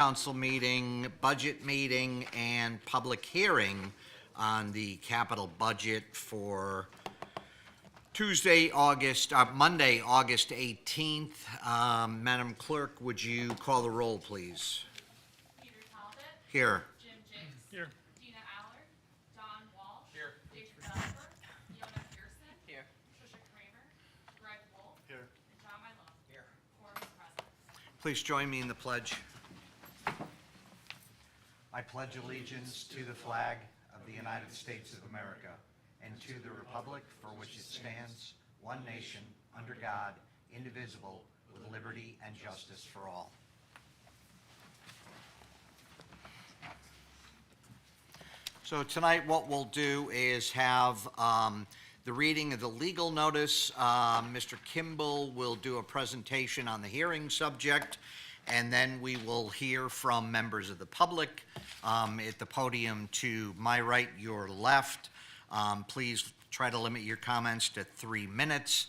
council meeting, budget meeting, and public hearing on the capital budget for Monday, August 18th. Madam Clerk, would you call the roll, please? Peter Talbot. Here. Jim Jakes. Here. Dina Allard. Don Walsh. Here. David Belfer. Yona Pearson. Here. Trisha Kramer. Greg Wolf. Here. And John Mylum. Here. Quorum is present. Please join me in the pledge. I pledge allegiance to the flag of the United States of America and to the republic for which it stands, one nation, under God, indivisible, with liberty and justice for all. So tonight what we'll do is have the reading of the legal notice. Mr. Kimball will do a presentation on the hearing subject, and then we will hear from members of the public at the podium to my right, your left. Please try to limit your comments to 3 minutes.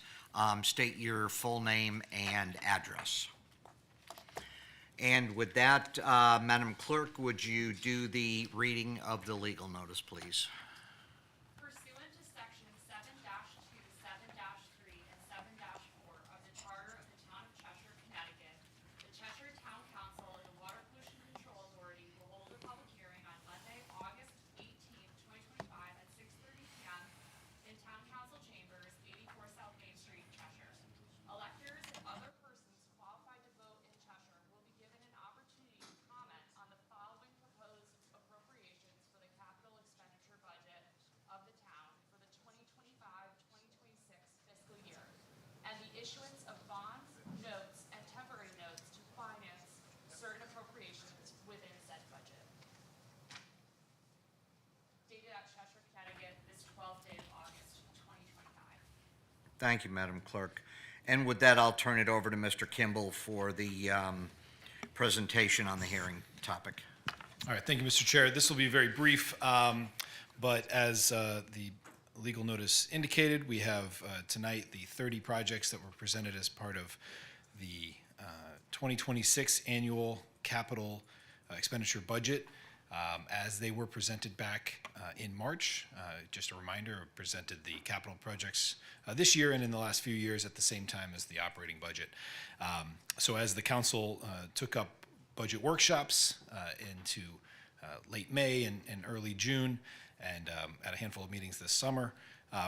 State your full name and address. And with that, Madam Clerk, would you do the reading of the legal notice, please? Pursuant to Section 7-2, 7-3, and 7-4 of the Charter of the Town of Cheshire, Connecticut, the Cheshire Town Council and the Water Pollution Control Authority will hold a public hearing on Monday, August 18th, 2025 at 6:30 p.m. in Town Council Chambers, 84 South Main Street, Cheshire. Electors and other persons qualified to vote in Cheshire will be given an opportunity to comment on the following proposed appropriations for the capital expenditure budget of the town for the 2025-2026 fiscal year, and the issuance of bonds, notes, and temporary notes to finance certain appropriations within said budget. Dated at Cheshire, Connecticut, this 12th day of August, 2025. Thank you, Madam Clerk. And with that, I'll turn it over to Mr. Kimball for the presentation on the hearing topic. All right, thank you, Mr. Chair. This will be very brief, but as the legal notice indicated, we have tonight the 30 projects that were presented as part of the 2026 annual capital expenditure budget. As they were presented back in March, just a reminder, presented the capital projects this year and in the last few years at the same time as the operating budget. So as the council took up budget workshops into late May and early June, and at a handful of meetings this summer,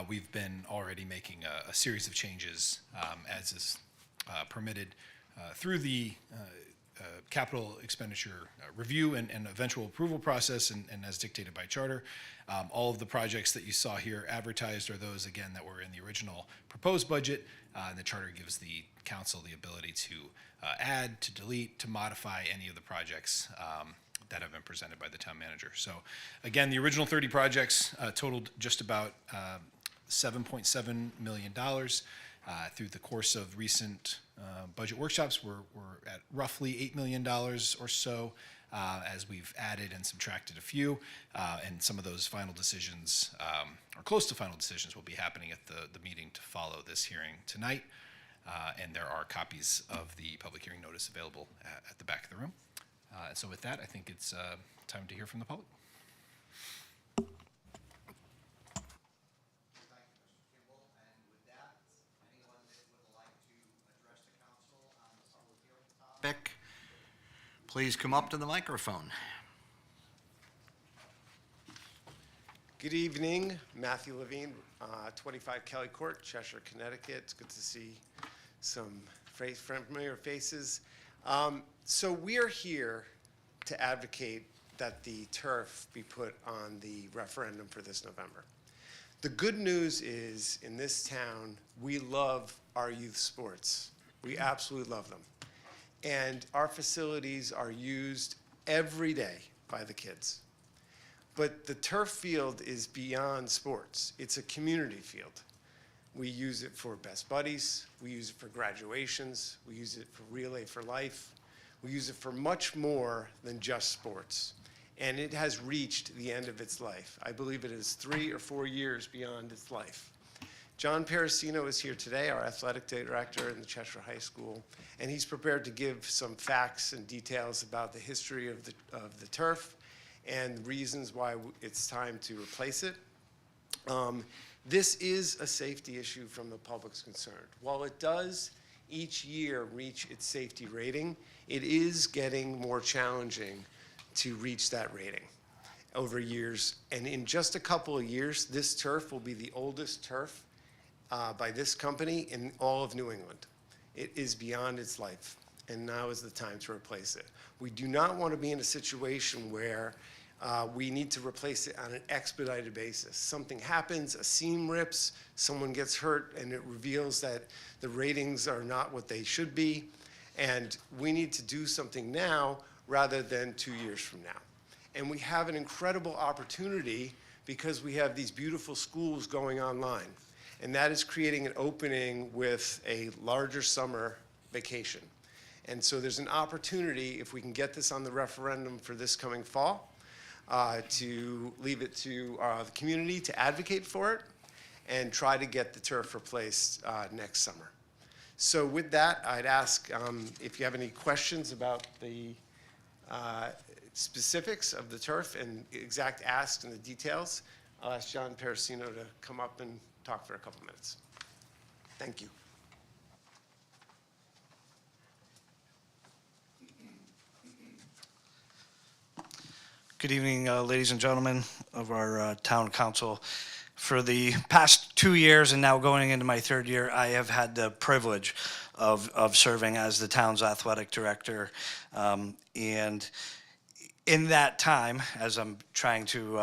we've been already making a series of changes as is permitted through the capital expenditure review and eventual approval process, and as dictated by charter. All of the projects that you saw here advertised are those, again, that were in the original proposed budget. The charter gives the council the ability to add, to delete, to modify any of the projects that have been presented by the town manager. So again, the original 30 projects totaled just about $7.7 million. Through the course of recent budget workshops, we're at roughly $8 million or so as we've added and subtracted a few, and some of those final decisions, or close to final decisions, will be happening at the meeting to follow this hearing tonight. And there are copies of the public hearing notice available at the back of the room. So with that, I think it's time to hear from the public. Please come up to the microphone. Good evening, Matthew Levine, 25 Kelly Court, Cheshire, Connecticut. It's good to see some familiar faces. So we're here to advocate that the turf be put on the referendum for this November. The good news is, in this town, we love our youth sports. We absolutely love them. And our facilities are used every day by the kids. But the turf field is beyond sports. It's a community field. We use it for Best Buddies. We use it for graduations. We use it for Relay for Life. We use it for much more than just sports. And it has reached the end of its life. I believe it is 3 or 4 years beyond its life. John Parasino is here today, our athletic director in the Cheshire High School, and he's prepared to give some facts and details about the history of the turf and reasons why it's time to replace it. This is a safety issue from the public's concerned. While it does each year reach its safety rating, it is getting more challenging to reach that rating over years. And in just a couple of years, this turf will be the oldest turf by this company in all of New England. It is beyond its life, and now is the time to replace it. We do not want to be in a situation where we need to replace it on an expedited basis. Something happens, a seam rips, someone gets hurt, and it reveals that the ratings are not what they should be, and we need to do something now rather than 2 years from now. And we have an incredible opportunity because we have these beautiful schools going online. And that is creating an opening with a larger summer vacation. And so there's an opportunity, if we can get this on the referendum for this coming fall, to leave it to the community to advocate for it and try to get the turf replaced next summer. So with that, I'd ask if you have any questions about the specifics of the turf and exact asks and the details. I'll ask John Parasino to come up and talk for a couple minutes. Thank you. Good evening, ladies and gentlemen of our town council. For the past 2 years and now going into my third year, I have had the privilege of serving as the town's athletic director. And in that time, as I'm trying to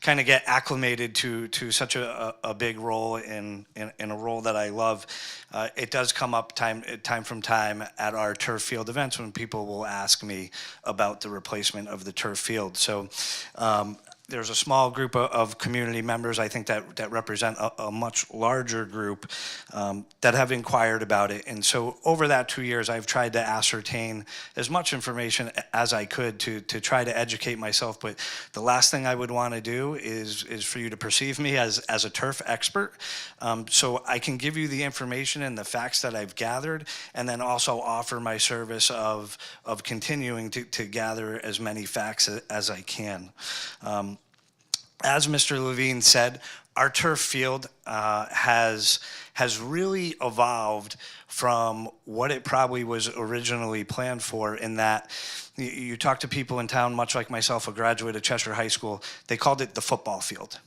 kind of get acclimated to such a big role in a role that I love, it does come up time from time at our turf field events when people will ask me about the replacement of the turf field. So there's a small group of community members, I think, that represent a much larger group that have inquired about it. And so over that 2 years, I've tried to ascertain as much information as I could to try to educate myself. But the last thing I would want to do is for you to perceive me as a turf expert. So I can give you the information and the facts that I've gathered, and then also offer my service of continuing to gather as many facts as I can. As Mr. Levine said, our turf field has really evolved from what it probably was originally planned for, in that you talk to people in town, much like myself, a graduate of Cheshire High School, they called it the football field.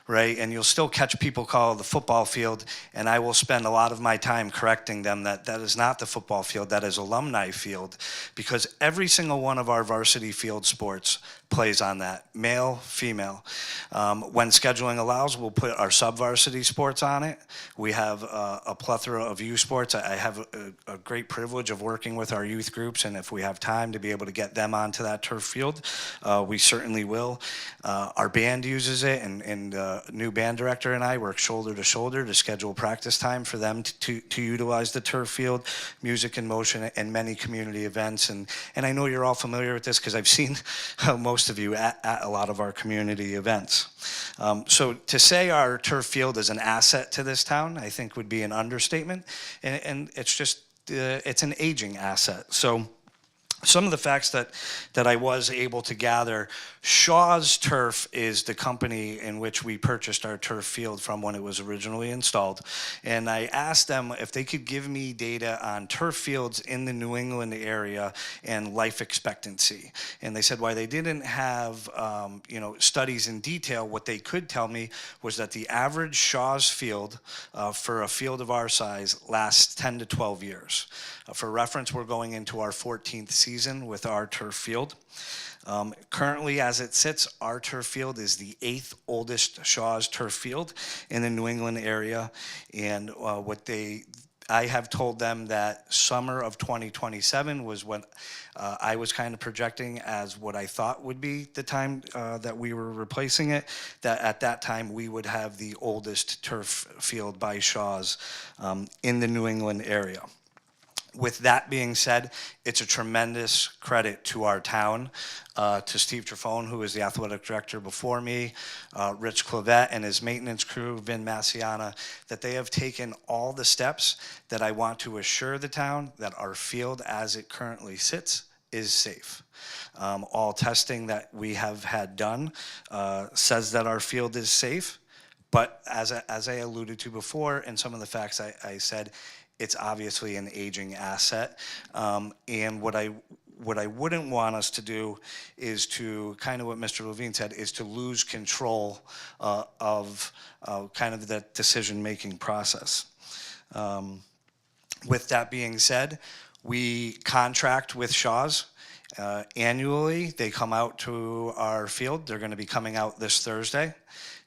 Right? And you'll still catch people call it the football field, and I will spend a lot of my time correcting them that that is not the football field, that is alumni field, because every single one of our varsity field sports plays on that, male, female. When scheduling allows, we'll put our sub-varsity sports on it. We have a plethora of youth sports. I have a great privilege of working with our youth groups, and if we have time to be able to get them onto that turf field, we certainly will. Our band uses it, and new band director and I work shoulder to shoulder to schedule practice time for them to utilize the turf field, music in motion, and many community events. And I know you're all familiar with this because I've seen most of you at a lot of our community events. So to say our turf field is an asset to this town, I think would be an understatement. And it's just, it's an aging asset. So some of the facts that I was able to gather, Shaw's Turf is the company in which we purchased our turf field from when it was originally installed. And I asked them if they could give me data on turf fields in the New England area and life expectancy. And they said why they didn't have studies in detail, what they could tell me was that the average Shaw's field for a field of our size lasts 10 to 12 years. For reference, we're going into our 14th season with our turf field. Currently, as it sits, our turf field is the 8th oldest Shaw's turf field in the New England area. And I have told them that summer of 2027 was what I was kind of projecting as what I thought would be the time that we were replacing it, that at that time we would have the oldest turf field by Shaw's in the New England area. With that being said, it's a tremendous credit to our town, to Steve Trafone, who was the athletic director before me, Rich Clavette and his maintenance crew, Vin Massiana, that they have taken all the steps that I want to assure the town that our field as it currently sits is safe. All testing that we have had done says that our field is safe, but as I alluded to before, and some of the facts I said, it's obviously an aging asset. And what I wouldn't want us to do is to, kind of what Mr. Levine said, is to lose control of kind of that decision-making process. With that being said, we contract with Shaw's. Annually, they come out to our field. They're going to be coming out this Thursday.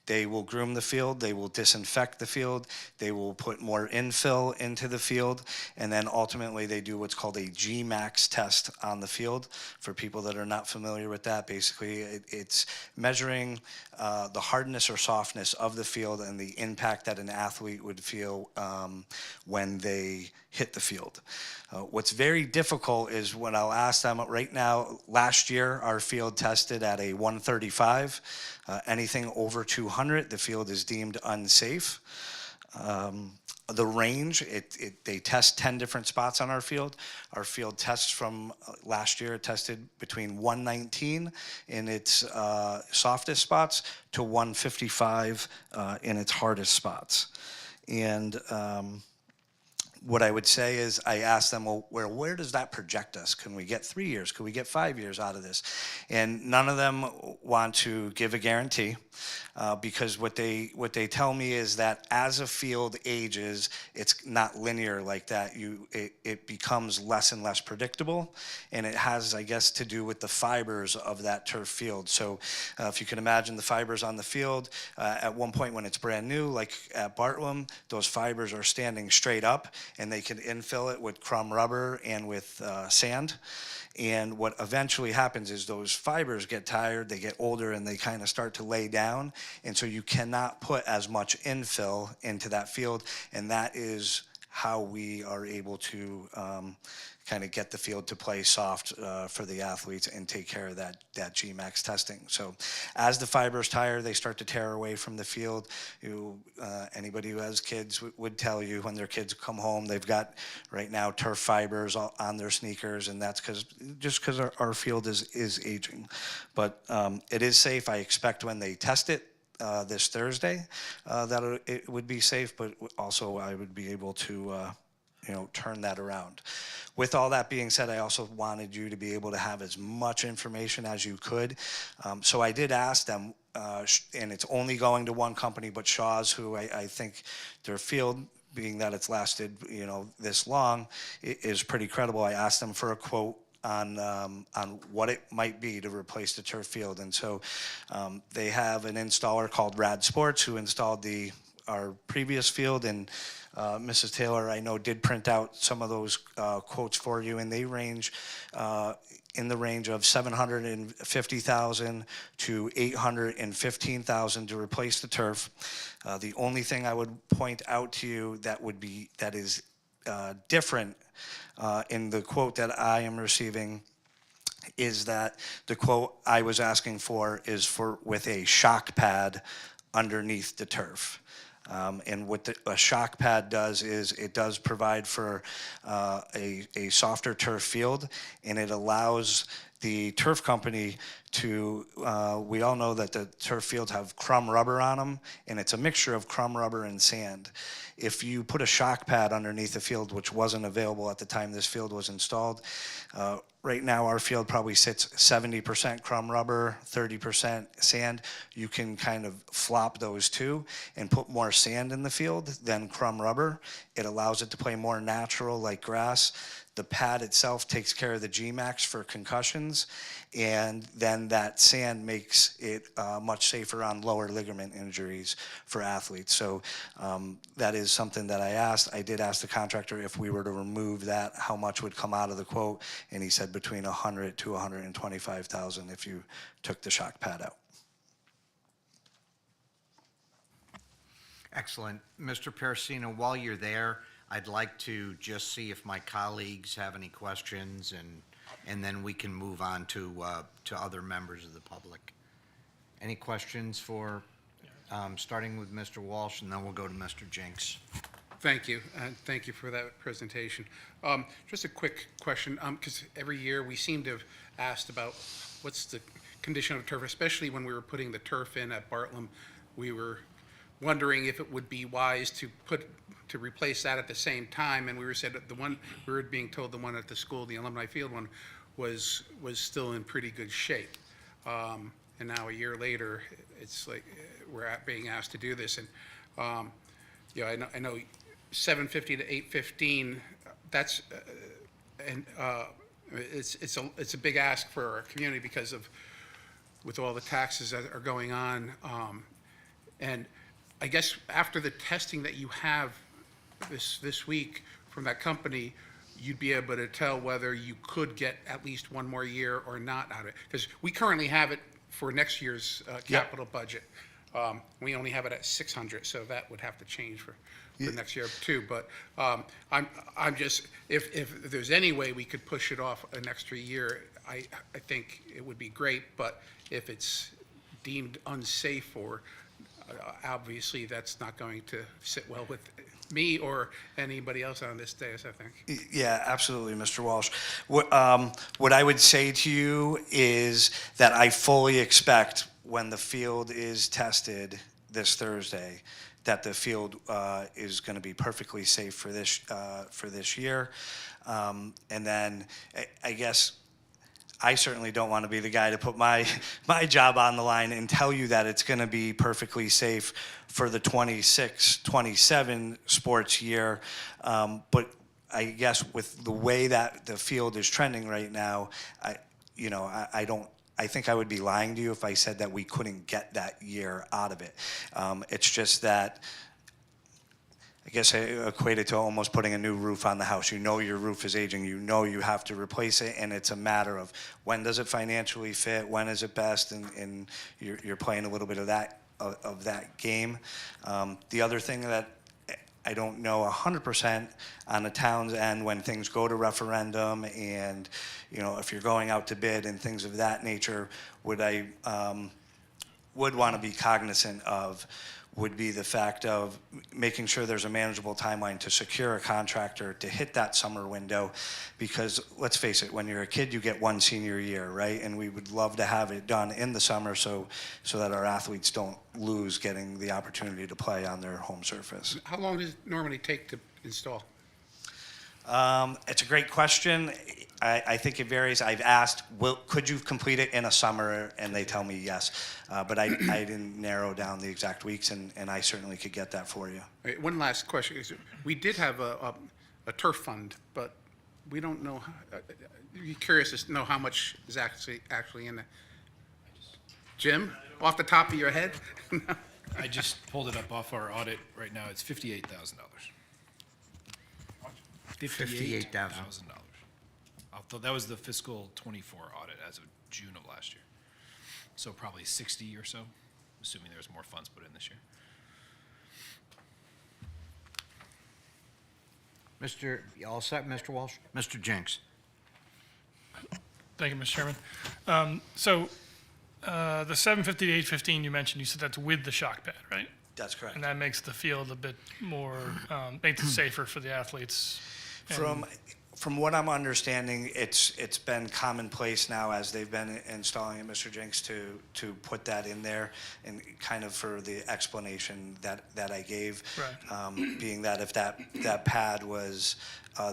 They will groom the field, they will disinfect the field, they will put more infill into the field, and then ultimately they do what's called a G-Max test on the field. For people that are not familiar with that, basically it's measuring the hardness or softness of the field and the impact that an athlete would feel when they hit the field. What's very difficult is when I'll ask them right now, last year our field tested at a 135. Anything over 200, the field is deemed unsafe. The range, they test 10 different spots on our field. Our field tests from last year, it tested between 119 in its softest spots to 155 in its hardest spots. And what I would say is I asked them, well, where does that project us? Can we get 3 years? Can we get 5 years out of this? And none of them want to give a guarantee because what they tell me is that as a field ages, it's not linear like that. It becomes less and less predictable, and it has, I guess, to do with the fibers of that turf field. So if you can imagine the fibers on the field, at one point when it's brand new, like at Bartlam, those fibers are standing straight up, and they can infill it with crumb rubber and with sand. And what eventually happens is those fibers get tired, they get older, and they kind of start to lay down. And so you cannot put as much infill into that field. And that is how we are able to kind of get the field to play soft for the athletes and take care of that G-Max testing. So as the fibers tire, they start to tear away from the field. Anybody who has kids would tell you when their kids come home, they've got right now turf fibers on their sneakers, and that's just because our field is aging. But it is safe. I expect when they test it this Thursday that it would be safe, but also I would be able to turn that around. With all that being said, I also wanted you to be able to have as much information as you could. So I did ask them, and it's only going to one company, but Shaw's, who I think their field, being that it's lasted, this long, is pretty credible. I asked them for a quote on what it might be to replace the turf field. And so they have an installer called Rad Sports who installed our previous field, and Mrs. Taylor, I know, did print out some of those quotes for you, and they range in the range of $750,000 to $815,000 to replace the turf. The only thing I would point out to you that is different in the quote that I am receiving is that the quote I was asking for is with a shock pad underneath the turf. And what a shock pad does is it does provide for a softer turf field, and it allows the turf company to, we all know that the turf fields have crumb rubber on them, and it's a mixture of crumb rubber and sand. If you put a shock pad underneath the field, which wasn't available at the time this field was installed, right now our field probably sits 70% crumb rubber, 30% sand. You can kind of flop those two and put more sand in the field than crumb rubber. It allows it to play more natural like grass. The pad itself takes care of the G-Max for concussions, and then that sand makes it much safer on lower ligament injuries for athletes. So that is something that I asked. I did ask the contractor if we were to remove that, how much would come out of the quote, and he said between $100,000 to $125,000 if you took the shock pad out. Excellent. Mr. Parasino, while you're there, I'd like to just see if my colleagues have any questions, and then we can move on to other members of the public. Any questions for, starting with Mr. Walsh, and then we'll go to Mr. Jinks. Thank you, and thank you for that presentation. Just a quick question, because every year we seem to have asked about what's the condition of turf, especially when we were putting the turf in at Bartlett. We were wondering if it would be wise to replace that at the same time, and we were said that we were being told the one at the school, the Alumni Field one, was still in pretty good shape. And now a year later, it's like we're being asked to do this, and I know 750 to 815. That's it's a big ask for our community because of with all the taxes that are going on, and I guess after the testing that you have this week from that company, you'd be able to tell whether you could get at least one more year or not out of it, because we currently have it for next year's capital budget. We only have it at 600, so that would have to change for next year too. But I'm just, if there's any way we could push it off an extra year, I think it would be great. But if it's deemed unsafe, or obviously that's not going to sit well with me or anybody else on this dais, I think. Yeah, absolutely, Mr. Walsh. What I would say to you is that I fully expect when the field is tested this Thursday, that the field is going to be perfectly safe for this year. And then I guess I certainly don't want to be the guy to put my job on the line and tell you that it's going to be perfectly safe for the 26-27 sports year. But I guess with the way that the field is trending right now, I think I would be lying to you if I said that we couldn't get that year out of it. It's just that, I guess I equate it to almost putting a new roof on the house. You know your roof is aging, you know you have to replace it, and it's a matter of when does it financially fit, when is it best, and you're playing a little bit of that game. The other thing that I don't know 100% on the town's end, when things go to referendum and, if you're going out to bid and things of that nature, would want to be cognizant of would be the fact of making sure there's a manageable timeline to secure a contractor to hit that summer window. Because let's face it, when you're a kid, you get one senior year, right? And we would love to have it done in the summer so that our athletes don't lose getting the opportunity to play on their home surface. How long does it normally take to install? It's a great question. I think it varies. I've asked, could you complete it in a summer? And they tell me yes. But I didn't narrow down the exact weeks, and I certainly could get that for you. One last question. We did have a turf fund, but we don't know. You're curious to know how much is actually in it. Jim, off the top of your head? I just pulled it up off our audit right now. It's $58,000. $58,000. That was the fiscal 24 audit as of June of last year. So probably 60 or so, assuming there's more funds put in this year. You all set, Mr. Walsh? Mr. Jinks? Thank you, Mr. Chairman. The 750 to 815 you mentioned, you said that's with the shock pad, right? That's correct. And that makes the field a bit more, makes it safer for the athletes. From what I'm understanding, it's been commonplace now as they've been installing it, Mr. Jinks, to put that in there, and kind of for the explanation that I gave, Right. Being that if that pad was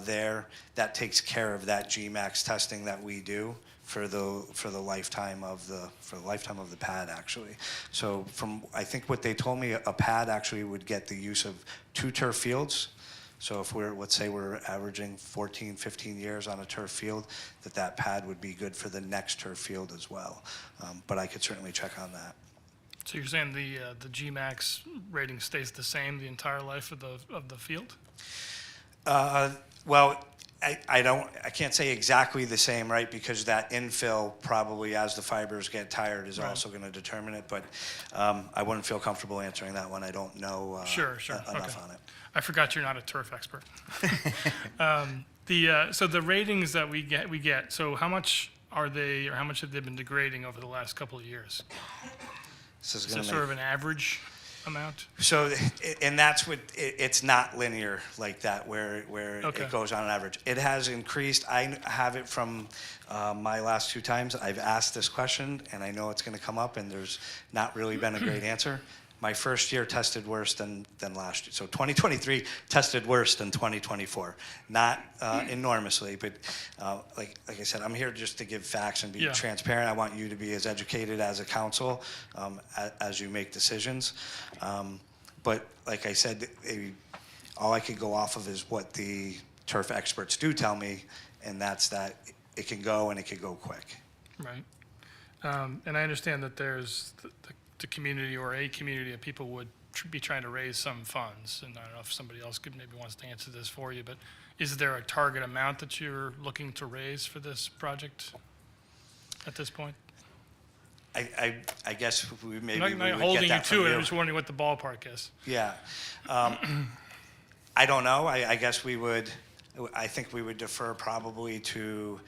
there, that takes care of that GMAX testing that we do for the lifetime of the pad, actually. So I think what they told me, a pad actually would get the use of 2 turf fields. So if let's say we're averaging 14, 15 years on a turf field, that pad would be good for the next turf field as well. But I could certainly check on that. So you're saying the GMAX rating stays the same the entire life of the field? Well, I can't say exactly the same, right? Because that infill probably, as the fibers get tired, is Right. also going to determine it. But I wouldn't feel comfortable answering that one. I don't know Sure, enough okay. on it. I forgot you're not a turf expert. So the ratings that we get, so how much are they, or how much have they been degrading over the last couple of years? This is Is going it to sort of an average amount? So, and that's what, it's not linear like that, where Okay. it goes on an average. It has increased. I have it from my last 2 times. I've asked this question, and I know it's going to come up, and there's not really been a great answer. My first year tested worse than last year. So 2023 tested worse than 2024. Not enormously, but like I said, I'm here just to give facts and be Yeah. transparent. I want you to be as educated as a council as you make decisions. But like I said, all I could go off of is what the turf experts do tell me, and that's that it can go and it can go quick. Right. And I understand that there's the community or a community of people would be trying to raise some funds. And I don't know if somebody else maybe wants to answer this for you, but is there a target amount that you're looking to raise for this project at this point? I guess we maybe I'm we not would holding get you that to from it, you. I'm just wondering what the ballpark is. Yeah. I don't know. I guess I think we would defer probably to,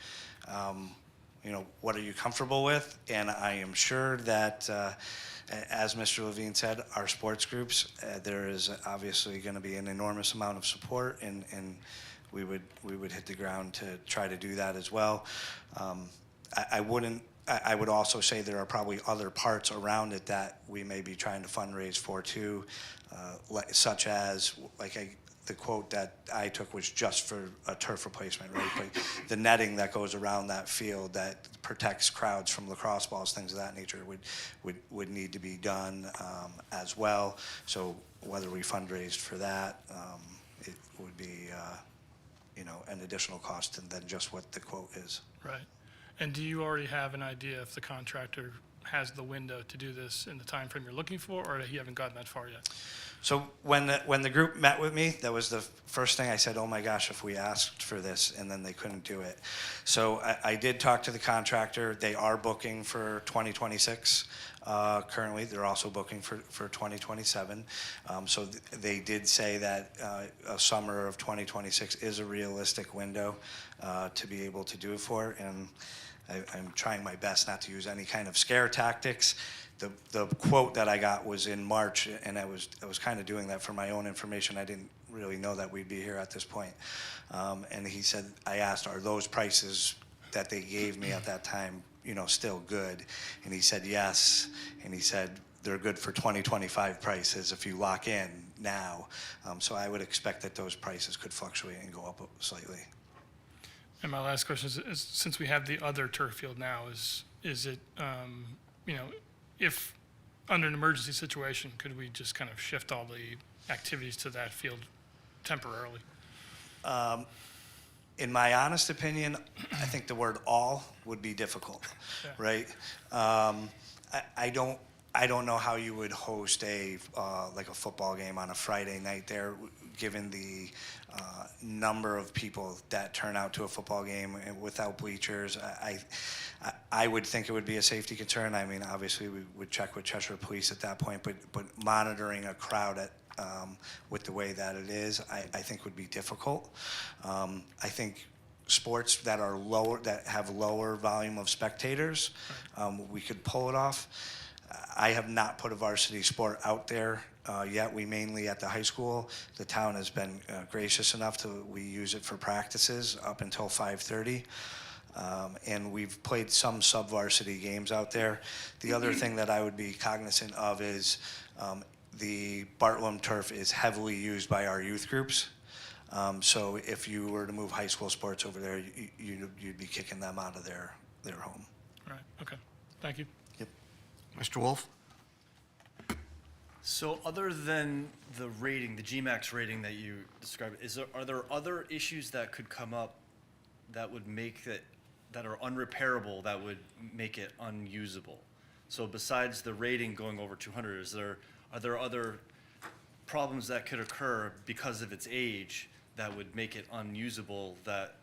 what are you comfortable with? And I am sure that, as Mr. Levine said, our sports groups, there is obviously going to be an enormous amount of support, and we would hit the ground to try to do that as well. I would also say there are probably other parts around it that we may be trying to fundraise for too, such as, the quote that I took was just for a turf replacement, right? But the netting that goes around that field that protects crowds from lacrosse balls, things of that nature, would need to be done as well. So whether we fundraised for that, it would be, an additional cost than just what the quote is. Right. And do you already have an idea if the contractor has the window to do this in the time frame you're looking for, or you haven't gotten that far yet? So when the group met with me, that was the first thing I said, oh my gosh, if we asked for this, and then they couldn't do it. So I did talk to the contractor. They are booking for 2026 currently. They're also booking for 2027. So they did say that a summer of 2026 is a realistic window to be able to do it for. And I'm trying my best not to use any kind of scare tactics. The quote that I got was in March, and I was kind of doing that for my own information. I didn't really know that we'd be here at this point. And he said, I asked, are those prices that they gave me at that time, still good? And he said, yes. And he said, they're good for 2025 prices if you lock in now. So I would expect that those prices could fluctuate and go up slightly. And my last question is since we have the other turf field now, is it, if under an emergency situation, could we just kind of shift all the activities to that field temporarily? In my honest opinion, I think the word all would be difficult, Yeah. right? I don't know how you would host like a football game on a Friday night there, given the number of people that turn out to a football game without bleachers. I would think it would be a safety concern. I mean, obviously, we would check with Cheshire Police at that point, but monitoring a crowd with the way that it is, I think would be difficult. I think sports that are lower, that have lower volume of spectators, we could pull it off. I have not put a varsity sport out there yet. We mainly at the high school. The town has been gracious enough we use it for practices up until 5:30. And we've played some sub-varsity games out there. The other thing that I would be cognizant of is the Bartlam turf is heavily used by our youth groups. So if you were to move high school sports over there, you'd be kicking them out of their home. Right, okay, thank you. Mr. Wolf? So other than the rating, the GMAX rating that you described, are there other issues that could come up that would make it, that are unrepairable, that would make it unusable? So besides the rating going over 200, are there other problems that could occur because of its age that would make it unusable that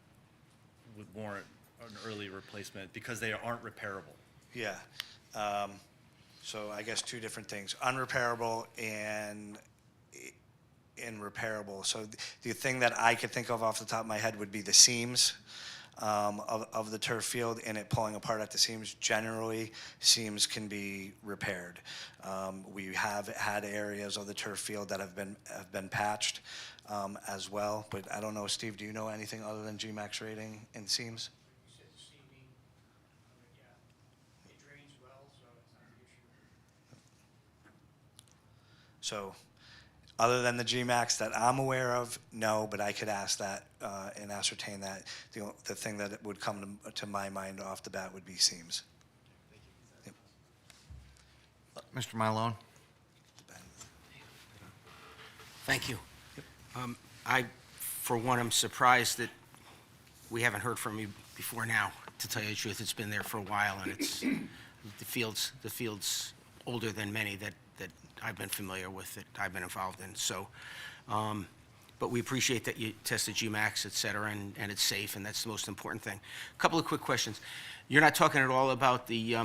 would warrant an early replacement because they aren't repairable. Yeah. So I guess two different things, unrepairable and repairable. So the thing that I could think of off the top of my head would be the seams of the turf field and it pulling apart at the seams. Generally, seams can be repaired. We have had areas of the turf field that have been patched as well, but I don't know, Steve, do you know anything other than GMAX rating and seams? You said seaming, yeah, it drains well, so it's not an issue. So, other than the GMAX that I'm aware of, no, but I could ask that and ascertain that. The thing that would come to my mind off the bat would be seams. Mr. Malone? Thank you. I, for one, am surprised that we haven't heard from you before now, to tell you the truth. It's been there for a while, and it's, the field's older than many that I've been familiar with, that I've been involved in. So, but we appreciate that you tested GMAX, et cetera, and it's safe, and that's the most important thing. A couple of quick questions. You're not talking at all about the,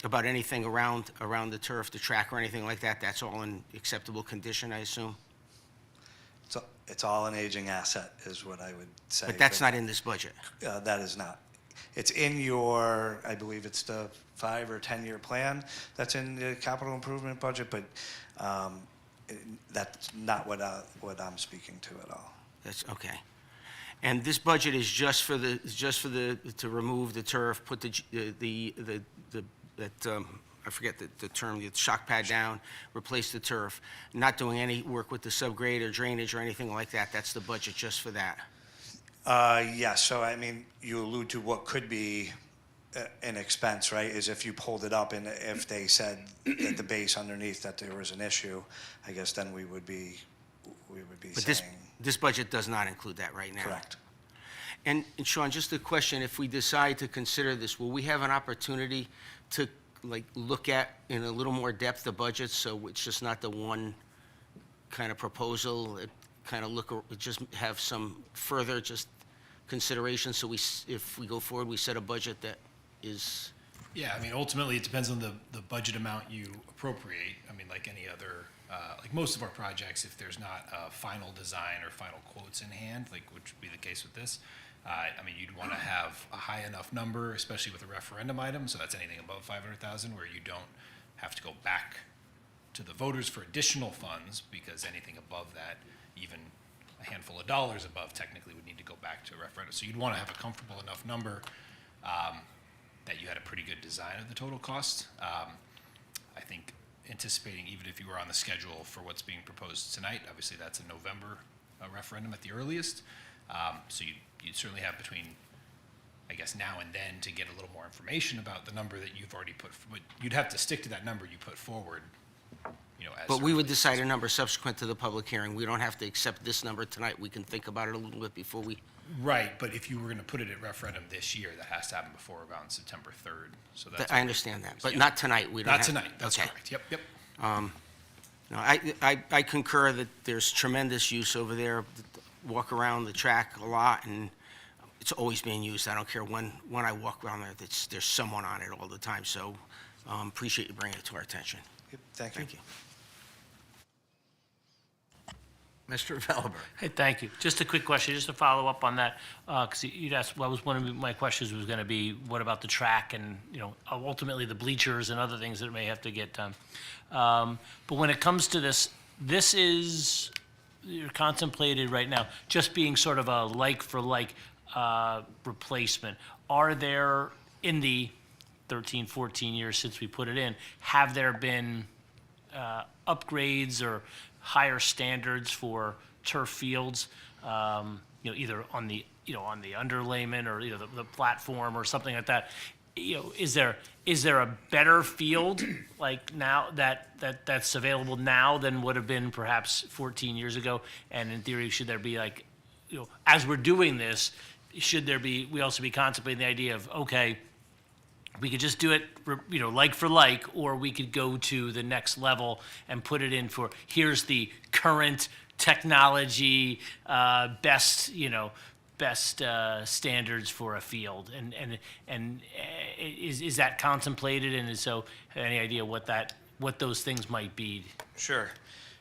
about anything around the turf, the track, or anything like that? That's all in acceptable condition, I assume? So it's all an aging asset, is what I would say. But that's not in this budget? That is not. It's in your, I believe it's the 5 or 10-year plan that's in the capital improvement budget, but that's not what I'm speaking to at all. That's, okay. And this budget is just for the, to remove the turf, put I forget the term, the shock pad down, replace the turf, not doing any work with the subgrade or drainage or anything like that? That's the budget just for that? Yes, so I mean, you allude to what could be an expense, right? Is if you pulled it up and if they said at the base underneath that there was an issue, I guess then we would be But saying. this budget does not include that right now? Correct. And Sean, just a question, if we decide to consider this, will we have an opportunity to, like, look at in a little more depth the budget, so it's just not the one kind of proposal, kind of just have some further just consideration, so if we go forward, we set a budget that is... Yeah, I mean, ultimately, it depends on the budget amount you appropriate. I mean, like any other, like most of our projects, if there's not a final design or final quotes in hand, like which would be the case with this, I mean, you'd want to have a high enough number, especially with a referendum item, so that's anything above 500,000, where you don't have to go back to the voters for additional funds, because anything above that, even a handful of dollars above, technically would need to go back to a referendum. So you'd want to have a comfortable enough number that you had a pretty good design of the total cost. I think anticipating, even if you were on the schedule for what's being proposed tonight, obviously that's a November referendum at the earliest. So you'd certainly have between, I guess, now and then to get a little more information about the number that you've already put, but you'd have to stick to that number you put forward, you know, as. But we would decide a number subsequent to the public hearing. We don't have to accept this number tonight. We can think about it a little bit before we... Right, but if you were going to put it at referendum this year, that has to happen before around September 3rd. So that's. I understand that, but Yeah. not tonight. We don't Not have... tonight, that's Okay. correct. Yep. No, I concur that there's tremendous use over there. Walk around the track a lot, and it's always being used. I don't care when I walk around there, there's someone on it all the time. So appreciate you bringing it to our attention. Yep, thank you. Thank you. Mr. Velber. Hey, thank you. Just a quick question, just to follow up on that, because you'd asked, well, one of my questions was going to be, what about the track and, you know, ultimately the bleachers and other things that may have to get done. But when it comes to this, this is, you're contemplated right now, just being sort of a like-for-like replacement. Are there, in the 13, 14 years since we put it in, have there been upgrades or higher standards for turf fields, you know, either on the, you know, on the underlayment or, you know, the platform or something like that? You know, is there a better field like now that's available now than would have been perhaps 14 years ago? And in theory, should there be, like, you know, as we're doing this, should there be, we also be contemplating the idea of, okay, we could just do it, you know, like for like, or we could go to the next level and put it in for, here's the current technology, best, you know, best standards for a field? And is that contemplated? And so, any idea what those things might be? Sure.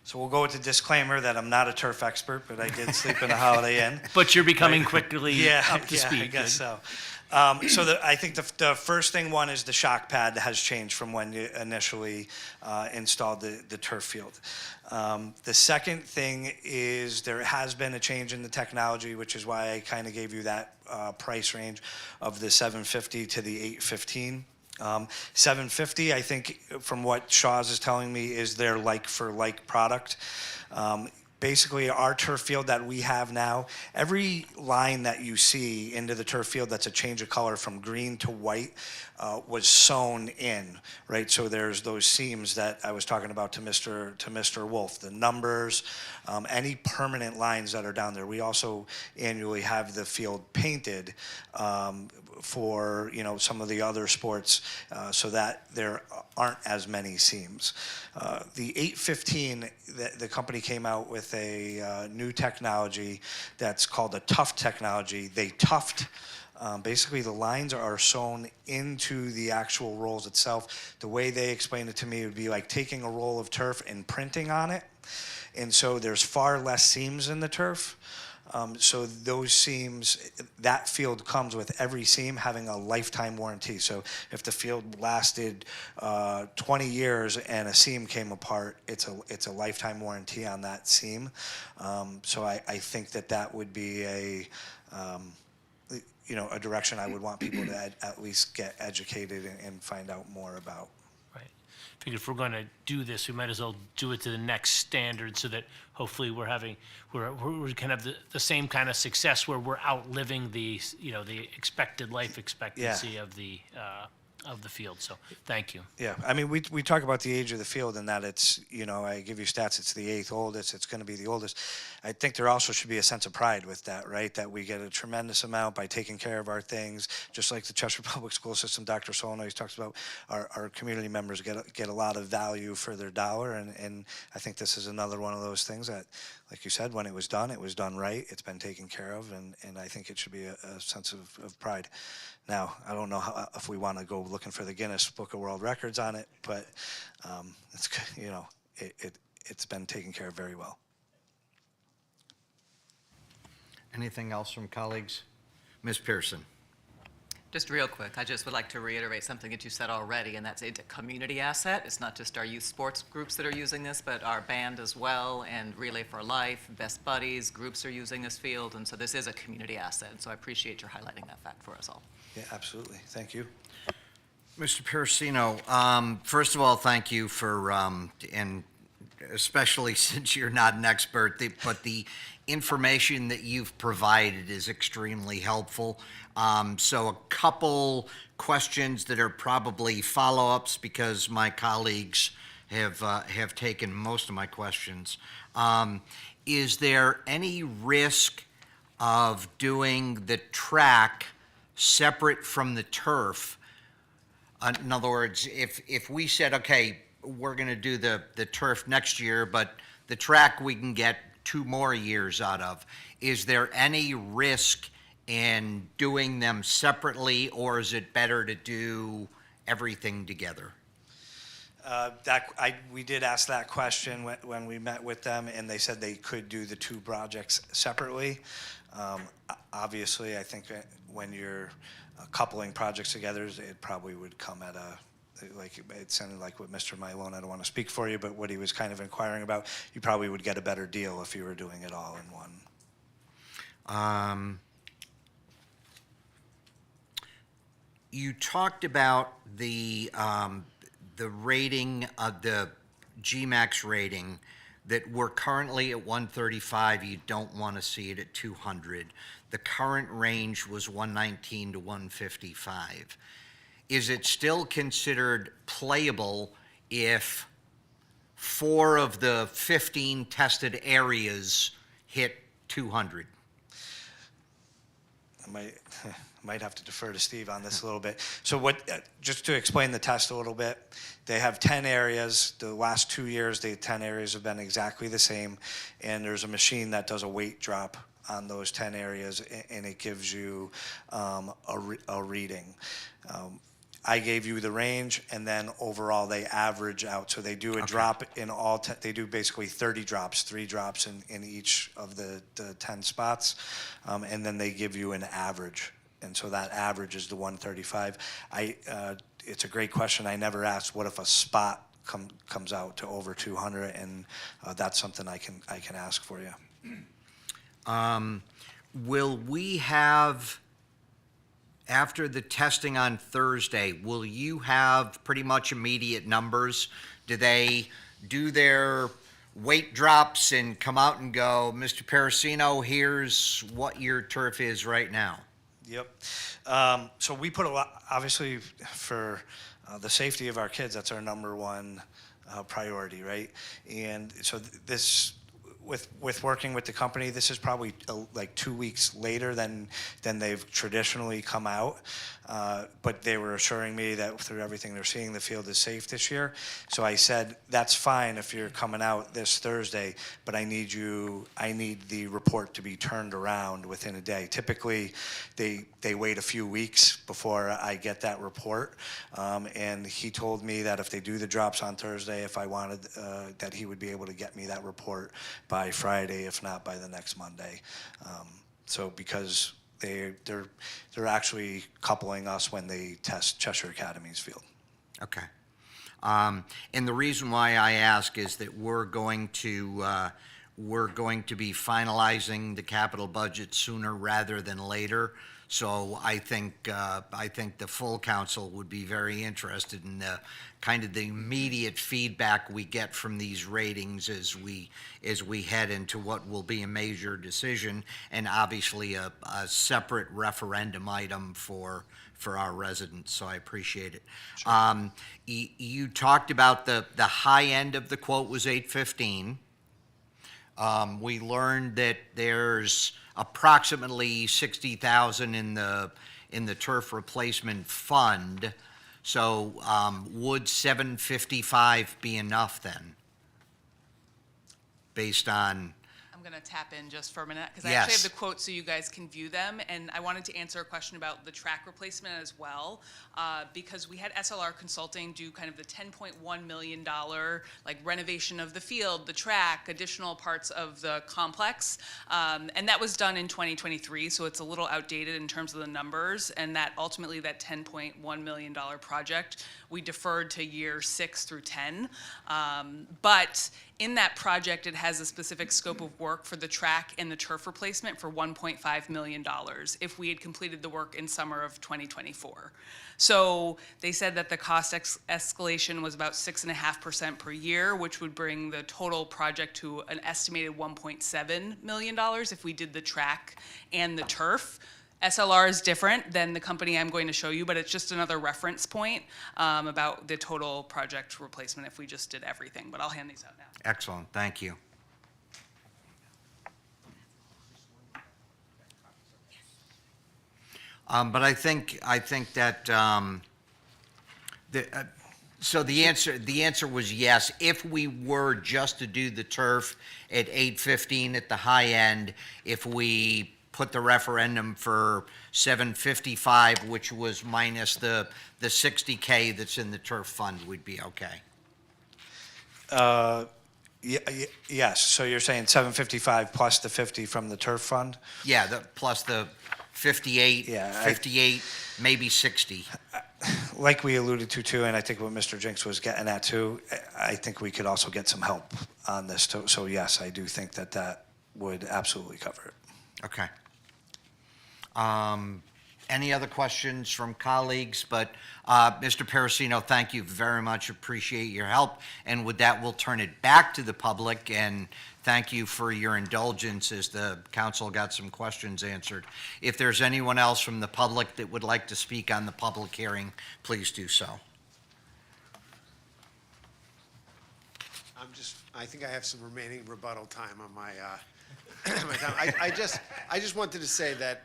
So we'll go with the disclaimer that I'm not a turf expert, but I did sleep in a Holiday Inn. But you're becoming quickly up to speed. I guess Good. so. I think the first thing, one, is the shock pad has changed from when you initially installed the turf field. The second thing is there has been a change in the technology, which is why I kind of gave you that price range of the 750 to the 815. 750, I think, from what Shaw's is telling me, is their like-for-like product. Basically, our turf field that we have now, every line that you see into the turf field that's a change of color from green to white was sewn in, right? So there's those seams that I was talking about to Mr. Wolf, the numbers, any permanent lines that are down there. We also annually have the field painted for some of the other sports so that there aren't as many seams. The 815, the company came out with a new technology that's called a tuft technology. They tuft. Basically, the lines are sewn into the actual rolls itself. The way they explained it to me would be like taking a roll of turf and printing on it. And so there's far less seams in the turf. So those seams, that field comes with every seam having a lifetime warranty. So if the field lasted 20 years and a seam came apart, it's a lifetime warranty on that seam. So I think that would be a direction I would want people to at least get educated and find out more about. Right. I figured if we're going to do this, we might as well do it to the next standard so that hopefully we're kind of the same kind of success where we're outliving the expected life expectancy of the field. So thank you. Yeah, I mean, we talk about the age of the field and that it's, I give you stats, it's the 8th oldest, it's going to be the oldest. I think there also should be a sense of pride with that, right? That we get a tremendous amount by taking care of our things, just like the Cheshire Public School System, Dr. Solnoy talks about, our community members get a lot of value for their dollar, and I think this is another one of those things that, like you said, when it was done right, it's been taken care of, and I think it should be a sense of pride. Now, I don't know if we want to go looking for the Guinness Book of World Records on it, but it's been taken care of very well. Anything else from colleagues? Ms. Pearson? Just real quick, I just would like to reiterate something that you said already, and that's a community asset. It's not just our youth sports groups that are using this, but our band as well, and Relay for Life, Best Buddies, groups are using this field, and so this is a community asset. And so I appreciate your highlighting that fact for us all. Yeah, absolutely. Thank you. Mr. Pearsino, first of all, thank you for, and especially since you're not an expert, but the information that you've provided is extremely helpful. So a couple questions that are probably follow-ups because my colleagues have taken most of my questions. Is there any risk of doing the track separate from the turf? In other words, if we said, okay, we're going to do the turf next year, but the track we can get 2 more years out of, is there any risk in doing them separately, or is it better to do everything together? We did ask that question when we met with them, and they said they could do the 2 projects separately. Obviously, I think that when you're coupling projects together, it probably would come at it sounded like what Mr. Mylone, I don't want to speak for you, but what he was kind of inquiring about, you probably would get a better deal if you were doing it all in one. You talked about the rating of the GMAX rating, that we're currently at 135, you don't want to see it at 200. The current range was 119 to 155. Is it still considered playable if 4 of the 15 tested areas hit 200? I might have to defer to Steve on this a little bit. So just to explain the test a little bit, they have 10 areas. The last 2 years, the 10 areas have been exactly the same, and there's a machine that does a weight drop on those 10 areas, and it gives you a reading. I gave you the range, and then overall they average out. So they do a drop in all, they do basically 30 drops, 3 drops in each of the 10 spots, and then they give you an average. And so that average is the 135. It's a great question. I never asked, what if a spot comes out to over 200, and that's something I can ask for you. Will we have, after the testing on Thursday, will you have pretty much immediate numbers? Do they do their weight drops and come out and go, Mr. Parasino, here's what your turf is right now? Yep. So we put a lot, obviously, for the safety of our kids, that's our number one priority, right? And so this, with working with the company, this is probably like 2 weeks later than they've traditionally come out. But they were assuring me that through everything they're seeing, the field is safe this year. So I said, that's fine if you're coming out this Thursday, but I need the report to be turned around within a day. Typically, they wait a few weeks before I get that report. And he told me that if they do the drops on Thursday, if I wanted, that he would be able to get me that report by Friday, if not by the next Monday. So because they're actually coupling us when they test Cheshire Academy's field. Okay. And the reason why I ask is that we're going to be finalizing the capital budget sooner rather than later. So I think the full council would be very interested in the kind of the immediate feedback we get from these ratings as we head into what will be a major decision, and obviously a separate referendum item for our residents. So I appreciate it. Sure. You talked about the high end of the quote was 815. We learned that there's approximately 60,000 in the turf replacement fund. So would 755 be enough then? Based on, I'm going to tap in just for a minute because I Yes. actually have the quotes so you guys can view them. And I wanted to answer a question about the track replacement as well, because we had SLR Consulting do kind of the $10.1 million like renovation of the field, the track, additional parts of the complex. And that was done in 2023, so it's a little outdated in terms of the numbers. And that ultimately that $10.1 million project, we deferred to year 6 through 10. But in that project, it has a specific scope of work for the track and the turf replacement for $1.5 million if we had completed the work in summer of 2024. So they said that the cost escalation was about 6.5% per year, which would bring the total project to an estimated $1.7 million if we did the track and the turf. SLR is different than the company I'm going to show you, but it's just another reference point about the total project replacement if we just did everything. But I'll hand these out now. excellent, thank you. But I think that, so the answer was yes. If we were just to do the turf at 815 at the high end, if we put the referendum for 755, which was minus the 60K that's in the turf fund, we'd be okay. Yes, so you're saying 755 plus the 50 from the turf fund? Yeah, plus the 58, Yeah, 58, maybe 60. Like we alluded to too, and I think what Mr. Jinks was getting at too, I think we could also get some help on this too. So yes, I do think that would absolutely cover it. Okay. Any other questions from colleagues? But Mr. Parasino, thank you very much. Appreciate your help. And with that, we'll turn it back to the public. And thank you for your indulgence as the council got some questions answered. If there's anyone else from the public that would like to speak on the public hearing, please do so. I think I have some remaining rebuttal time on my, my time. I just wanted to say that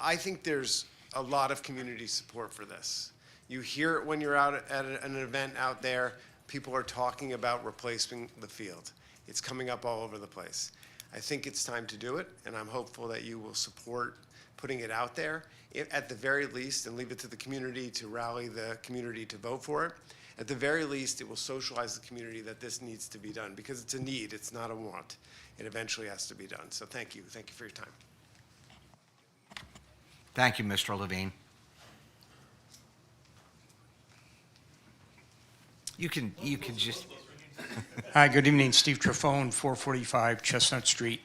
I think there's a lot of community support for this. You hear it when you're out at an event out there. People are talking about replacing the field. It's coming up all over the place. I think it's time to do it, and I'm hopeful that you will support putting it out there, at the very least, and leave it to the community to rally the community to vote for it. At the very least, it will socialize the community that this needs to be done, because it's a need, it's not a want. It eventually has to be done. So thank you for your time. Thank you, Mr. Levine. You can just, Hi, good evening. Steve Trefone, 445 Chestnut Street.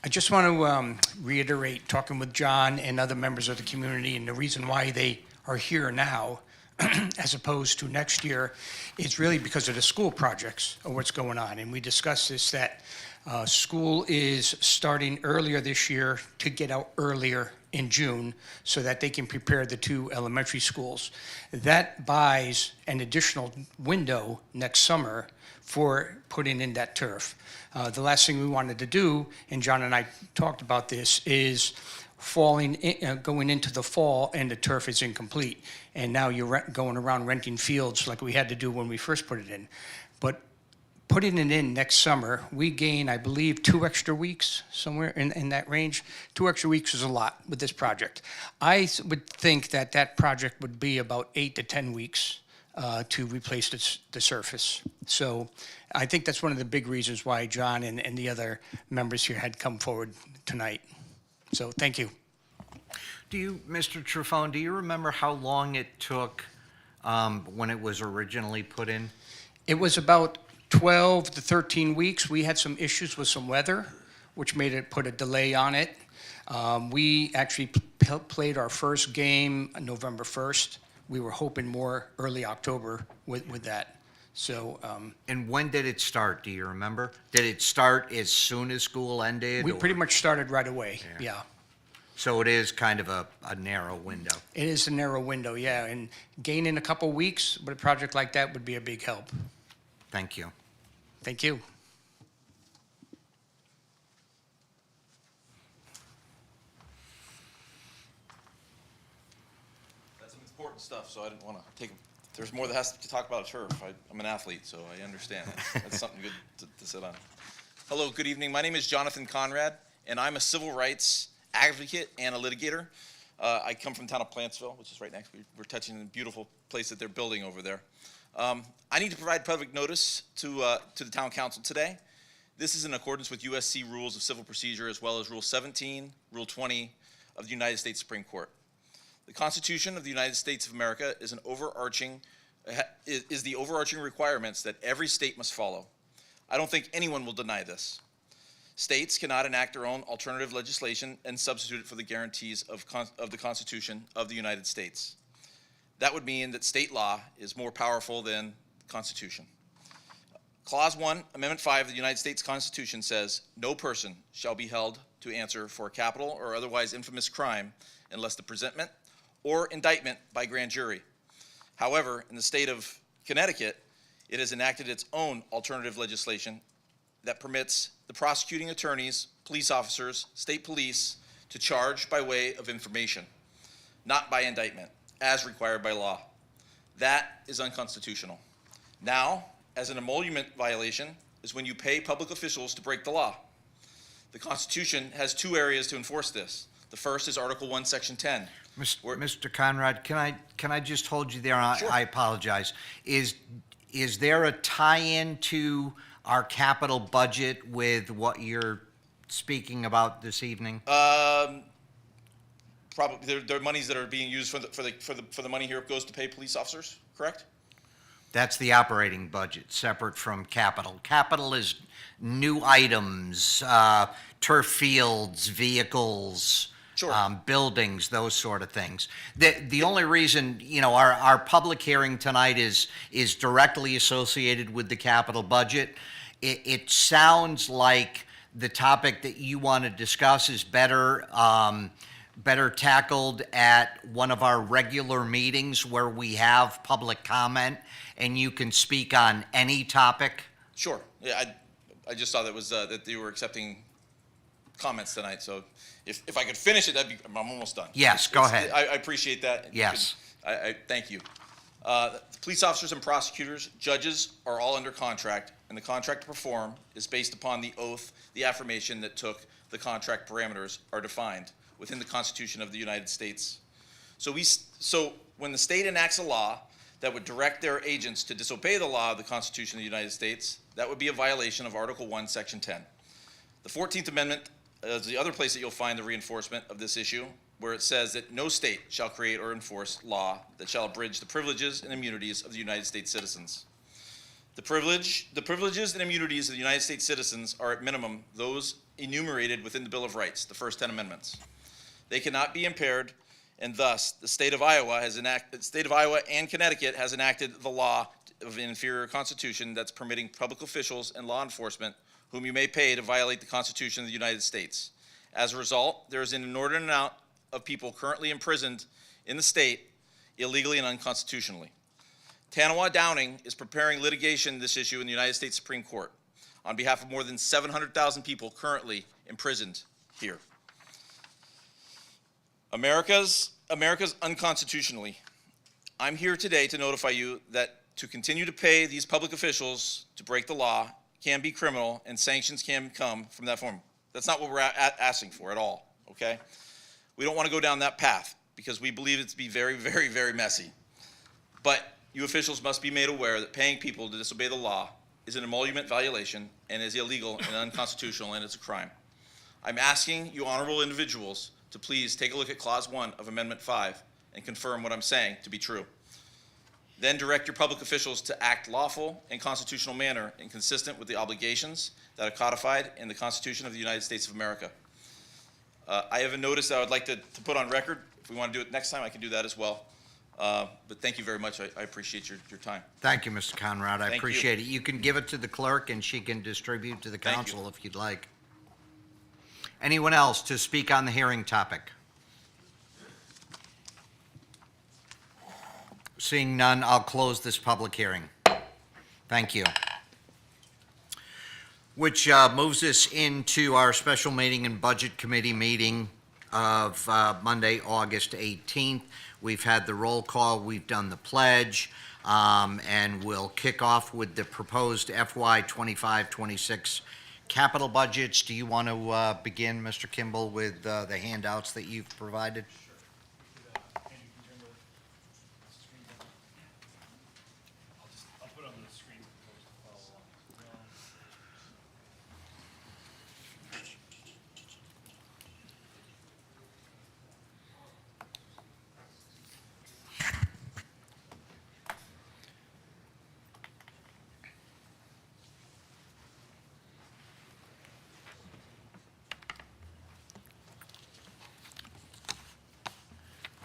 I just want to reiterate, talking with John and other members of the community, and the reason why they are here now as opposed to next year is really because of the school projects or what's going on. And we discussed this, that school is starting earlier this year to get out earlier in June so that they can prepare the two elementary schools. That buys an additional window next summer for putting in that turf. The last thing we wanted to do, and John and I talked about this, is going into the fall and the turf is incomplete. And now you're going around renting fields like we had to do when we first put it in. But putting it in next summer, we gain, I believe, 2 extra weeks, somewhere in that range. 2 extra weeks is a lot with this project. I would think that that project would be about 8 to 10 weeks to replace the surface. So I think that's one of the big reasons why John and the other members here had come forward tonight. So thank you. do you, Mr. Trufone, do you remember how long it took when it was originally put in? It was about 12 to 13 weeks. We had some issues with some weather, which made it put a delay on it. We actually played our first game on November 1st. We were hoping more early October with that. So And when did it start? Do you remember? Did it start as soon as school ended? we or- pretty much started right away, yeah. So it is kind of a narrow window. It is a narrow window, yeah, and gaining a couple weeks with a project like that would be a big help. Thank you. Thank you. That's some important stuff, so I didn't want to take, there's more that has to talk about turf. I'm an athlete, so I understand. That's something good to sit on. Hello, good evening. My name is Jonathan Conrad, and I'm a civil rights advocate and a litigator. I come from the town of Plantsville, which is right next. We're touching the beautiful place that they're building over there. I need to provide public notice to the town council today. This is in accordance with USC Rules of Civil Procedure as well as Rule 17, Rule 20 of the United States Supreme Court. The Constitution of the United States of America is the overarching requirements that every state must follow. I don't think anyone will deny this. States cannot enact their own alternative legislation and substitute it for the guarantees of the Constitution of the United States. That would mean that state law is more powerful than the Constitution. Clause 1, Amendment 5 of the United States Constitution says, "No person shall be held to answer for a capital or otherwise infamous crime unless the presentment or indictment by grand jury." However, in the state of Connecticut, it has enacted its own alternative legislation that permits the prosecuting attorneys, police officers, state police to charge by way of information, not by indictment, as required by law. That is unconstitutional. Now, as an emolument violation is when you pay public officials to break the law. The Constitution has two areas to enforce this. The first is Article 1, Section 10. Mr. Conrad, can I just hold you there? Sure. I apologize. Is there a tie-in to our capital budget with what you're speaking about this evening? Probably, there are monies that are being used for the money here goes to pay police officers, correct? That's the operating budget, separate from capital. Capital is new items, turf fields, vehicles, Sure. buildings, those sort of things. The only reason, our public hearing tonight is directly associated with the capital budget. It sounds like the topic that you want to discuss is better tackled at one of our regular meetings where we have public comment and you can speak on any topic. Sure. Yeah, I just saw that you were accepting comments tonight, so if I could finish it, I'm almost done. Yes, go ahead. I appreciate that. Yes. I thank you. Police officers and prosecutors, judges are all under contract and the contract to perform is based upon the oath, the affirmation that took the contract parameters are defined within the Constitution of the United States. So when the state enacts a law that would direct their agents to disobey the law of the Constitution of the United States, that would be a violation of Article 1, Section 10. The 14th Amendment is the other place that you'll find the reinforcement of this issue, where it says that no state shall create or enforce law that shall abridge the privileges and immunities of the United States citizens. The privileges and immunities of the United States citizens are at minimum those enumerated within the Bill of Rights, the first 10 amendments. They cannot be impaired, and thus the state of Iowa and Connecticut has enacted the law of an inferior constitution that's permitting public officials and law enforcement whom you may pay to violate the Constitution of the United States. As a result, there is an inordinate amount of people currently imprisoned in the state illegally and unconstitutionally. Tanawa Downing is preparing litigation this issue in the United States Supreme Court on behalf of more than 700,000 people currently imprisoned here. America's unconstitutionally. I'm here today to notify you that to continue to pay these public officials to break the law can be criminal and sanctions can come from that form. That's not what we're asking for at all, okay? We don't want to go down that path because we believe it to be very, very, very messy. But you officials must be made aware that paying people to disobey the law is an emolument violation and is illegal and unconstitutional, and it's a crime. I'm asking you honorable individuals to please take a look at Clause 1 of Amendment 5 and confirm what I'm saying to be true. Then direct your public officials to act lawful and constitutional manner and consistent with the obligations that are codified in the Constitution of the United States of America. I have a notice that I would like to put on record. If we want to do it next time, I can do that as well. But thank you very much. I appreciate your time. Thank you, Mr. Conrad. I Thank you. appreciate it. You can give it to the clerk, and she can distribute to the Thank you. council if you'd like. Anyone else to speak on the hearing topic? Seeing none, I'll close this public hearing. Thank you. Which moves us into our special meeting and budget committee meeting of Monday, August 18th. We've had the roll call, we've done the pledge, and we'll kick off with the proposed FY 25-26 capital budgets. Do you want to begin, Mr. Kimball, with the handouts that you've provided? I'll put it on the screen.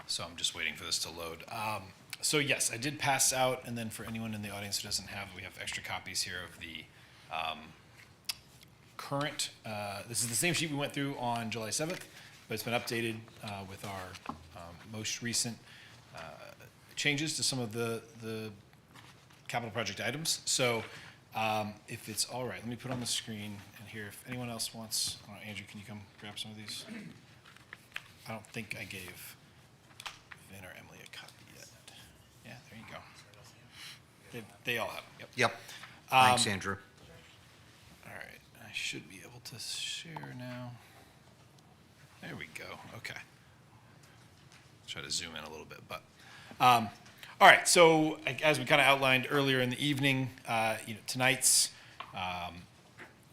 So I'm just waiting for this to load. So yes, I did pass out, and then for anyone in the audience who doesn't have, we have extra copies here of the current, this is the same sheet we went through on July 7th, but it's been updated with our most recent changes to some of the capital project items. So if it's all right, let me put on the screen and here, if anyone else wants, Andrew, can you come grab some of these? I don't think I gave Vin or Emily a copy yet. Yeah, there you go. They all have them, yep. Yep. Thanks, Andrew. All right, I should be able to share now. There we go, okay. Try to zoom in a little bit, but, all right, so as we kind of outlined earlier in the evening, tonight's,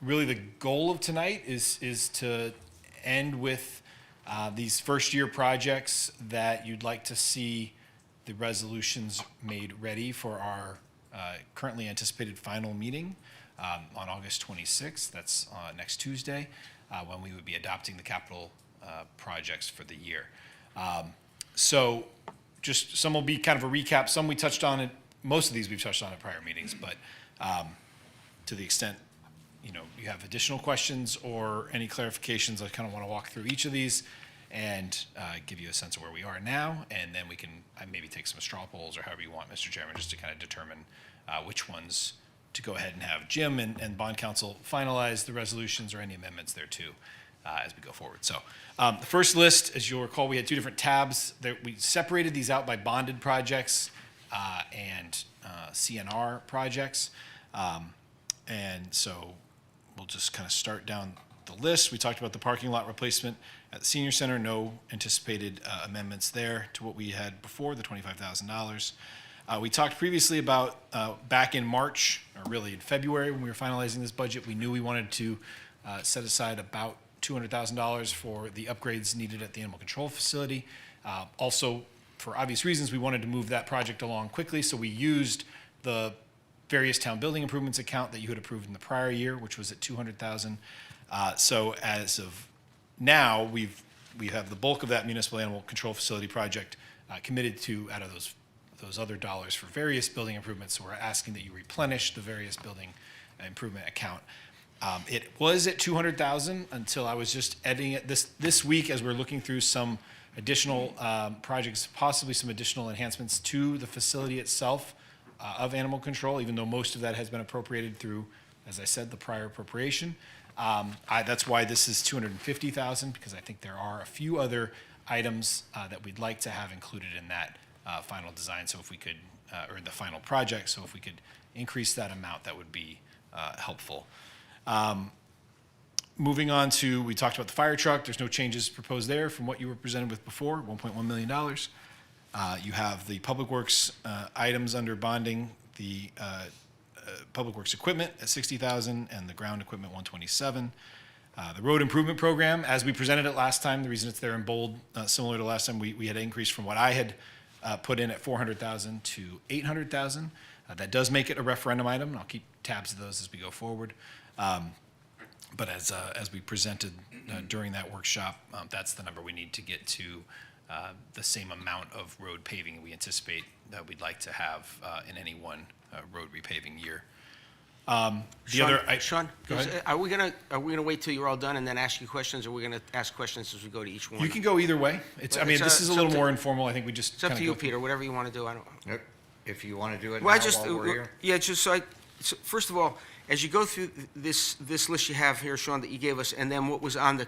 really the goal of tonight is to end with these first-year projects that you'd like to see the resolutions made ready for our currently anticipated final meeting on August 26th. That's next Tuesday, when we would be adopting the capital projects for the year. So just some will be kind of a recap. Some we touched on it. Most of these we've touched on in prior meetings, but to the extent you have additional questions or any clarifications, I kind of want to walk through each of these and give you a sense of where we are now, and then we can maybe take some straw polls or however you want, Mr. Chairman, just to kind of determine which ones to go ahead and have Jim and bond counsel finalize the resolutions or any amendments there too as we go forward. So the first list, as you'll recall, we had two different tabs. We separated these out by bonded projects and CNR projects. And so we'll just kind of start down the list. We talked about the parking lot replacement at the senior center. No anticipated amendments there to what we had before, the $25,000. We talked previously about back in March, or really in February, when we were finalizing this budget, we knew we wanted to set aside about $200,000 for the upgrades needed at the animal control facility. Also, for obvious reasons, we wanted to move that project along quickly, so we used the various town building improvements account that you had approved in the prior year, which was at $200,000. So as of now, we have the bulk of that municipal animal control facility project committed to out of those other dollars for various building improvements. So we're asking that you replenish the various building improvement account. It was at $200,000 until I was just editing it this week as we're looking through some additional projects, possibly some additional enhancements to the facility itself of animal control, even though most of that has been appropriated through, as I said, the prior appropriation. That's why this is $250,000, because I think there are a few other items that we'd like to have included in that final design. So if we could, or the final project, so if we could increase that amount, that would be helpful. Moving on to, we talked about the fire truck. There's no changes proposed there from what you were presented with before, $1.1 million. You have the Public Works items under bonding, the Public Works equipment at $60,000 and the ground equipment $127,000. The road improvement program, as we presented it last time, the reason it's there in bold, similar to last time, we had increased from what I had put in at $400,000 to $800,000. That does make it a referendum item, and I'll keep tabs of those as we go forward. But as we presented during that workshop, that's the number we need to get to the same amount of road paving we anticipate that we'd like to have in any one road repaving year. Sean, Go ahead. are we gonna wait till you're all done and then ask you questions, or are we gonna ask questions as we go to each one? You can go either way. This is a little more informal. I think we just It's up kinda to you, go through- Peter, whatever you want to do. I don't. If you want to do it now Well, I just, while we're here. yeah, just so first of all, as you go through this list you have here, Sean, that you gave us, and then what was on the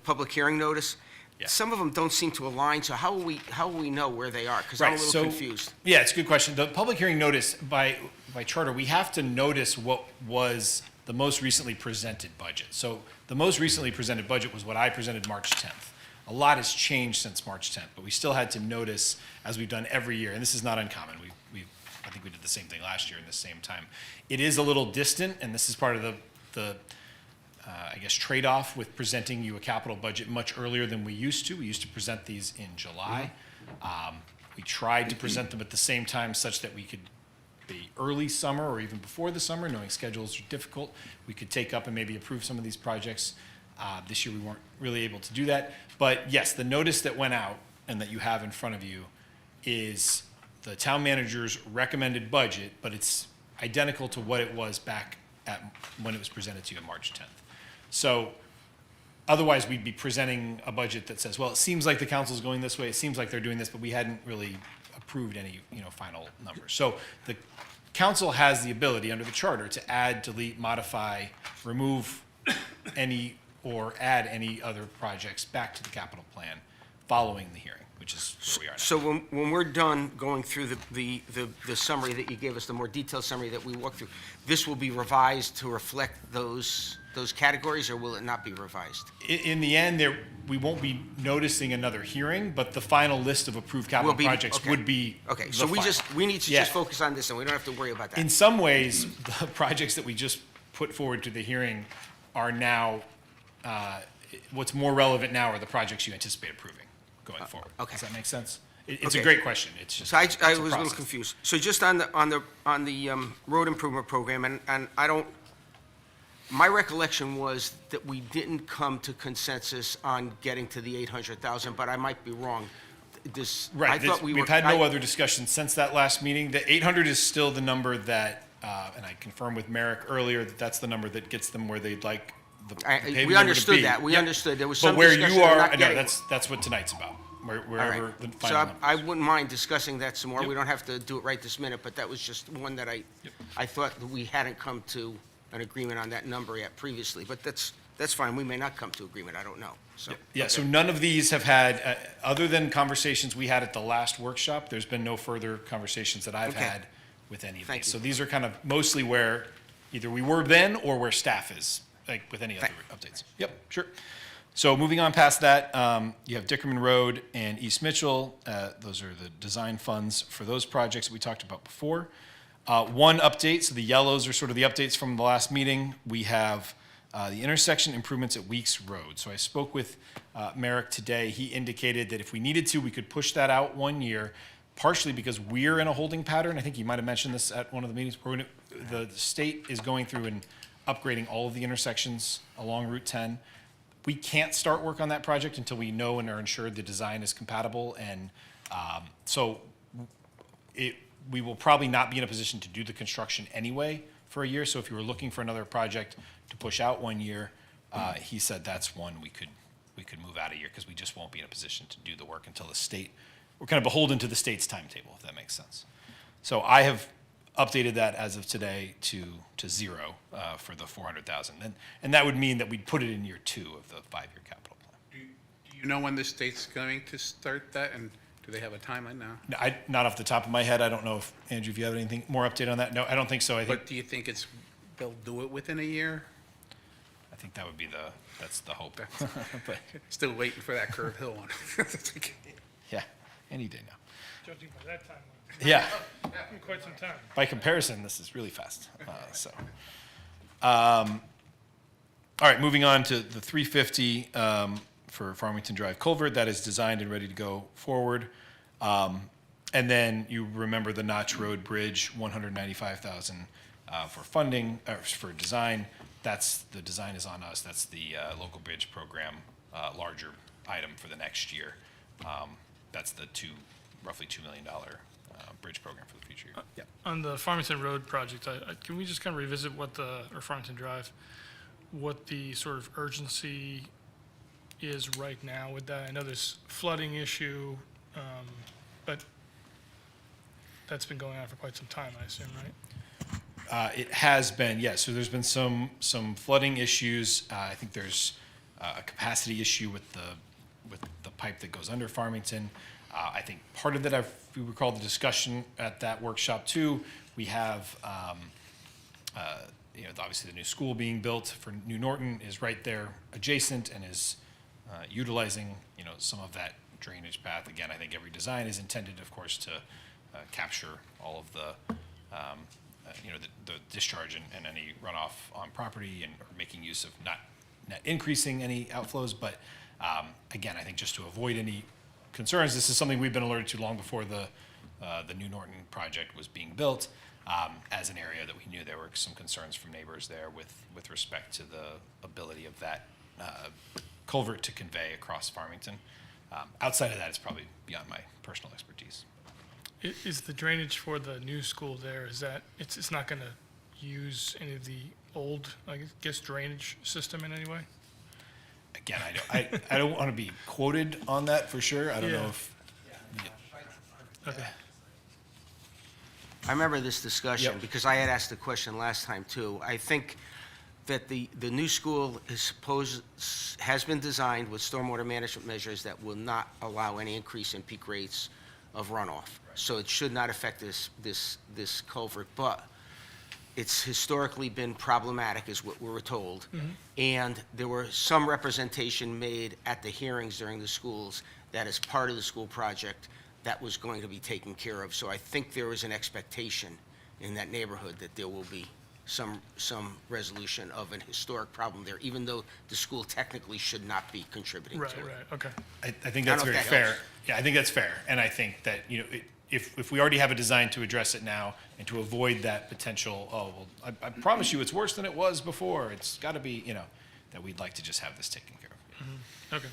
public hearing notice, Yeah. some of them don't seem to align, so how will we know where they are? Because I'm a Right, little so- confused. Yeah, it's a good question. The public hearing notice, by charter, we have to notice what was the most recently presented budget. So the most recently presented budget was what I presented March 10th. A lot has changed since March 10th, but we still had to notice, as we've done every year, and this is not uncommon. I think we did the same thing last year in the same time. It is a little distant, and this is part of the I guess, trade-off with presenting you a capital budget much earlier than we used to. We used to present these in July. We tried to present them at the same time such that we could be early summer or even before the summer, knowing schedules are difficult. We could take up and maybe approve some of these projects. This year, we weren't really able to do that. But yes, the notice that went out and that you have in front of you is the town manager's recommended budget, but it's identical to what it was back at when it was presented to you on March 10th. So otherwise, we'd be presenting a budget that says, well, it seems like the council's going this way, it seems like they're doing this, but we hadn't really approved any, final numbers. So the council has the ability under the charter to add, delete, modify, remove any, or add any other projects back to the capital plan following the hearing, which is where we are now. So when we're done going through the summary that you gave us, the more detailed summary that we walked through, this will be revised to reflect those categories, or will it not be revised? In the end, we won't be noticing another hearing, but the final list of approved capital Will be- projects okay. would be Okay, the so we final. need to Yeah. just focus on this, and we don't have to worry about that. In some ways, the projects that we just put forward to the hearing are now, what's more relevant now are the projects you anticipate approving going forward. okay. Does that make sense? It's a Okay. great question. It's just. So I it's was a little process. confused. So just on the road improvement program, and I don't, my recollection was that we didn't come to consensus on getting to the 800,000, but I might be wrong. I Right, thought we were. we've had no other discussion since that last meeting. The 800 is still the number that, and I confirmed with Merrick earlier that that's the number that gets them where they'd like the paving number to be. We understood that. We Yep. understood. There was some But where discussion you of are, not no, getting. that's what tonight's about, All wherever right. the So final number. I wouldn't mind discussing that some more. Yep. We don't have to do it right this minute, but that was just one that I thought that we hadn't come to an agreement on that number yet previously. But that's fine. We may not come to agreement. I don't know. So. Yeah, so none of these have had, other than conversations we had at the last workshop, there's been no further conversations that I've Okay. had with any of Thank these. you. So these are kind of mostly where either we were then or where staff is, like with any other updates. Yep, sure. So moving on past that, you have Dickerman Road and East Mitchell. Those are the design funds for those projects that we talked about before. One update, so the yellows are sort of the updates from the last meeting. We have the intersection improvements at Weeks Road. So I spoke with Merrick today. He indicated that if we needed to, we could push that out 1 year, partially because we're in a holding pattern. I think you might have mentioned this at one of the meetings. The state is going through and upgrading all of the intersections along Route 10. We can't start work on that project until we know and are ensured the design is compatible. And so we will probably not be in a position to do the construction anyway for a year. So if you were looking for another project to push out 1 year, he said that's one we could move out a year because we just won't be in a position to do the work until the state, we're kind of beholden to the state's timetable, if that makes sense. So I have updated that as of today to zero for the 400,000. And that would mean that we'd put it in year 2 of the 5-year capital plan. Do you know when the state's going to start that, and do they have a timeline now? No, not off the top of my head. I don't know if, Andrew, if you have anything more update on that. No, I don't think so. I think But do you think they'll do it within a year? that would be that's the hope. But Still waiting for that curved hill one. yeah, any day now. Judging by that timeline, Yeah, quite some time. by comparison, this is really fast. All right, moving on to the 350 for Farmington Drive Culvert. That is designed and ready to go forward. And then you remember the Notch Road Bridge, 195,000 for funding, for design. The design is on us. That's the local bridge program, larger item for the next year. That's the roughly $2 million bridge program for the future year. Yeah. On the Farmington Road project, can we just kind of revisit or Farmington Drive, what the sort of urgency is right now with that? I know there's flooding issue, but that's been going on for quite some time, I assume, right? It has been, yes. So there's been some flooding issues. I think there's a capacity issue with the pipe that goes under Farmington. I think part of that, if you recall the discussion at that workshop too, we have, obviously the new school being built for New Norton is right there adjacent and is utilizing, some of that drainage path. Again, I think every design is intended, of course, to capture all of the discharge and any runoff on property and making use of not increasing any outflows. But again, I think just to avoid any concerns, this is something we've been alerted to long before the New Norton project was being built, as an area that we knew there were some concerns from neighbors there with respect to the ability of that culvert to convey across Farmington. Outside of that, it's probably beyond my personal expertise. Is the drainage for the new school there, it's not going to use any of the old, I guess, drainage system in any way? Again, I don't want to be quoted on that for sure. I don't know Yeah. if. Okay. I remember this discussion Yep. because I had asked the question last time too. I think that the new school has been designed with stormwater management measures that will not allow any increase in peak rates of runoff. So it should not affect this culvert, but it's historically been problematic, is what we were told. And there were some representation made at the hearings during the schools that as part of the school project, that was going to be taken care of. So I think there is an expectation in that neighborhood that there will be some resolution of an historic problem there, even though the school technically should not be contributing to it. Right, okay. I think I that's don't know very if that fair. helps. Yeah, I think that's fair. And I think that, if we already have a design to address it now and to avoid that potential, I promise you it's worse than it was before. It's got to be, that we'd like to just have this taken care of. Okay.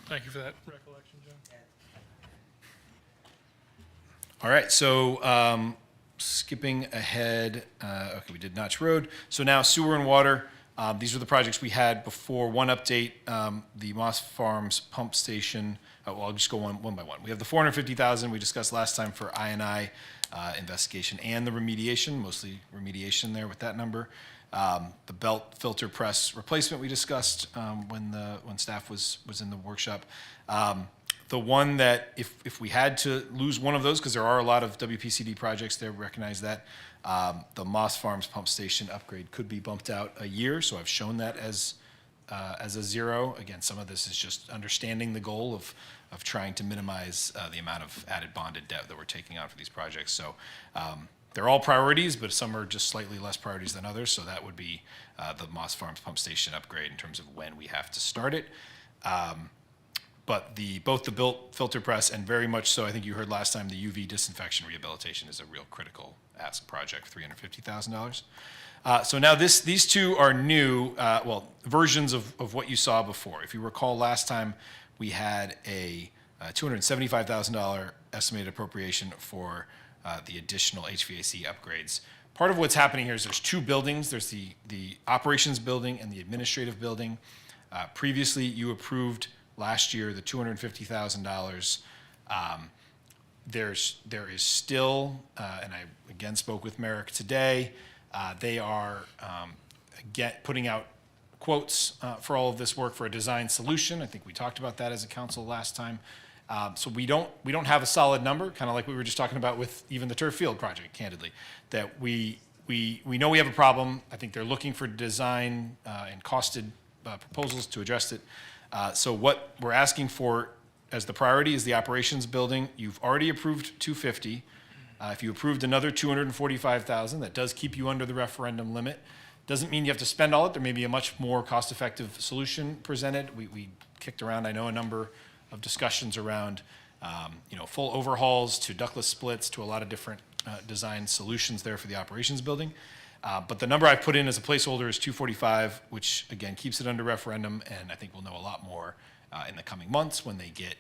Thank you for that recollection, John. All right, so skipping ahead, okay, we did Notch Road. So now sewer and water. These are the projects we had before. One update, the Moss Farms pump station. I'll just go one by one. We have the 450,000 we discussed last time for I&I investigation and the remediation, mostly remediation there with that number. The belt filter press replacement we discussed when staff was in the workshop. The one that, if we had to lose one of those, because there are a lot of WPCD projects there, recognize that, the Moss Farms pump station upgrade could be bumped out a year, so I've shown that as a zero. Again, some of this is just understanding the goal of trying to minimize the amount of added bonded debt that we're taking on for these projects. So they're all priorities, but some are just slightly less priorities than others. So that would be the Moss Farms pump station upgrade in terms of when we have to start it. But both the built filter press and very much so, I think you heard last time, the UV disinfection rehabilitation is a real critical ask project, $350,000. So now these two are new, versions of what you saw before. If you recall last time, we had a $275,000 estimated appropriation for the additional HVAC upgrades. Part of what's happening here is there's two buildings. There's the operations building and the administrative building. Previously, you approved last year the $250,000. There is still, and I again spoke with Merrick today, they are putting out quotes for all of this work for a design solution. I think we talked about that as a council last time. So we don't have a solid number, kind of like we were just talking about with even the turf field project, candidly, that we know we have a problem. I think they're looking for design and costed proposals to address it. So what we're asking for as the priority is the operations building. You've already approved $250,000. If you approved another $245,000, that does keep you under the referendum limit. Doesn't mean you have to spend all it. There may be a much more cost-effective solution presented. We kicked around, I know, a number of discussions around, full overhauls to ductless splits to a lot of different design solutions there for the operations building. But the number I put in as a placeholder is $245,000, which again keeps it under referendum, and I think we'll know a lot more in the coming months when they get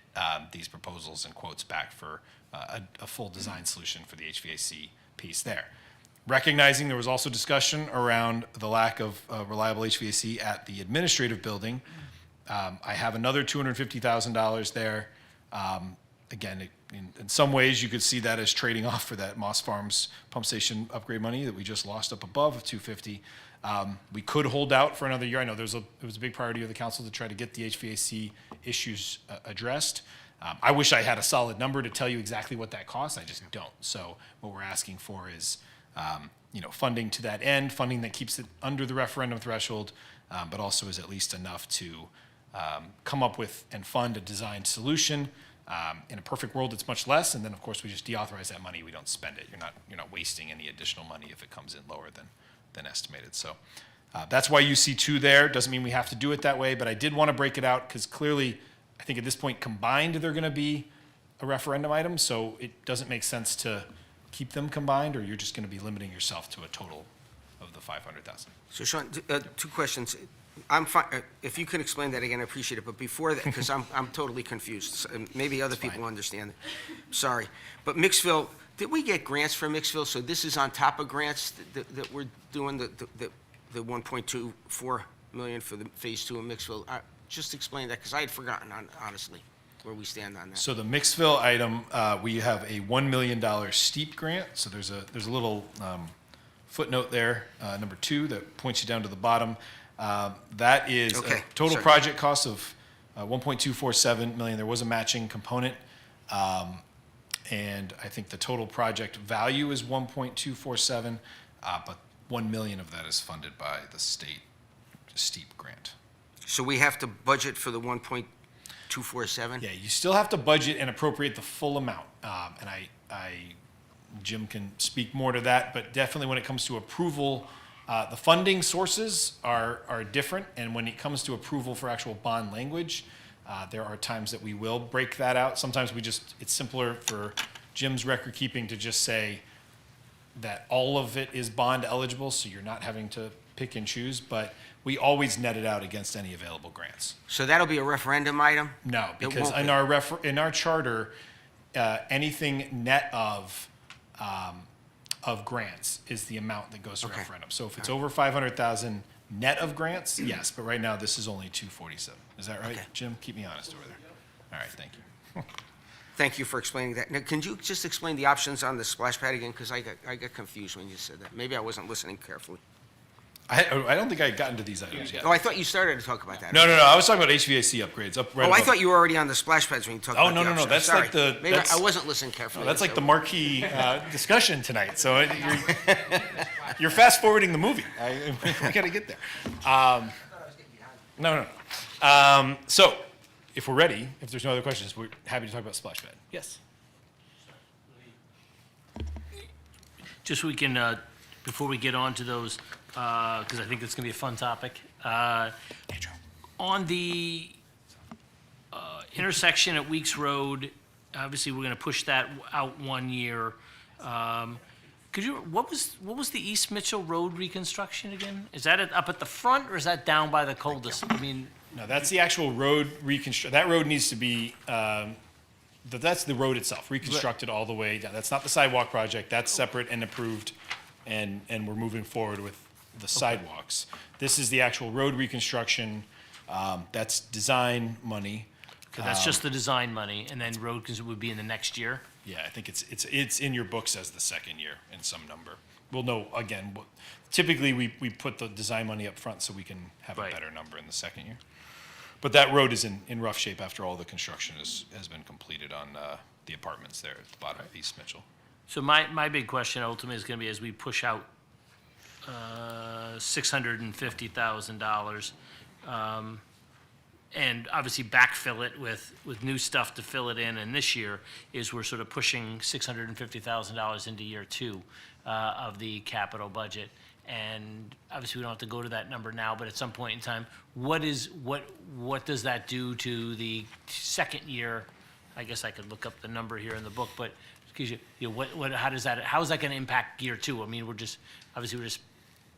these proposals and quotes back for a full design solution for the HVAC piece there. Recognizing there was also discussion around the lack of reliable HVAC at the administrative building, I have another $250,000 there. Again, in some ways, you could see that as trading off for that Moss Farms pump station upgrade money that we just lost up above of $250,000. We could hold out for another year. I know it was a big priority of the council to try to get the HVAC issues addressed. I wish I had a solid number to tell you exactly what that costs. I just don't. So what we're asking for is, funding to that end, funding that keeps it under the referendum threshold, but also is at least enough to come up with and fund a designed solution. In a perfect world, it's much less, and then of course we just deauthorize that money. We don't spend it. You're not wasting any additional money if it comes in lower than estimated. So that's why you see two there. Doesn't mean we have to do it that way, but I did want to break it out because clearly, I think at this point combined they're going to be a referendum item. So it doesn't make sense to keep them combined, or you're just going to be limiting yourself to a total of the $500,000. So Sean, two questions. I'm fine, if you can explain that again, I appreciate it, but before that, because I'm totally confused, maybe other people understand it. Sorry, but Mixville, did we get grants for Mixville? So this is on top of grants that we're doing, the 1.24 million for the phase 2 of Mixville? Just explain that, because I had forgotten, honestly, where we stand on that. So the Mixville item, we have a $1 million steep grant. So there's a little footnote there, number 2, that points you down to the bottom. That is a total project cost of $1.247 million. There was a matching component, and I think the total project value is $1.247, but $1 million of that is funded by the state steep grant. So we have to budget for the 1.247? Yeah, you still have to budget and appropriate the full amount, and Jim can speak more to that, but definitely when it comes to approval, the funding sources are different, and when it comes to approval for actual bond language, there are times that we will break that out. Sometimes it's simpler for Jim's record keeping to just say that all of it is bond eligible, so you're not having to pick and choose, but we always net it out against any available grants. So that'll be a referendum item? No, It because won't in our charter, anything net of grants is the amount that goes to referendum. So if it's over 500,000 net of grants, yes, but right now this is only 247. Is that right, Jim? Keep me honest over there. All right, thank you. Thank you for explaining that. Now, can you just explain the options on the splash pad again? Because I got confused when you said that. Maybe I wasn't listening carefully. I don't think I got into these items yet. Oh, I thought you started to talk about that. No, I was talking about HVAC upgrades. Oh, I thought you were already on the splash pads when you talked Oh, about the no, upside. that's Sorry. like the- Maybe that's- I wasn't listening carefully. That's like so- the marquee discussion tonight. So you're fast forwarding the movie. We got to get there. No. So if we're ready, if there's no other questions, we're happy to talk about splash pad. Yes. Just so we can, before we get on to those, because I think it's going to be a fun topic. On the intersection at Weeks Road, obviously, we're going to push that out 1 year. What was the East Mitchell Road reconstruction again? Is that up at the front, or is that down by the cul-de-sac? I mean, No, that's the actual road reconstruct. That road needs to be. That's the road itself, reconstructed all the way down. That's not the sidewalk project. That's separate and approved, and we're moving forward with the sidewalks. This is the actual road reconstruction. That's design money. so that's just the design money, and then road would be in the next year? Yeah, I think it's in your books as the second year in some number. We'll know again. Typically, we put the design money up front so we can have a Right. better number in the second year. But that road is in rough shape after all the construction has been completed on the apartments there at the bottom of East Mitchell. So my big question ultimately is going to be, as we push out $650,000, and obviously backfill it with new stuff to fill it in, and this year is we're sort of pushing $650,000 into year two of the capital budget. And obviously, we don't have to go to that number now, but at some point in time, what does that do to the second year? I guess I could look up the number here in the book, but because how is that going to impact year two? I mean, we're just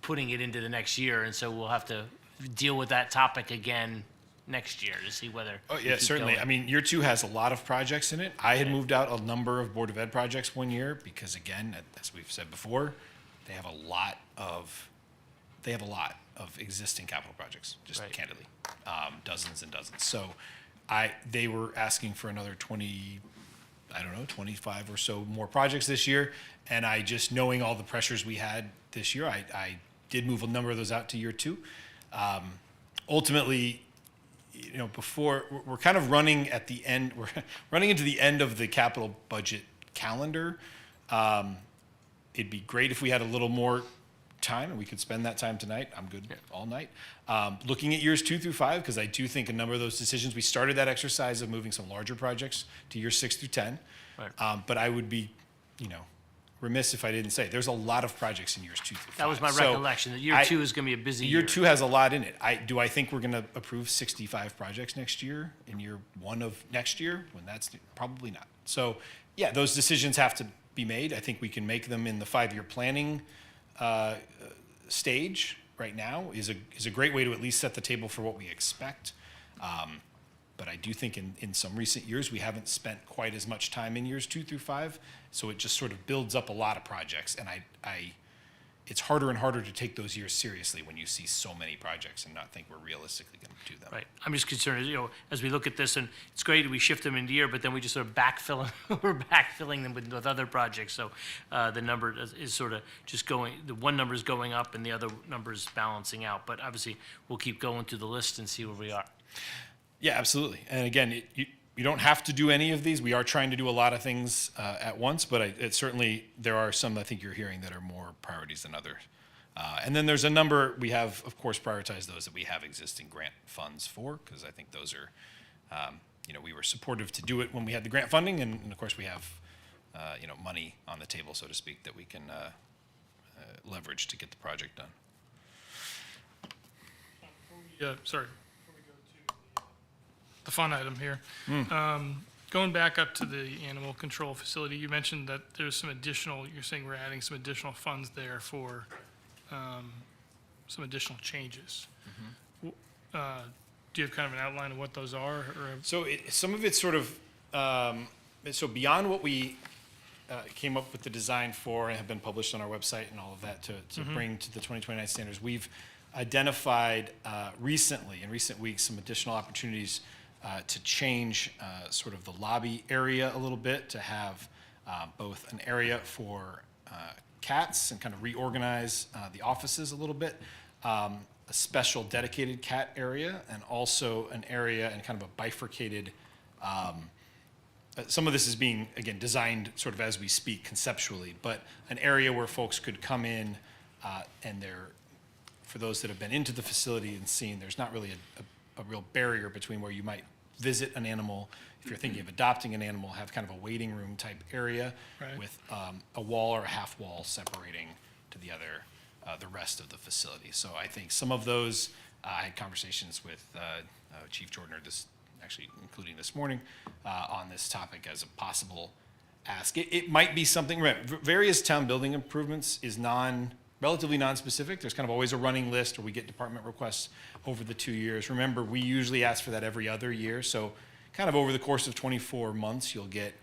putting it into the next year, and so we'll have to deal with that topic again next year to see whether. Oh, we yeah, keep certainly. going. I mean, year two has a lot of projects in it. I had moved out a number of Board of Ed projects 1 year because, again, as we've said before, they have a lot of existing capital projects, just Right. candidly, dozens and dozens. So they were asking for another 25 or so more projects this year. And I just, knowing all the pressures we had this year, I did move a number of those out to year two. Ultimately, before we're kind of running at the end, we're running into the end of the capital budget calendar. It'd be great if we had a little more time and we could spend that time tonight. I'm good all night. Looking at years 2 through 5, because I do think a number of those decisions, we started that exercise of moving some larger projects to years 6 through 10. Right. But I would be, remiss if I didn't say, there's a lot of projects in years 2 through 5. That was my So recollection, that year two is going to be a busy year. Year two has a lot in it. Do I think we're going to approve 65 projects next year in year one of next year? When that's probably not. So, yeah, those decisions have to be made. I think we can make them in the 5-year planning stage right now is a great way to at least set the table for what we expect. But I do think in some recent years, we haven't spent quite as much time in years 2 through 5. So it just sort of builds up a lot of projects. And it's harder and harder to take those years seriously when you see so many projects and not think we're realistically going to do them. Right. I'm just concerned, as we look at this, and it's great we shift them into year, but then we just sort of we're backfilling them with other projects. So the number is sort of just the one number is going up and the other number is balancing out. But obviously, we'll keep going through the list and see where we are. Yeah, absolutely. And again, you don't have to do any of these. We are trying to do a lot of things at once, but it certainly, there are some I think you're hearing that are more priorities than others. And then there's a number, we have, of course, prioritized those that we have existing grant funds for, because I think those are, we were supportive to do it when we had the grant funding, and of course, we have, money on the table, so to speak, that we can leverage to get the project done. Yeah, sorry. Before we go to the fun item here. Going back up to the animal control facility, you mentioned that there's you're saying we're adding some additional funds there for some additional changes. Do you have kind of an outline of what those are? Or? So some of it's sort of, so beyond what we came up with the design for and have been published on our website and all of that to bring to the 2029 standards, we've identified recently, in recent weeks, some additional opportunities to change sort of the lobby area a little bit, to have both an area for cats and kind of reorganize the offices a little bit. a special dedicated cat area and also an area and kind of a bifurcated, some of this is being, again, designed sort of as we speak conceptually, but an area where folks could come in and for those that have been into the facility and seen, there's not really a real barrier between where you might visit an animal, if you're thinking of adopting an animal, have kind of a waiting room type area Right. with a wall or a half wall separating to the rest of the facility. So I think some of those, I had conversations with Chief Jordaner, actually including this morning, on this topic as a possible ask. It might be something, various town building improvements is relatively non-specific. There's kind of always a running list, or we get department requests over the 2 years. Remember, we usually ask for that every other year, so kind of over the course of 24 months, you'll get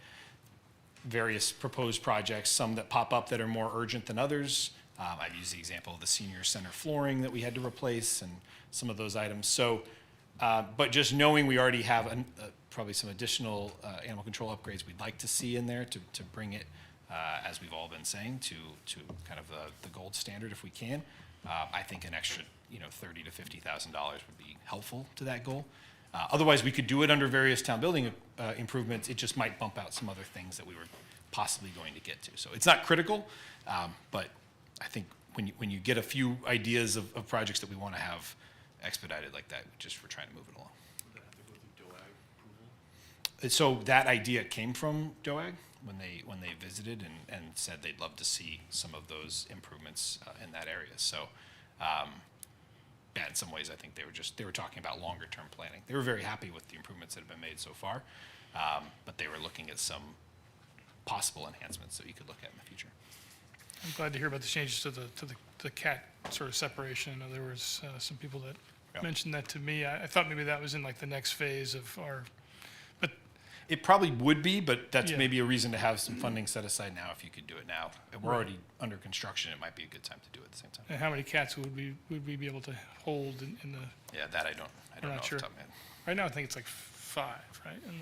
various proposed projects, some that pop up that are more urgent than others. I've used the example of the senior center flooring that we had to replace and some of those items. So, but just knowing we already have probably some additional animal control upgrades we'd like to see in there to bring it, as we've all been saying, to kind of the gold standard if we can. I think an extra, $30,000 to $50,000 would be helpful to that goal. Otherwise, we could do it under various town building improvements. It just might bump out some other things that we were possibly going to get to. So it's not critical, but I think when you get a few ideas of projects that we want to have expedited like that, we're trying to move it along. So that idea came from DOAG when they visited and said they'd love to see some of those improvements in that area. So, in some ways, I think they were talking about longer term planning. They were very happy with the improvements that have been made so far, but they were looking at some possible enhancements that you could look at in the future. I'm glad to hear about the changes to the cat sort of separation. I know there was some people that mentioned that to me. I thought maybe that was in like the next phase of our, but It probably would be, but that's Yeah. maybe a reason to have some funding set aside now if you could do it now. And we're already under construction, it might be a good time to do it at the same time. how many cats would we be able to hold in the, Yeah, that I don't know not off sure. the top of my head. right now I think it's like 5, right, in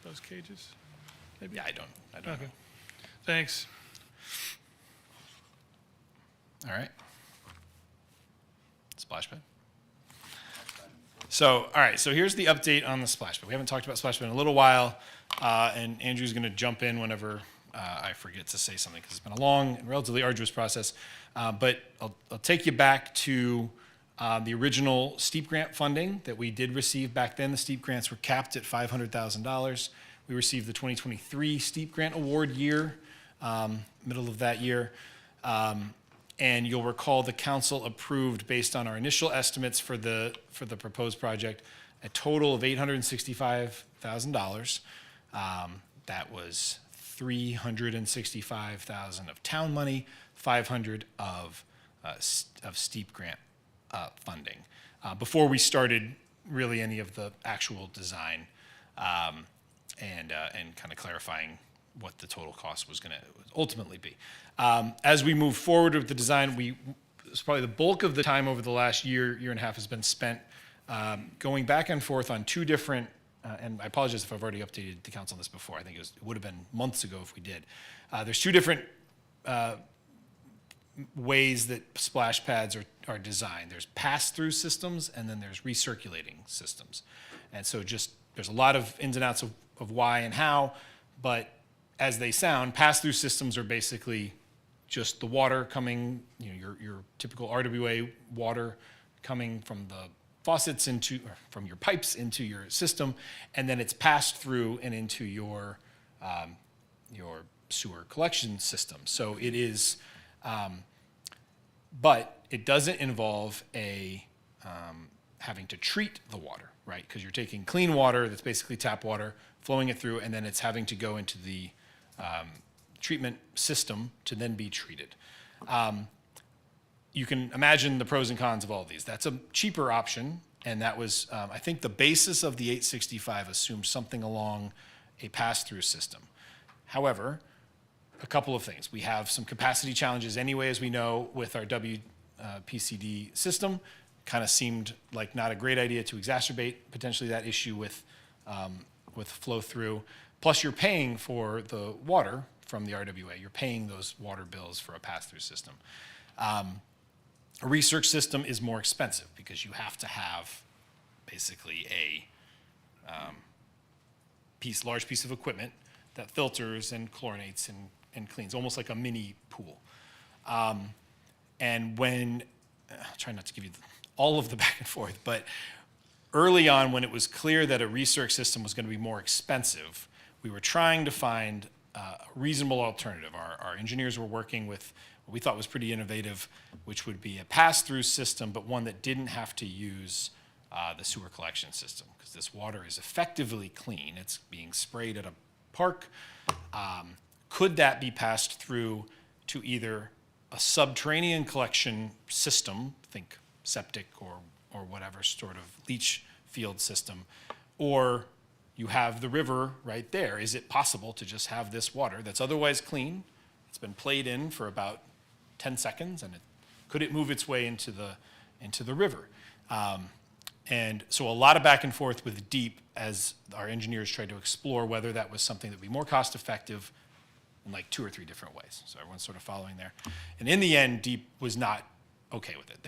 those cages? Maybe? Yeah, I don't Okay. know. Thanks. All right. Splash pad. So, all right, so here's the update on the splash pad. We haven't talked about splash pad in a little while, and Andrew's going to jump in whenever I forget to say something, because it's been a long and relatively arduous process. But I'll take you back to the original STEEP grant funding that we did receive back then. The STEEP grants were capped at $500,000. We received the 2023 STEEP grant award year, middle of that year. And you'll recall the council approved, based on our initial estimates for the proposed project, a total of $865,000. That was $365,000 of town money, $500 of STEEP grant funding. Before we started really any of the actual design, and kind of clarifying what the total cost was going to ultimately be. As we move forward with the design, it's probably the bulk of the time over the last year and a half has been spent going back and forth on two different, and I apologize if I've already updated the council on this before. I think it would have been months ago if we did. There's two different ways that splash pads are designed. There's pass-through systems, and then there's recirculating systems. And so there's a lot of ins and outs of why and how, but as they sound, pass-through systems are basically just the water coming, your typical RWA water coming from the faucets from your pipes into your system, and then it's passed through and into your sewer collection system. So it is, but it doesn't involve having to treat the water, right? Because you're taking clean water that's basically tap water, flowing it through, and then it's having to go into the treatment system to then be treated. You can imagine the pros and cons of all of these. That's a cheaper option, and that was, I think the basis of the 865 assumes something along a pass-through system. However, a couple of things. We have some capacity challenges anyway, as we know, with our WPCD system. Kind of seemed like not a great idea to exacerbate potentially that issue with flow through. Plus, you're paying for the water from the RWA. You're paying those water bills for a pass-through system. A research system is more expensive because you have to have basically a large piece of equipment that filters and chlorinates and cleans, almost like a mini pool. And when, I'll try not to give you all of the back and forth, but early on when it was clear that a research system was going to be more expensive, we were trying to find a reasonable alternative. Our engineers were working with what we thought was pretty innovative, which would be a pass-through system, but one that didn't have to use the sewer collection system, because this water is effectively clean. It's being sprayed at a park. Could that be passed through to either a subterranean collection system, think septic or whatever sort of leach field system, or you have the river right there? Is it possible to just have this water that's otherwise clean? It's been played in for about 10 seconds, and could it move its way into the river? And so a lot of back and forth with DEEP as our engineers tried to explore whether that was something that would be more cost effective in like 2 or 3 different ways. So everyone's sort of following there. And in the end, DEEP was not okay with it.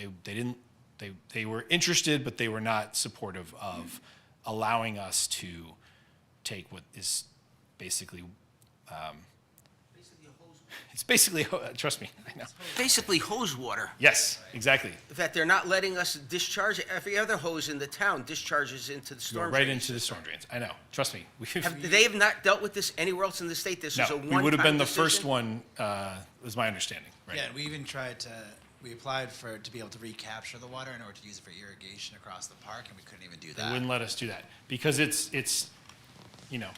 They were interested, but they were not supportive of allowing us to take what is basically, it's basically, trust me, I know. Basically hose water Yes, exactly. that they're not letting us discharge. Every other hose in the town discharges into the Go storm right drain into the storm drains. I know, trust me. They have not dealt with this anywhere else in the state? This is a No, one-time we would have been the first decision? one, was my understanding, right? Yeah, and we even tried to, we applied to be able to recapture the water in order to use it for irrigation across the park, and we couldn't even do They that. wouldn't let us do that because it's, you know,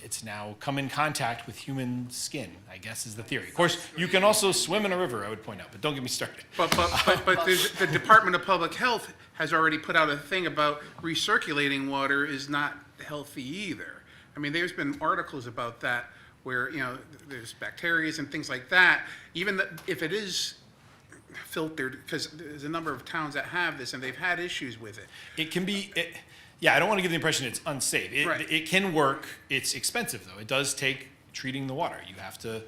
it's now come in contact with human skin, I guess is the theory. Of course, you can also swim in a river, I would point out, but don't get me started. But the Department of Public Health has already put out a thing about recirculating water is not healthy either. I mean, there's been articles about that where, you know, there's bacteria and things like that. Even if it is filtered, because there's a number of towns that have this and they've had issues with it. It can be, yeah, I don't want to give the impression it's unsafe. Right. It can work. It's expensive, though. It does take treating the water. You have to.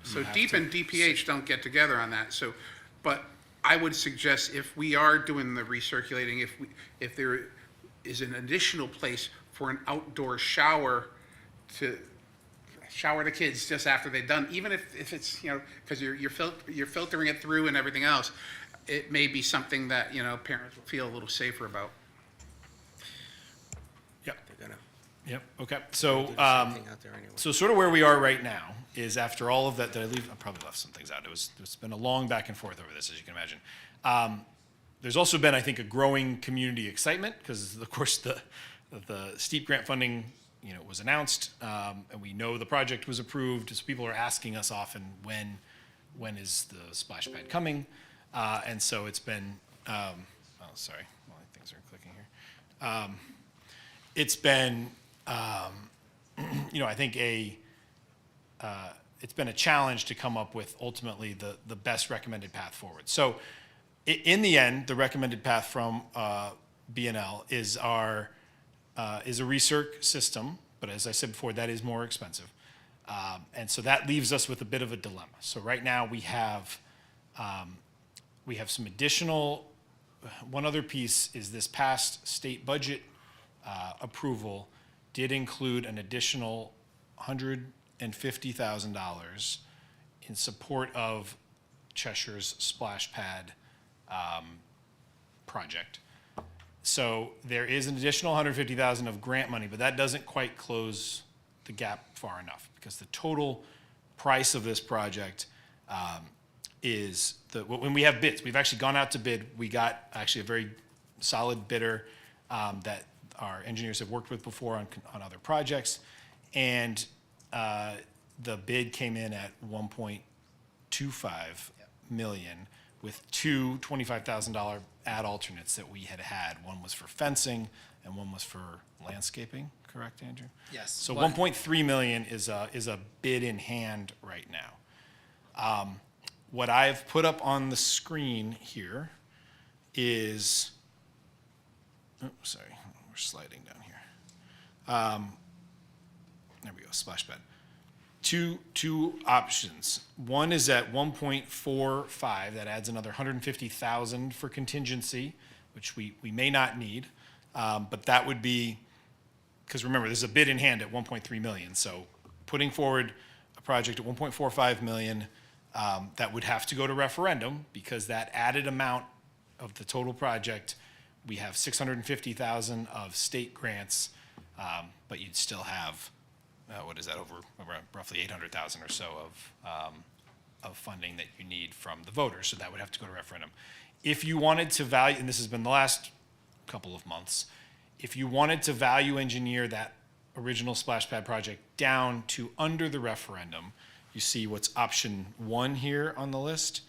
So DEEP and DPH don't get together on that, so, but I would suggest if we are doing the recirculating, if there is an additional place for an outdoor shower to shower the kids just after they're done, even if it's, you know, because you're filtering it through and everything else, it may be something that, you know, parents will feel a little safer about. Yep. They're gonna Yep. Okay. So, do the same thing out there anyway. so sort of where we are right now is after all of that. Did I leave? I probably left some things out. It's been a long back and forth over this, as you can imagine. There's also been, I think, a growing community excitement because, of course, the steep grant funding, you know, was announced, and we know the project was approved. So people are asking us often when is the splash pad coming, and so it's been. Oh, sorry, well, things are clicking here. It's been, you know, I think it's been a challenge to come up with ultimately the best recommended path forward. So in the end, the recommended path from BNL is a recirc system, but as I said before, that is more expensive. And so that leaves us with a bit of a dilemma. So right now we have some additional, one other piece is this past state budget approval did include an additional $150,000 in support of Cheshire's splash pad project. So there is an additional $150,000 of grant money, but that doesn't quite close the gap far enough because the total price of this project is when we have bids. We've actually gone out to bid. We got actually a very solid bidder that our engineers have worked with before on other projects, and the bid came in at 1.25 million with two $25,000 ad alternates that we had. One was for fencing and one was for landscaping, correct, Andrew? Yes. So 1.3 million is a bid in hand right now. What I've put up on the screen here is, sorry, we're sliding down here. There we go, splash pad. Two options. One is at 1.45, that adds another 150,000 for contingency, which we may not need. But that would be, because remember, there's a bid in hand at 1.3 million. So putting forward a project at 1.45 million, that would have to go to referendum because that added amount of the total project, we have 650,000 of state grants, but you'd still have, what is that, over roughly 800,000 or so of funding that you need from the voters, so that would have to go to referendum. If you wanted to value, and this has been the last couple of months, if you wanted to value engineer that original splash pad project down to under the referendum, you see what's option 1 here on the list,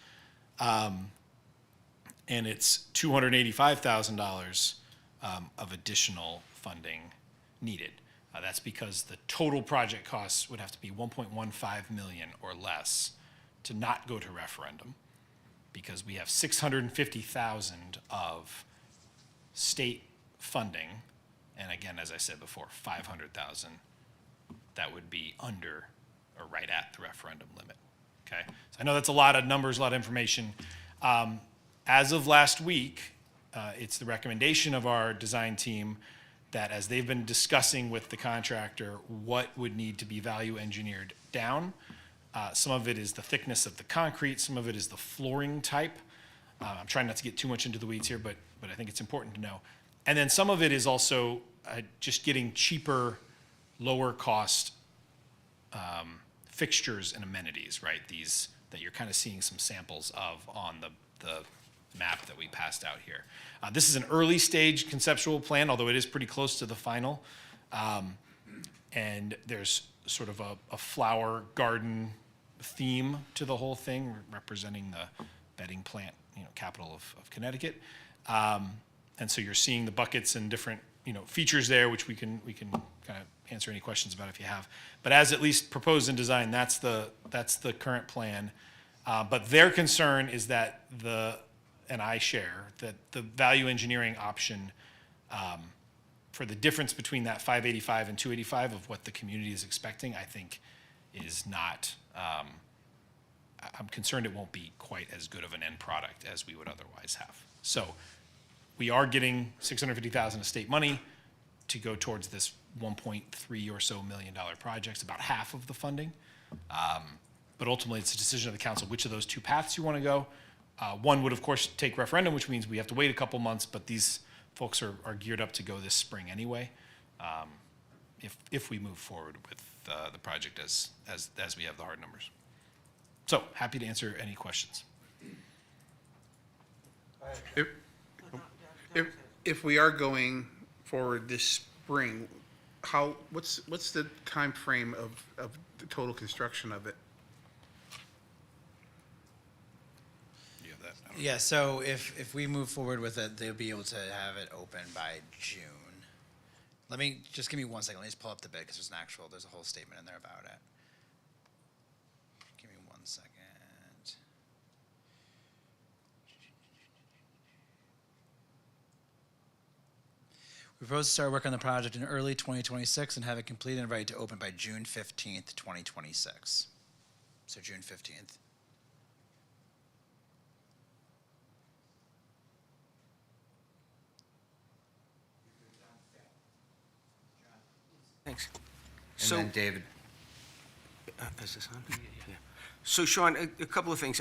and it's $285,000 of additional funding needed. That's because the total project costs would have to be 1.15 million or less to not go to referendum, because we have 650,000 of state funding, and again, as I said before, 500,000 that would be under or right at the referendum limit. Okay, so I know that's a lot of numbers, a lot of information. As of last week, it's the recommendation of our design team that as they've been discussing with the contractor what would need to be value engineered down, some of it is the thickness of the concrete, some of it is the flooring type. I'm trying not to get too much into the weeds here, but I think it's important to know. And then some of it is also just getting cheaper, lower cost fixtures and amenities, right? These that you're kind of seeing some samples of on the map that we passed out here. This is an early stage conceptual plan, although it is pretty close to the final. And there's sort of a flower garden theme to the whole thing, representing the bedding plant, capital of Connecticut. And so you're seeing the buckets and different, features there, which we can kind of answer any questions about if you have. But as at least proposed in design, that's the current plan. But their concern is that and I share, that the value engineering option for the difference between that 585 and 285 of what the community is expecting, I think is not, I'm concerned it won't be quite as good of an end product as we would otherwise have. So we are getting 650,000 of state money to go towards this 1.3 or so million dollar projects, about half of the funding. But ultimately, it's a decision of the council which of those two paths you want to go. One would, of course, take referendum, which means we have to wait a couple months, but these folks are geared up to go this spring anyway, if we move forward with the project as we have the hard numbers. So, happy to answer any questions. If we are going forward this spring, what's the time frame of the total construction of it? You have that? I don't know. Yeah, so if we move forward with it, they'll be able to have it open by June. Give me 1 second, let me just pull up the bid, because there's a whole statement in there about it. Give me 1 second. We propose to start work on the project in early 2026 and have it completed and ready to open by June 15th, 2026. So June 15th. Thanks. And So, then David. is this on? Yeah. So Sean, a couple of things.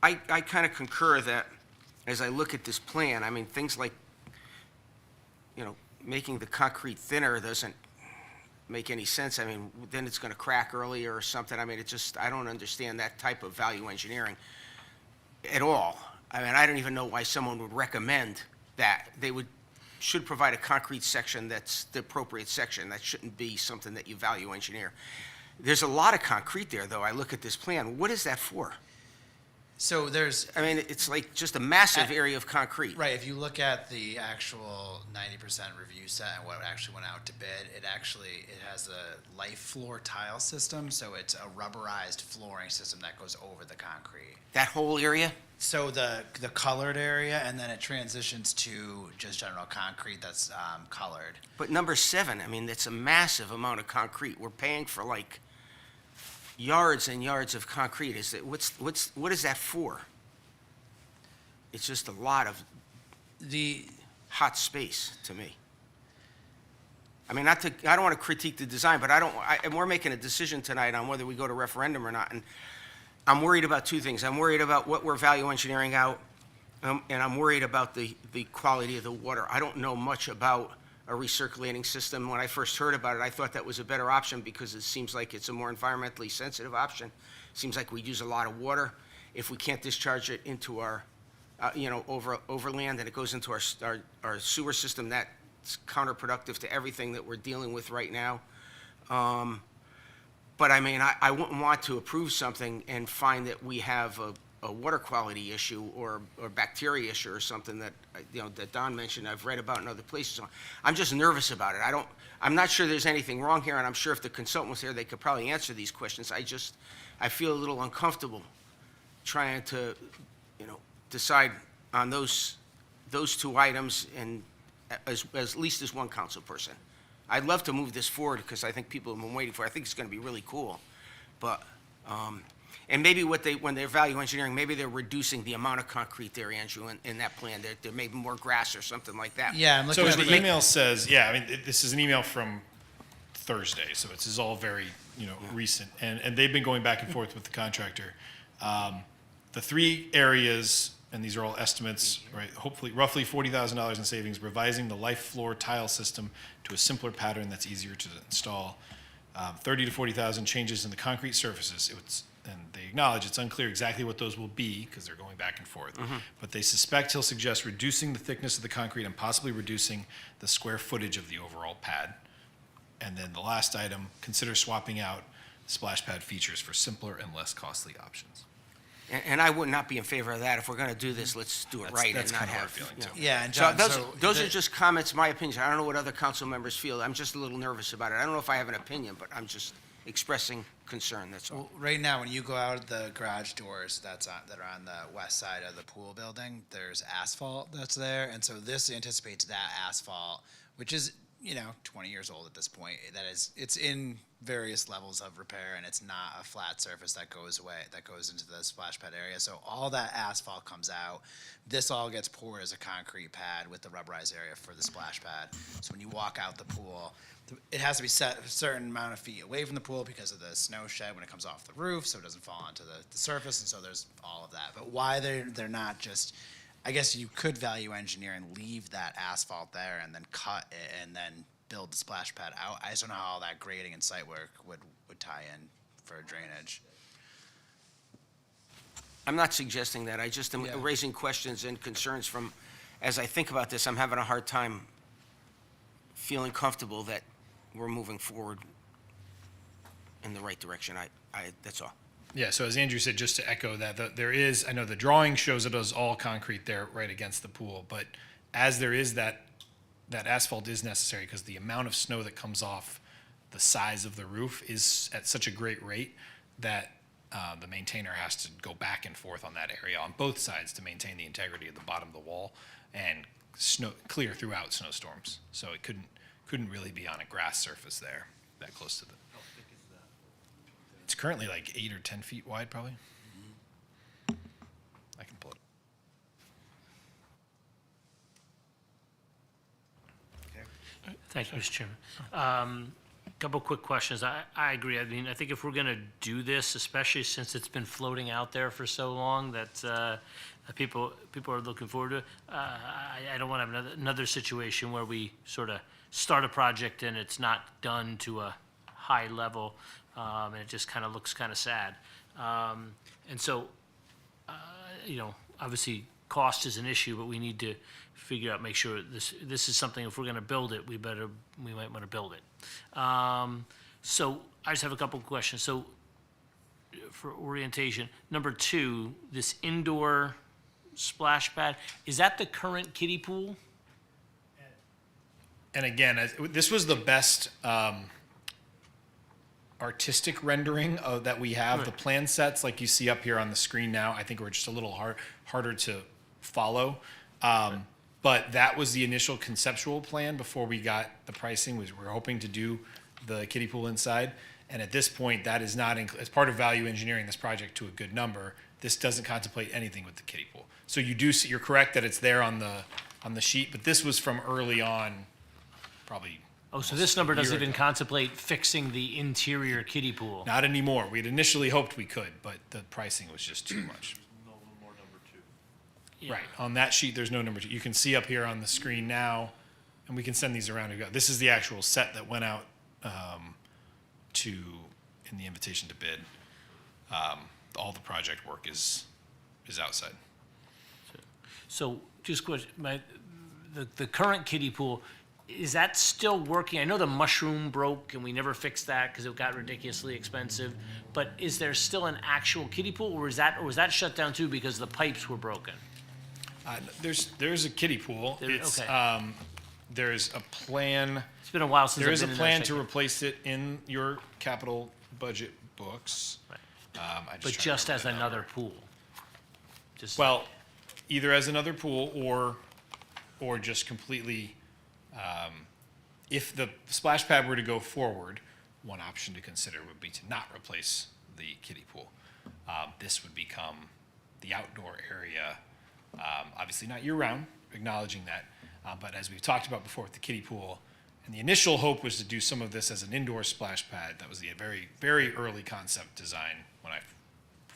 I kind of concur that as I look at this plan, I mean, things like, making the concrete thinner doesn't make any sense. I mean, then it's going to crack earlier or something. I mean, I don't understand that type of value engineering at all. I mean, I don't even know why someone would recommend that. They should provide a concrete section that's the appropriate section. That shouldn't be something that you value engineer. There's a lot of concrete there, though. I look at this plan. What is that for? So I mean, it's like just a massive area of concrete. Right, if you look at the actual 90% review set and what actually went out to bid, it has a life floor tile system, so it's a rubberized flooring system that goes over the concrete. That whole area? So the colored area, and then it transitions to just general concrete that's colored. But number 7, I mean, that's a massive amount of concrete. We're paying for like yards and yards of concrete. What is that for? It's just a lot of hot space to me. I mean, I don't want to critique the design, but and we're making a decision tonight on whether we go to referendum or not. And I'm worried about two things. I'm worried about what we're value engineering out, and I'm worried about the quality of the water. I don't know much about a recirculating system. When I first heard about it, I thought that was a better option because it seems like it's a more environmentally sensitive option. Seems like we use a lot of water. If we can't discharge it into our, overland and it goes into our sewer system, that's counterproductive to everything that we're dealing with right now. But I mean, I wouldn't want to approve something and find that we have a water quality issue or bacteria issue or something that, that Don mentioned, I've read about in other places. I'm just nervous about it. I'm not sure there's anything wrong here, and I'm sure if the consultant was here, they could probably answer these questions. I feel a little uncomfortable trying to, decide on those two items and at least as one council person. I'd love to move this forward because I think people have been waiting for it. I think it's going to be really cool. But, and maybe when they're value engineering, maybe they're reducing the amount of concrete there, Andrew, in that plan. There may be more grass or something like that. Yeah, I'm So looking as at the email says, I mean, this is an email from Thursday, so this is all very, recent. And they've been going back and forth with the contractor. The three areas, and these are all estimates, right? Hopefully, roughly $40,000 in savings, revising the life floor tile system to a simpler pattern that's easier to install. 30 to 40,000 changes in the concrete surfaces. And they acknowledge it's unclear exactly what those will be because they're going back and forth. But they suspect he'll suggest reducing the thickness of the concrete and possibly reducing the square footage of the overall pad. And then the last item, consider swapping out splash pad features for simpler and less costly options. And I would not be in favor of that. If we're going to do this, let's do it right That's and not kind of our have. feeling, too. Yeah, and So John, those are just comments, my opinions. I don't know what other council members feel. I'm just a little nervous about it. I don't know if I have an opinion, but I'm just expressing concern, that's all. Well, right now, when you go out the garage doors that are on the west side of the pool building, there's asphalt that's there, and so this anticipates that asphalt, which is 20 years old at this point. It's in various levels of repair, and it's not a flat surface that goes into the splash pad area. So all that asphalt comes out. This all gets poured as a concrete pad with the rubberized area for the splash pad. So when you walk out the pool, it has to be set a certain amount of feet away from the pool because of the snow shed when it comes off the roof, so it doesn't fall onto the surface, and so there's all of that. But why they're not just, I guess you could value engineer and leave that asphalt there and then cut it and then build the splash pad out. I just don't know how all that grading and site work would tie in for drainage. I'm not suggesting that. I just am raising questions and concerns from, as I think about this, I'm having a hard time feeling comfortable that we're moving forward in the right direction. That's all. Yeah, so as Andrew said, just to echo that, there is, I know the drawing shows it as all concrete there right against the pool, but as there is that asphalt is necessary because the amount of snow that comes off the size of the roof is at such a great rate that the maintainer has to go back and forth on that area on both sides to maintain the integrity of the bottom of the wall and clear throughout snowstorms. So it couldn't really be on a grass surface there that close to the. It's currently like 8 or 10 feet wide, probably. I can pull it. Thank you, Mr. Chairman. Couple quick questions. I agree. I mean, I think if we're going to do this, especially since it's been floating out there for so long that people are looking forward to it, I don't want to have another situation where we sort of start a project and it's not done to a high level, and it just kind of looks kind of sad. And so, obviously, cost is an issue, but we need to figure out, make sure this is something, if we're going to build it, we might want to build it. So I just have a couple of questions. So for orientation, number 2, this indoor splash pad, is that the current kiddie pool? And again, this was the best artistic rendering that we have. Right. The plan sets, like you see up here on the screen now, I think were just a little harder to follow. But that was the initial conceptual plan before we got the pricing. We were hoping to do the kiddie pool inside. And at this point, that is not, as part of value engineering this project to a good number, this doesn't contemplate anything with the kiddie pool. So you do see, you're correct that it's there on the sheet, but this was from early on, probably. Oh, so this number doesn't year even ago. contemplate fixing the interior kiddie pool? Not anymore. We'd initially hoped we could, but the pricing was just too much. Yeah. Right, on that sheet, there's no number two. You can see up here on the screen now, and we can send these around. This is the actual set that went out in the invitation to bid. All the project work is outside. So just question, the current kiddie pool, is that still working? I know the mushroom broke and we never fixed that because it got ridiculously expensive, but is there still an actual kiddie pool or was that shut down too because the pipes were broken? There's a kiddie pool. It's, okay. There's a plan. It's been a while since There I've is a been in plan there, to replace it in your capital budget books. Right. I But tried to just remember as that another number. pool? Just Well, either as another pool or just completely, if the splash pad were to go forward, one option to consider would be to not replace the kiddie pool. This would become the outdoor area, obviously not year-round, acknowledging that, but as we've talked about before with the kiddie pool, and the initial hope was to do some of this as an indoor splash pad. That was the very, very early concept design when I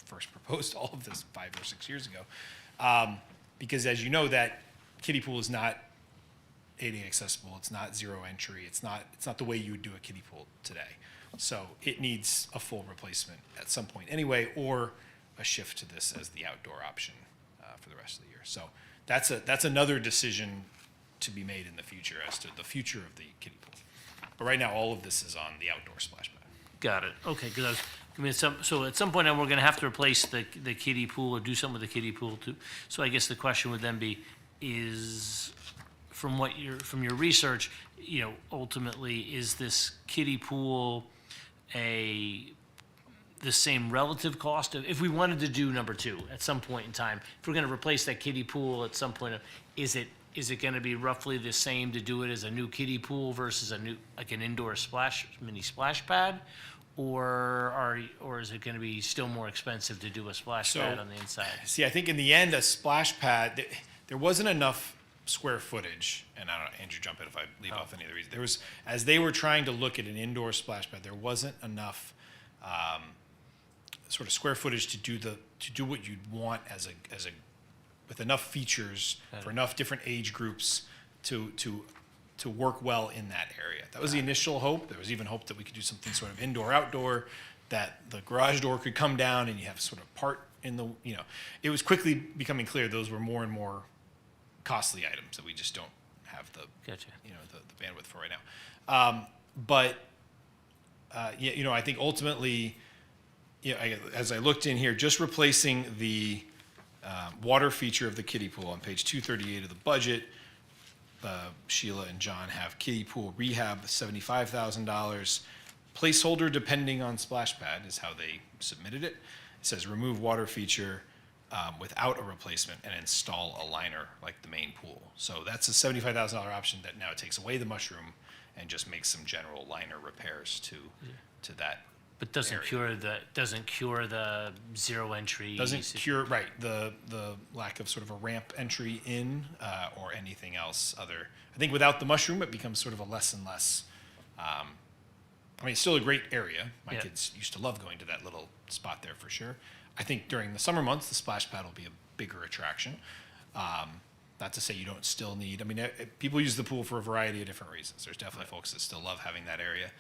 first proposed all of this 5 or 6 years ago. Because as you know, that kiddie pool is not ADA accessible, it's not zero entry, it's not the way you would do a kiddie pool today. So it needs a full replacement at some point anyway, or a shift to this as the outdoor option for the rest of the year. So that's another decision to be made in the future as to the future of the kiddie pool. But right now, all of this is on the outdoor splash pad. Got it. Okay, because so at some point, we're going to have to replace the kiddie pool or do something with the kiddie pool too. So I guess the question would then be, is from your research, ultimately, is this kiddie pool the same relative cost of, if we wanted to do number two at some point in time, if we're going to replace that kiddie pool at some point, is it going to be roughly the same to do it as a new kiddie pool versus like an indoor mini splash pad? Or is it going to be still more expensive to do a splash pad on the inside? See, I think in the end, a splash pad, there wasn't enough square footage, and I don't know, Andrew, jump in if I leave off any of the reasons. There was, as they were trying to look at an indoor splash pad, there wasn't enough sort of square footage to do what you'd want with enough features for enough different age groups to work well in that area. That was the initial hope. There was even hope that we could do something sort of indoor-outdoor, that the garage door could come down and you have sort of part in the, it was quickly becoming clear those were more and more costly items that we just don't have the, Gotcha. the bandwidth for right now. I think ultimately, as I looked in here, just replacing the water feature of the kiddie pool on page 238 of the budget, Sheila and John have kiddie pool rehab, $75,000. Placeholder depending on splash pad is how they submitted it. It says remove water feature without a replacement and install a liner like the main pool. So that's a $75,000 option that now takes away the mushroom and just makes some general liner repairs to that. But doesn't cure the zero entry. Doesn't cure, right, the lack of sort of a ramp entry in or anything else other. I think without the mushroom, it becomes sort of a less and less, it's still a great area. My kids used to love going to that little spot there for sure. I think during the summer months, the splash pad will be a bigger attraction. Not to say you don't still need, people use the pool for a variety of different reasons. There's definitely folks that still love having that area.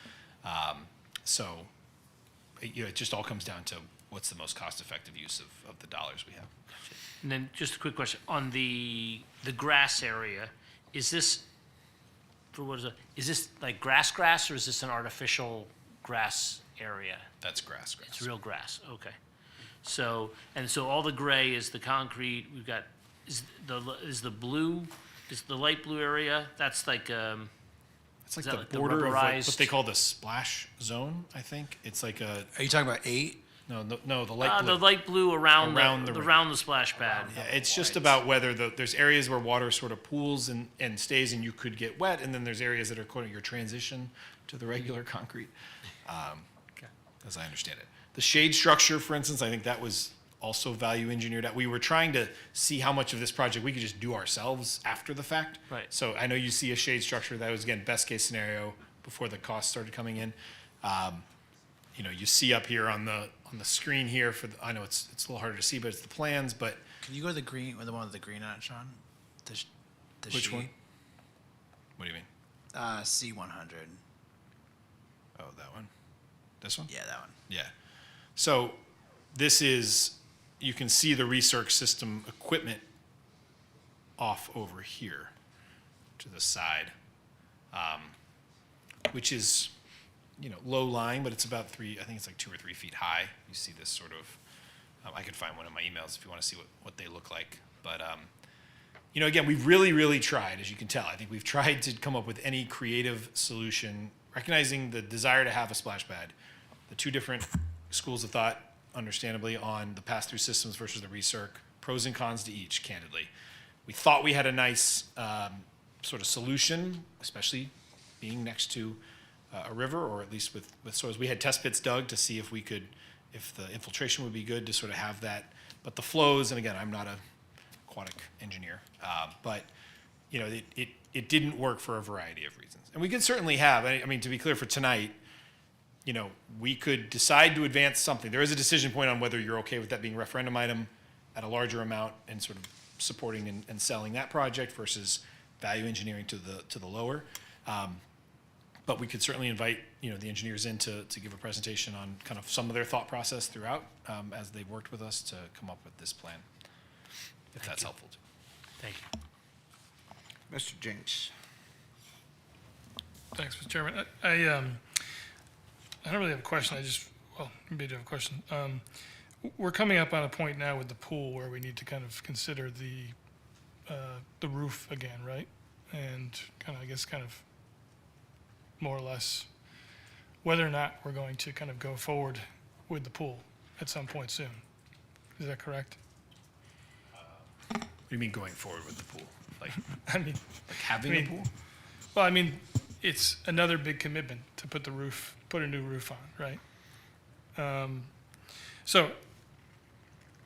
It just all comes down to what's the most cost-effective use of the dollars we have. And then just a quick question, on the grass area, is this like grass, or is this an artificial grass area? That's grass. It's real grass, okay. So all the gray is the concrete, we've got, is the light blue area, that's like, It's like Is that the like the border of rubberized- what they call the splash zone, I think. It's like a, Are you talking about 8? no, the light blue. the light blue around Around the the rim. around the splash pad. Yeah, it's just about whether there's areas where water sort of pools and stays and you could get wet, and then there's areas that are your transition to the regular concrete. as I understand it. The shade structure, for instance, I think that was also value engineered out. We were trying to see how much of this project we could just do ourselves after the fact. Right. So I know you see a shade structure, that was, again, best case scenario before the costs started coming in. You know, you see up here on the screen here for, I know it's a little harder to see, but it's the plans, but Can you go to the green, or the one with the green on it, Sean? The which sheet. one? What do you mean? C100. Oh, that one? This one? Yeah, that one. Yeah. So this is, you can see the research system equipment off over here to the side, which is, you know, low lying, but it's about I think it's like 2 or 3 feet high. You see this sort of, I could find one in my emails if you want to see what they look like. But, you know, again, we've really, really tried, as you can tell. I think we've tried to come up with any creative solution, recognizing the desire to have a splash pad. The two different schools of thought, understandably, on the pass-through systems versus the recirc, pros and cons to each, candidly. We thought we had a nice sort of solution, especially being next to a river, or at least with soils. We had test pits dug to see if the infiltration would be good to sort of have that. But the flows, and again, I'm not a aquatic engineer, but you know, it didn't work for a variety of reasons. And we could certainly have, I mean, to be clear for tonight, you know, we could decide to advance something. There is a decision point on whether you're okay with that being a referendum item at a larger amount and sort of supporting and selling that project versus value engineering to the lower. But we could certainly invite, you know, the engineers in to give a presentation on kind of some of their thought process throughout as they've worked with us to come up with this plan, if that's helpful. Thank you. Mr. Jinks. Thanks, Mr. Chairman. I don't really have a question. Well, maybe I do have a question. We're coming up on a point now with the pool where we need to kind of consider the roof again, right? And kind of more or less whether or not we're going to kind of go forward with the pool at some point soon. Is that correct? What do you mean going forward with the pool? Like, I mean, like having a pool? Well, I mean, it's another big commitment to put a new roof on, right? So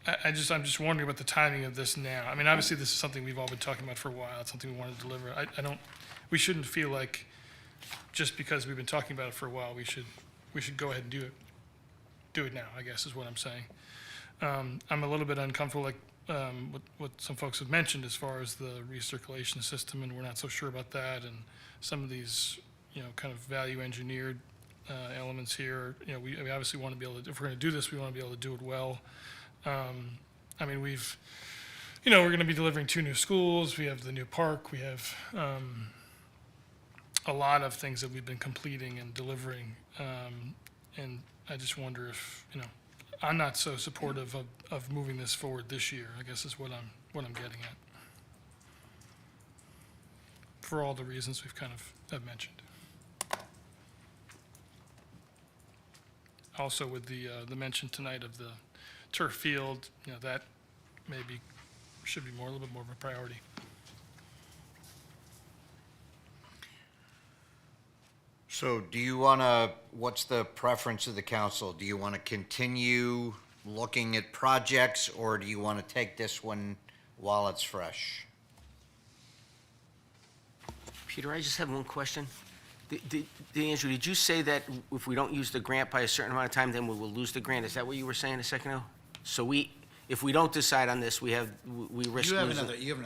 I'm just wondering about the timing of this now. I mean, obviously, this is something we've all been talking about for a while. It's something we want to deliver. We shouldn't feel like just because we've been talking about it for a while, we should go ahead and do it now, I guess is what I'm saying. I'm a little bit uncomfortable, like what some folks have mentioned as far as the recirculation system, and we're not so sure about that, and some of these, you know, kind of value engineered elements here. You know, we obviously want to be able to, if we're going to do this, we want to be able to do it well. I mean, we're going to be delivering 2 new schools. We have the new park. We have a lot of things that we've been completing and delivering. And I just wonder if, you know, I'm not so supportive of moving this forward this year, I guess is what I'm getting at. For all the reasons we've kind of have mentioned. Also with the mention tonight of the turf field, you know, that maybe should be a little bit more of a priority. So what's the preference of the council? Do you want to continue looking at projects, or do you want to take this one while it's fresh? Peter, I just have one question. Andrew, did you say that if we don't use the grant by a certain amount of time, then we will lose the grant? Is that what you were saying a second ago? So if we don't decide on this, we risk losing. You have another year.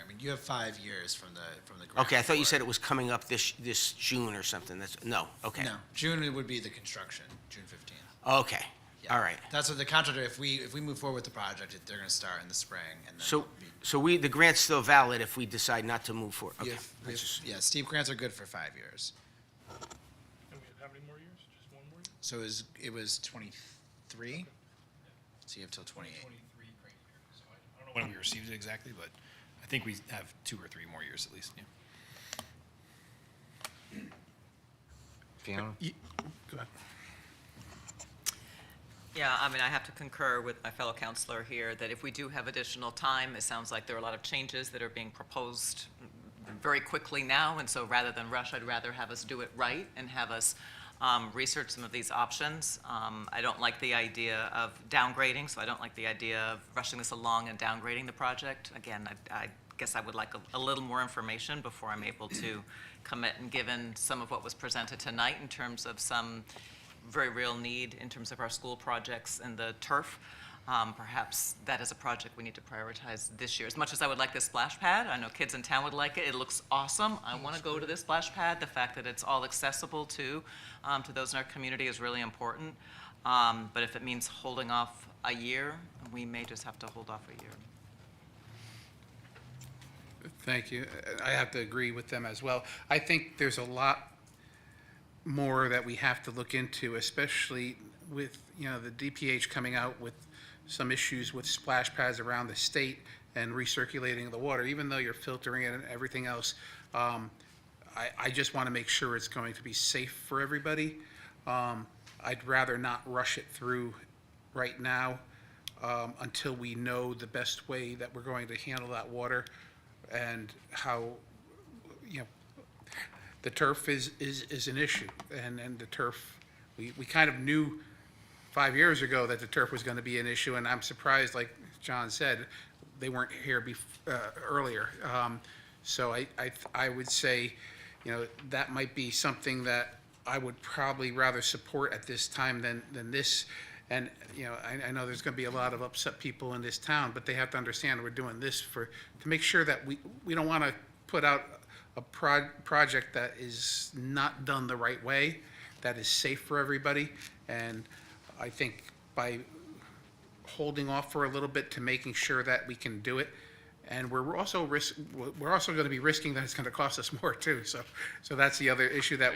I mean, you have 5 years from the grant. Okay, I thought you report. said it was coming up this June or something. No, okay. No, June would be the construction, June 15th. Okay, all right. That's what the contractor, if we move forward with the project, they're going to start in the spring. And then So the grant's still valid if we decide not to move forward? Okay. yeah, Steve grants are good for 5 years. And we have how many more years? Just one more year? So it was 23? So you have till 28. 23 grant years. So I don't know when we received it exactly, but I think we have 2 or 3 more years at least. Yeah. Fiona? Go ahead. Yeah, I mean, I have to concur with my fellow counselor here that if we do have additional time, it sounds like there are a lot of changes that are being proposed very quickly now, and so rather than rush, I'd rather have us do it right and have us research some of these options. I don't like the idea of downgrading, so I don't like the idea of rushing this along and downgrading the project. Again, I guess I would like a little more information before I'm able to commit, and given some of what was presented tonight in terms of some very real need in terms of our school projects and the turf, perhaps that is a project we need to prioritize this year. As much as I would like this splash pad, I know kids in town would like it. It looks awesome. I want to go to this splash pad. The fact that it's all accessible to those in our community is really important. But if it means holding off a year, we may just have to hold off a year. Thank you. I have to agree with them as well. I think there's a lot more that we have to look into, especially with, the DPH coming out with some issues with splash pads around the state and recirculating the water. Even though you're filtering it and everything else, I just want to make sure it's going to be safe for everybody. I'd rather not rush it through right now until we know the best way that we're going to handle that water and how, the turf is an issue. And the turf, we kind of knew 5 years ago that the turf was going to be an issue, and I'm surprised, like John said, they weren't here earlier. So I would say, that might be something that I would probably rather support at this time than this. And, I know there's going to be a lot of upset people in this town, but they have to understand we're doing this to make sure that we don't want to put out a project that is not done the right way, that is safe for everybody. And I think by holding off for a little bit to making sure that we can do it, and we're also going to be risking that it's going to cost us more too. So that's the other issue that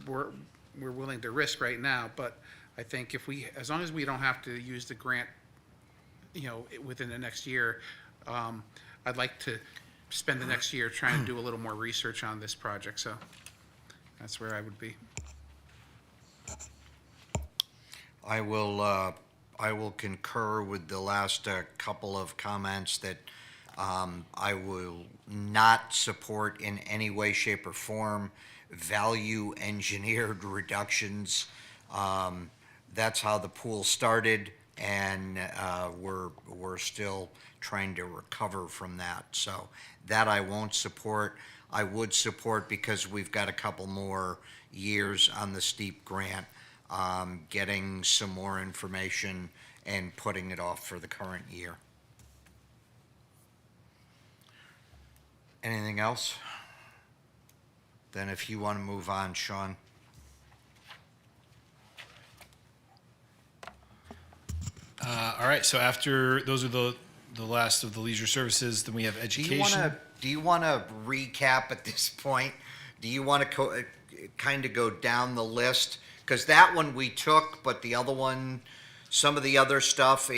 we're willing to risk right now. But I think as long as we don't have to use the grant, within the next year, I'd like to spend the next year trying to do a little more research on this project. So that's where I would be. I will concur with the last couple of comments that I will not support in any way, shape, or form value engineered reductions. That's how the pool started, and we're still trying to recover from that. So that I won't support. I would support, because we've got a couple more years on the STEEP grant, getting some more information and putting it off for the current year. Anything else? Then if you want to move on, Sean. All right, so after, those are the last of the leisure services, then we have education. Do you want to recap at this point? Do you want to kind of go down the list? Because that one we took, but the other one, some of the other stuff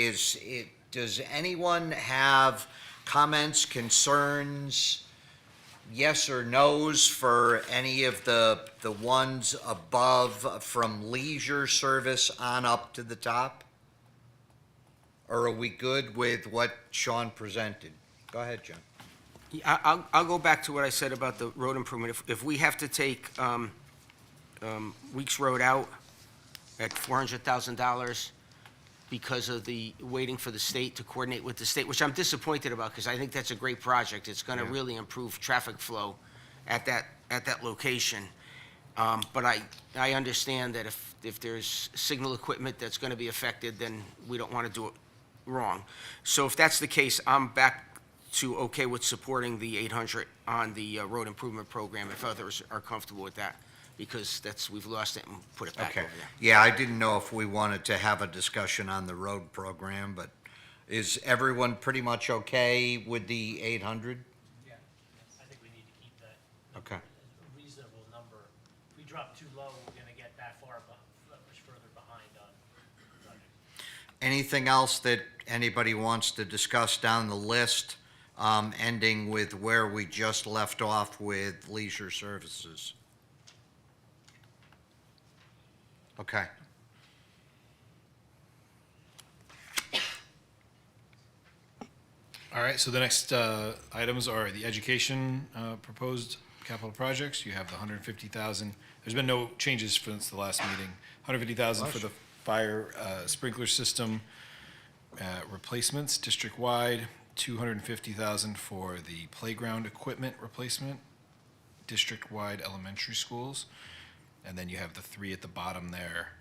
does anyone have comments, concerns, yes or no's for any of the ones above, from leisure service on up to the top? Or are we good with what Sean presented? Go ahead, John. I'll go back to what I said about the road improvement. If we have to take Weeks Road out at $400,000 because of the waiting for the state to coordinate with the state, which I'm disappointed about, because I think that's a great project. It's going to really improve traffic flow at that location. But I understand that if there's signal equipment that's going to be affected, then we don't want to do it wrong. So if that's the case, I'm back to okay with supporting the 800 on the road improvement program, if others are comfortable with that, because we've lost it and put it back Okay. over there. Yeah, I didn't know if we wanted to have a discussion on the road program, but is everyone pretty much okay with the 800? Yeah, I think we need to keep that Okay. a reasonable number. If we drop too low, we're gonna get that much further behind on the project. Anything else that anybody wants to discuss down the list, ending with where we just left off with leisure services? Okay. All right, so the next items are the education proposed capital projects. You have the 150,000. There's been no changes since the last meeting. 150,000 for the fire sprinkler system replacements district-wide, 250,000 for the playground equipment replacement, district-wide elementary schools. And then you have the three at the bottom there,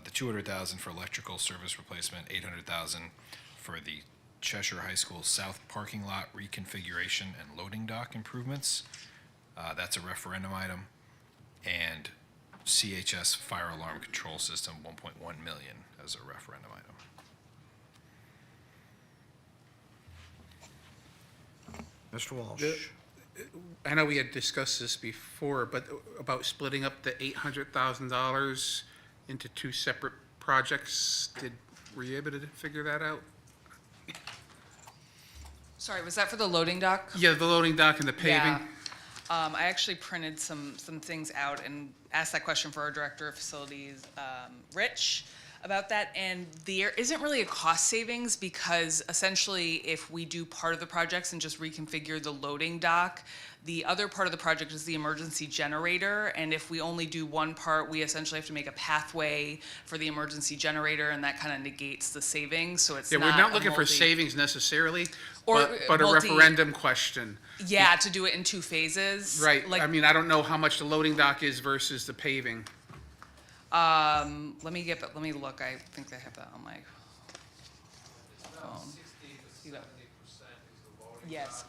the 200,000 for electrical service replacement, 800,000 for the Cheshire High School South parking lot reconfiguration and loading dock improvements. That's a referendum item. And CHS fire alarm control system, 1.1 million as a referendum item. Mr. Walsh? I know we had discussed this before, but about splitting up the $800,000 into two separate projects, were you able to figure that out? Sorry, was that for the loading dock? Yeah, the loading dock and the paving. Yeah. I actually printed some things out and asked that question for our Director of Facilities, Rich, about that. And there isn't really a cost savings because essentially if we do part of the projects and just reconfigure the loading dock, the other part of the project is the emergency generator. And if we only do one part, we essentially have to make a pathway for the emergency generator, and that kind of negates the savings. So it's Yeah, not we're not a looking for multi- savings necessarily, Or, but a multi- referendum question. Yeah, to do it in two phases. Right, Like, I mean, I don't know how much the loading dock is versus the paving. let me look. I think I have that on my phone. Yes,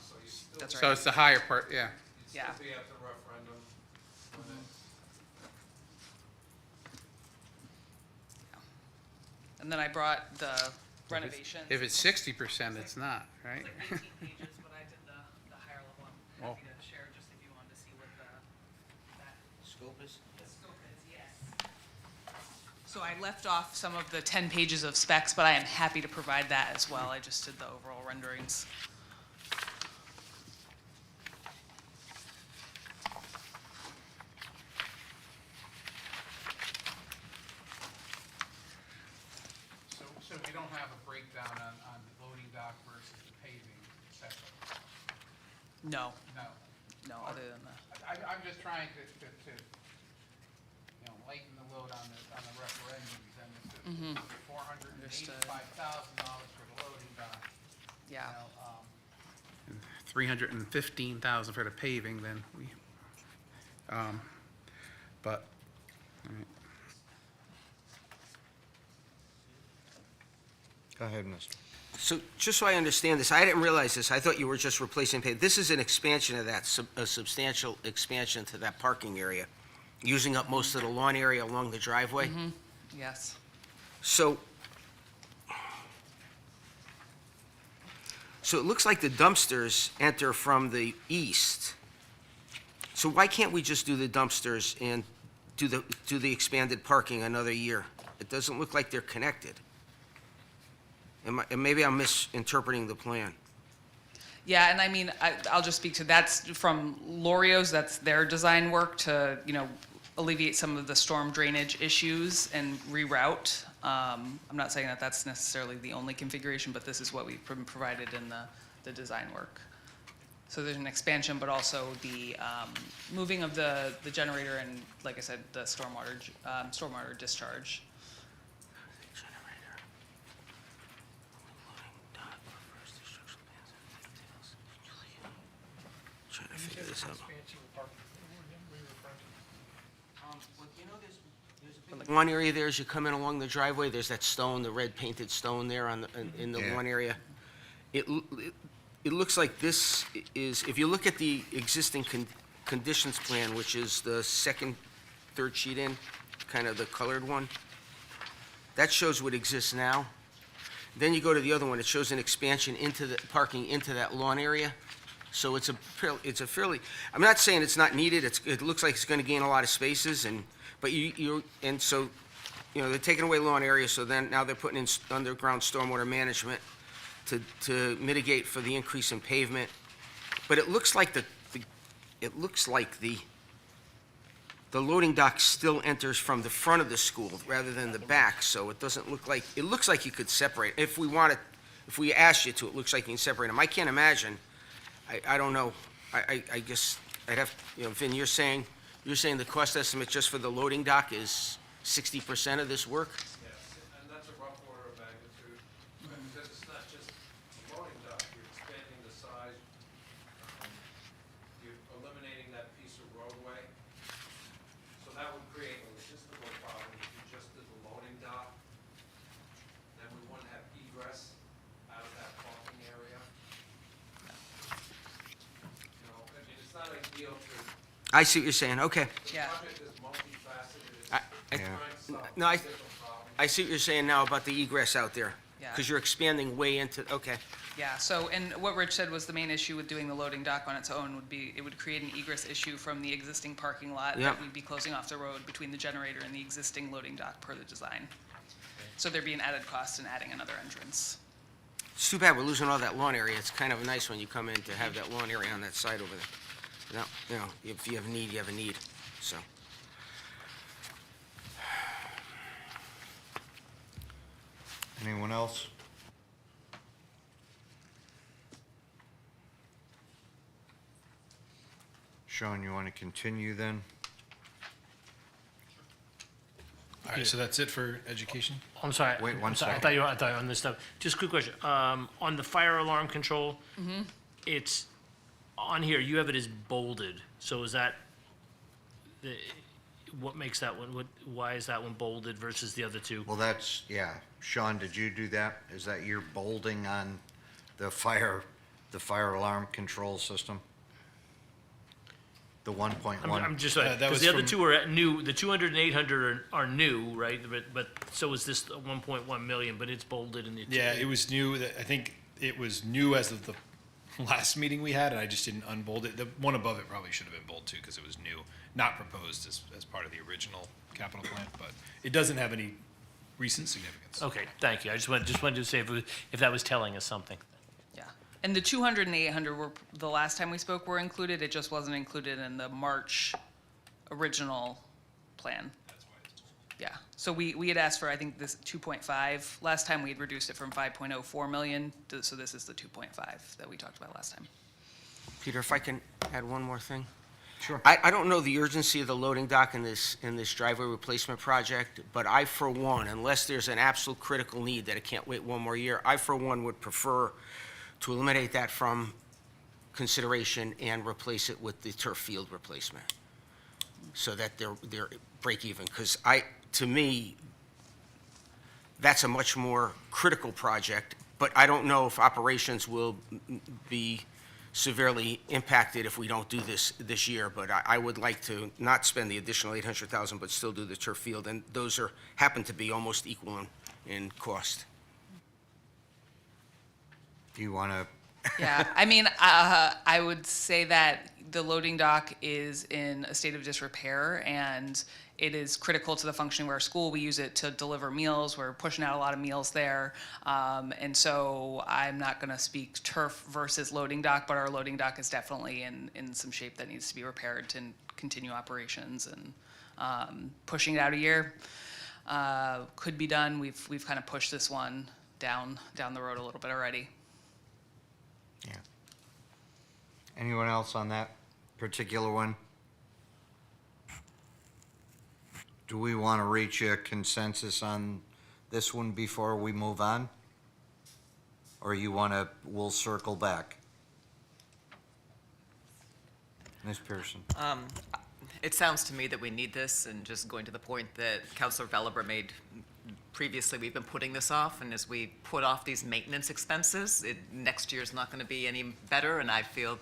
that's So right. it's the higher part, yeah. Yeah. And then I brought the renovations. If it's 60%, it's not, right? It's like 19 pages, but I did the higher level. I'm Oh. happy to share just if you wanted to see what that Scope is? scope is, yes. So I left off some of the 10 pages of specs, but I am happy to provide that as well. I just did the overall renderings. So we don't have a breakdown on the loading dock versus the paving, et cetera? No, No. no, other than that. I'm just trying to, you know, lighten the load on the referendums, and if it's $485,000 for the loading dock, you Yeah. know, 315,000 for the paving, then we, but, all right. Go ahead, Mr. So just so I understand this, I didn't realize this. I thought you were just replacing pavement. This is an expansion of that, a substantial expansion to that parking area, using up most of the lawn area along the driveway. Yes. So it looks like the dumpsters enter from the east. So why can't we just do the dumpsters and do the expanded parking another year? It doesn't look like they're connected. And maybe I'm misinterpreting the plan. Yeah, and I mean, I'll just speak to, that's from Lorio's, that's their design work to, you know, alleviate some of the storm drainage issues and reroute. I'm not saying that that's necessarily the only configuration, but this is what we've provided in the design work. So there's an expansion, but also the moving of the generator and, like I said, the stormwater discharge. Trying to figure this out. Lawn area there, as you come in along the driveway, there's that stone, the red painted stone there in the lawn area. It looks like this is, if you look at the existing conditions plan, which is the third sheet in, kind of the colored one, that shows what exists now. Then you go to the other one, it shows an expansion into the, parking into that lawn area. So it's a fairly, I'm not saying it's not needed, it looks like it's gonna gain a lot of spaces, but so, you know, they're taking away lawn area, so then now they're putting in underground stormwater management to mitigate for the increase in pavement. But it looks like the loading dock still enters from the front of the school rather than the back, so it doesn't look like, it looks like you could separate. If we asked you to, it looks like you can separate them. I can't imagine, I don't know, I guess, I'd have, Vin, you're saying the cost estimate just for the loading dock is 60% of this work? Yes, and that's a rough order of magnitude, because it's not just loading dock, you're expanding the size, you're eliminating that piece of roadway. So that would create a logistical problem if you just did the loading dock. Then we wouldn't have egress out of that parking area. You know, I mean, it's not ideal to, I see what you're saying, okay. the Yeah. project is multifaceted, it's I- trying to solve No, I- different problems. I see what you're saying now about the egress out there. Yeah. Because you're expanding way into, okay. Yeah, so, and what Rich said was the main issue with doing the loading dock on its own would be, it would create an egress issue from the existing parking lot Yep. that we'd be closing off the road between the generator and the existing loading dock per the design. So there'd be an added cost in adding another entrance. It's too bad we're losing all that lawn area. It's kind of nice when you come in to have that lawn area on that side over there. Now, if you have a need, you have a need, so. Anyone else? Sean, you want to continue then? All right, so that's it for education? I'm sorry. Wait one I'm sorry. second. I thought you were on this stuff. Just a quick question. On the fire alarm control, it's, on here, you have it as bolded. So is that, what makes that one, why is that one bolded versus the other two? Well, that's, yeah. Sean, did you do that? Is that your bolding on the fire alarm control system? The 1.1? I'm just, that because was the other from- two are new, the 200 and 800 are new, right? But so is this 1.1 million, but it's bolded in the. Yeah, it was new, I think it was new as of the last meeting we had, and I just didn't unbold it. The one above it probably should have been bold too, because it was new, not proposed as part of the original capital plan, but it doesn't have any recent significance. Okay, thank you. I just wanted to say if that was telling us something. Yeah. And the 200 and 800 were, the last time we spoke, were included. It just wasn't included in the March original plan. Yeah. So we had asked for, I think, this 2.5. Last time we had reduced it from 5.04 million, so this is the 2.5 that we talked about last time. Peter, if I can add one more thing? Sure. I don't know the urgency of the loading dock in this driveway replacement project, but I, for one, unless there's an absolute critical need that it can't wait one more year, I, for one, would prefer to eliminate that from consideration and replace it with the turf field replacement, so that they're break even, because to me, that's a much more critical project, but I don't know if operations will be severely impacted if we don't do this year, but I would like to not spend the additional 800,000, but still do the turf field, and those happen to be almost equal in cost. Do you want to, Yeah, I mean, I would say that the loading dock is in a state of disrepair, and it is critical to the functioning of our school. We use it to deliver meals. We're pushing out a lot of meals there. And so I'm not going to speak turf versus loading dock, but our loading dock is definitely in some shape that needs to be repaired to continue operations. And pushing it out a year could be done. We've kind of pushed this one down the road a little bit already. yeah. Anyone else on that particular one? Do we want to reach a consensus on this one before we move on? Or we'll circle back? Ms. Pearson? It sounds to me that we need this, and just going to the point that Councilor Velleber made previously, we've been putting this off, and as we put off these maintenance expenses, next year's not going to be any better, and I feel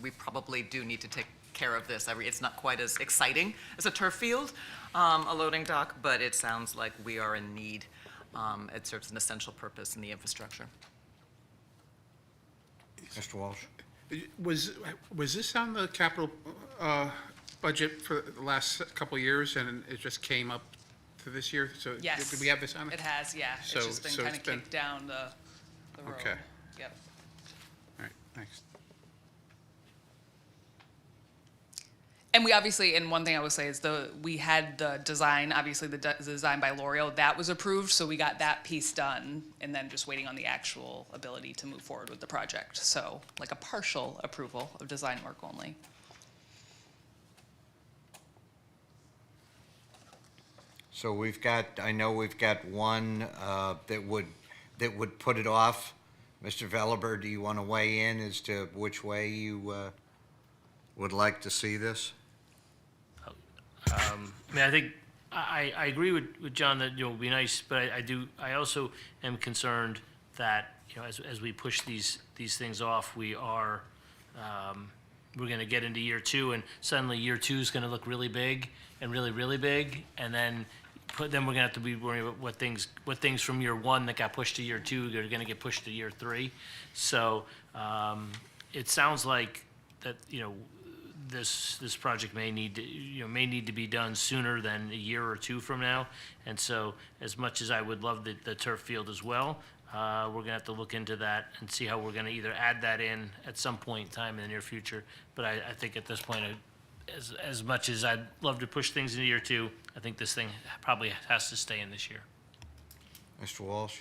we probably do need to take care of this. It's not quite as exciting as a turf field, a loading dock, but it sounds like we are in need. It serves an essential purpose in the infrastructure. Mr. Walsh? Was this on the capital budget for the last couple of years, and it just came up for this year? So Yes. did we have this on? It has, yeah. So- It's just been so kind it's of been- kicked down the road. Okay. Yep. All right, thanks. And we obviously, and one thing I would say is we had the design, obviously the design by L'Oreal, that was approved, so we got that piece done, and then just waiting on the actual ability to move forward with the project. So like a partial approval of design work only. So I know we've got one that would put it off. Mr. Veliber, do you want to weigh in as to which way you would like to see this? I mean, I think, I agree with John that, it would be nice, but I also am concerned that, as we push these things off, we're gonna get into year two, and suddenly year two is gonna look really big and really, really big, and then we're gonna have to be worrying about what things from year one that got pushed to year two are gonna get pushed to year three. So, it sounds like that, this project may need to be done sooner than a year or two from now. And so, as much as I would love the turf field as well, we're gonna have to look into that and see how we're gonna either add that in at some point in time in the near future. But I think at this point, as much as I'd love to push things into year two, I think this thing probably has to stay in this year. Mr. Walsh?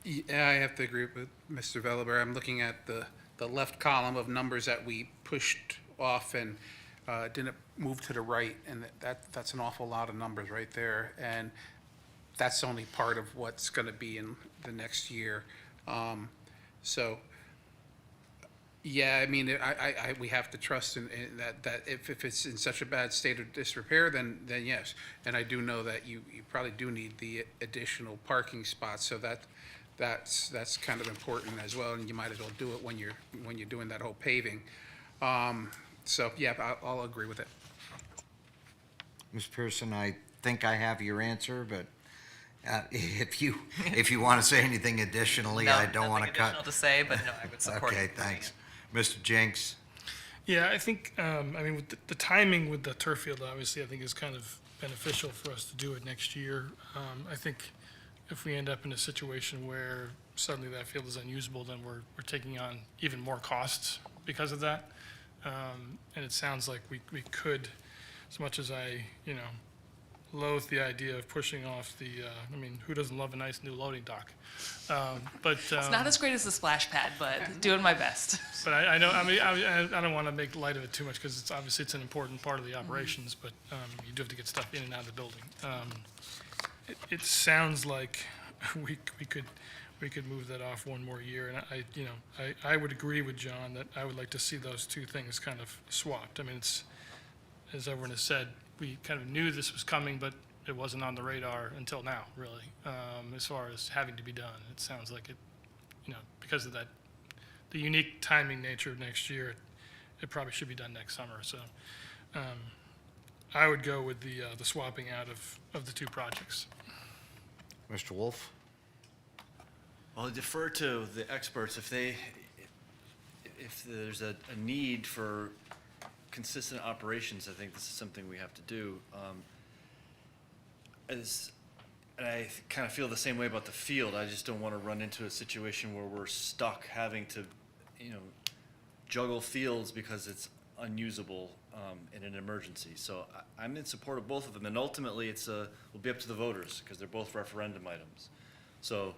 Yeah, I have to agree with Mr. Veliber. I'm looking at the left column of numbers that we pushed off and didn't move to the right, and that's an awful lot of numbers right there. And that's only part of what's going to be in the next year. So, yeah, I mean, we have to trust in that if it's in such a bad state of disrepair, then yes. And I do know that you probably do need the additional parking spots, so that's kind of important as well, and you might as well do it when you're doing that whole paving. So, yeah, I'll agree with it. Ms. Pearson, I think I have your answer, but if you want to say anything additionally, I don't want to cut. Nothing additional to say, but no, I would support it. Okay, thanks. Mr. Jenks? Yeah, I think, I mean, with the timing with the turf field, obviously, I think is kind of beneficial for us to do it next year. I think if we end up in a situation where suddenly that field is unusable, then we're taking on even more costs because of that. And it sounds like we could, as much as I, loathe the idea of pushing off I mean, who doesn't love a nice new loading dock? But It's not as great as the splash pad, but doing my best. But I know, I mean, I don't want to make light of it too much because it's an important part of the operations, but you do have to get stuff in and out of the building. It sounds like we could move that off one more year, and I would agree with John that I would like to see those two things kind of swapped. I mean, it's, as everyone has said, we kind of knew this was coming, but it wasn't on the radar until now, really, as far as having to be done. It sounds like it, because of the unique timing nature of next year, it probably should be done next summer. So I would go with the swapping out of the two projects. Mr. Wolf? I'll defer to the experts if there's a need for consistent operations. I think this is something we have to do. And I kind of feel the same way about the field. I just don't want to run into a situation where we're stuck having to, juggle fields because it's unusable in an emergency. So I'm in support of both of them, and ultimately will be up to the voters because they're both referendum items. So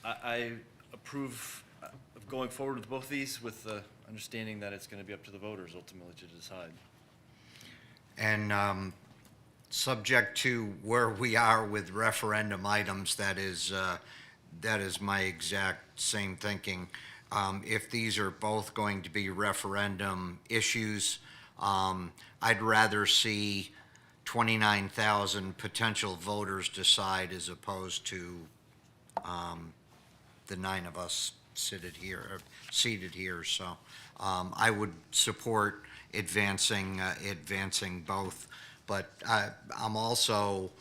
I approve of going forward with both of these with the understanding that it's going to be up to the voters ultimately to decide. And subject to where we are with referendum items, that is my exact same thinking. If these are both going to be referendum issues, I'd rather see 29,000 potential voters decide as opposed to the 9 of us seated here. So I would support advancing both. But I'm also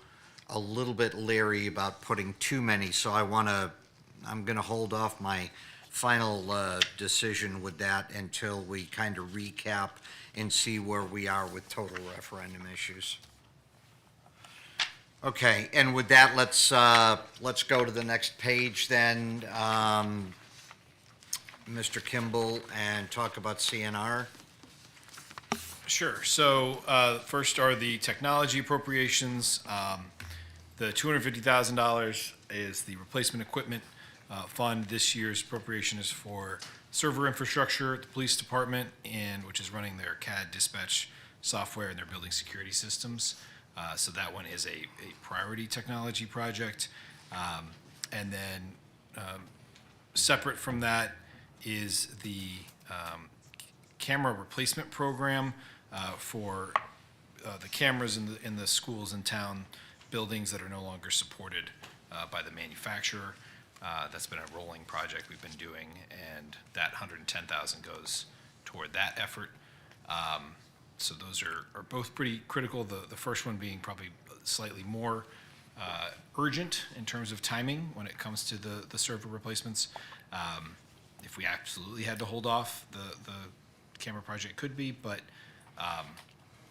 a little bit leery about putting too many, so I'm going to hold off my final decision with that until we kind of recap and see where we are with total referendum issues. Okay, and with that, let's go to the next page then, Mr. Kimball, and talk about CNR. Sure. So first are the technology appropriations. The $250,000 is the replacement equipment fund. This year's appropriation is for server infrastructure at the police department, which is running their CAD dispatch software and their building security systems. So that one is a priority technology project. And then separate from that is the camera replacement program for the cameras in the schools and town buildings that are no longer supported by the manufacturer. That's been a rolling project we've been doing, and that 110,000 goes toward that effort. So those are both pretty critical. The first one being probably slightly more urgent in terms of timing when it comes to the server replacements. If we absolutely had to hold off, the camera project could be, but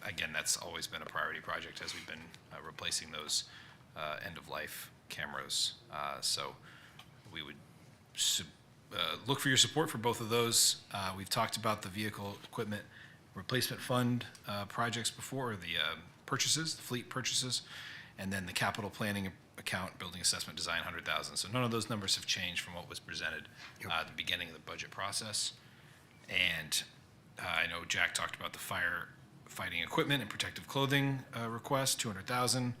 again, that's always been a priority project as we've been replacing those end-of-life cameras. So we would look for your support for both of those. We've talked about the vehicle equipment replacement fund projects before, the purchases, the fleet purchases, and then the capital planning account, building assessment design, 100,000. So none of those numbers have changed from what was presented at the beginning of the budget process. And I know Jack talked about the firefighting equipment and protective clothing request, 200,000.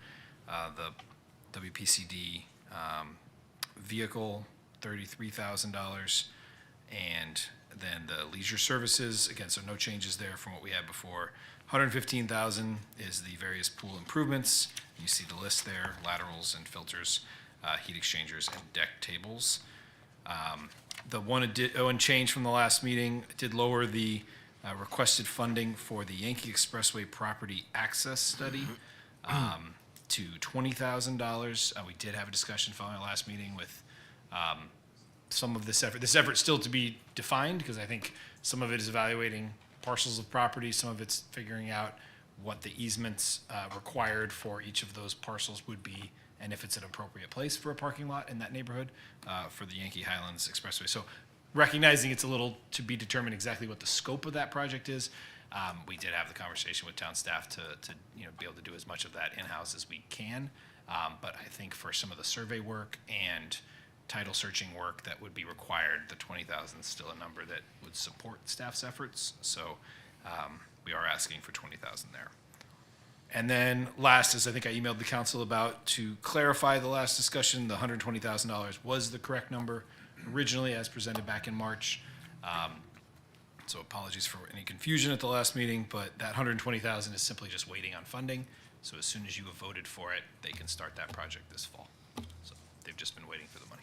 The WPCD vehicle, $33,000. And then the leisure services, again, so no changes there from what we had before. 115,000 is the various pool improvements. You see the list there: laterals and filters, heat exchangers, and deck tables. The one change from the last meeting did lower the requested funding for the Yankee Expressway property access study to $20,000. We did have a discussion following our last meeting with some of this effort. This effort still to be defined, because I think some of it is evaluating parcels of property, some of it's figuring out what the easements required for each of those parcels would be, and if it's an appropriate place for a parking lot in that neighborhood for the Yankee Highlands Expressway. So recognizing it's a little to be determined exactly what the scope of that project is, we did have the conversation with town staff to be able to do as much of that in-house as we can. But I think for some of the survey work and title searching work that would be required, the 20,000 is still a number that would support staff's efforts. So we are asking for 20,000 there. And then last, as I think I emailed the council about, to clarify the last discussion, the $120,000 was the correct number originally as presented back in March. So apologies for any confusion at the last meeting, but that $120,000 is simply just waiting on funding. So as soon as you have voted for it, they can start that project this fall. So they've just been waiting for the money.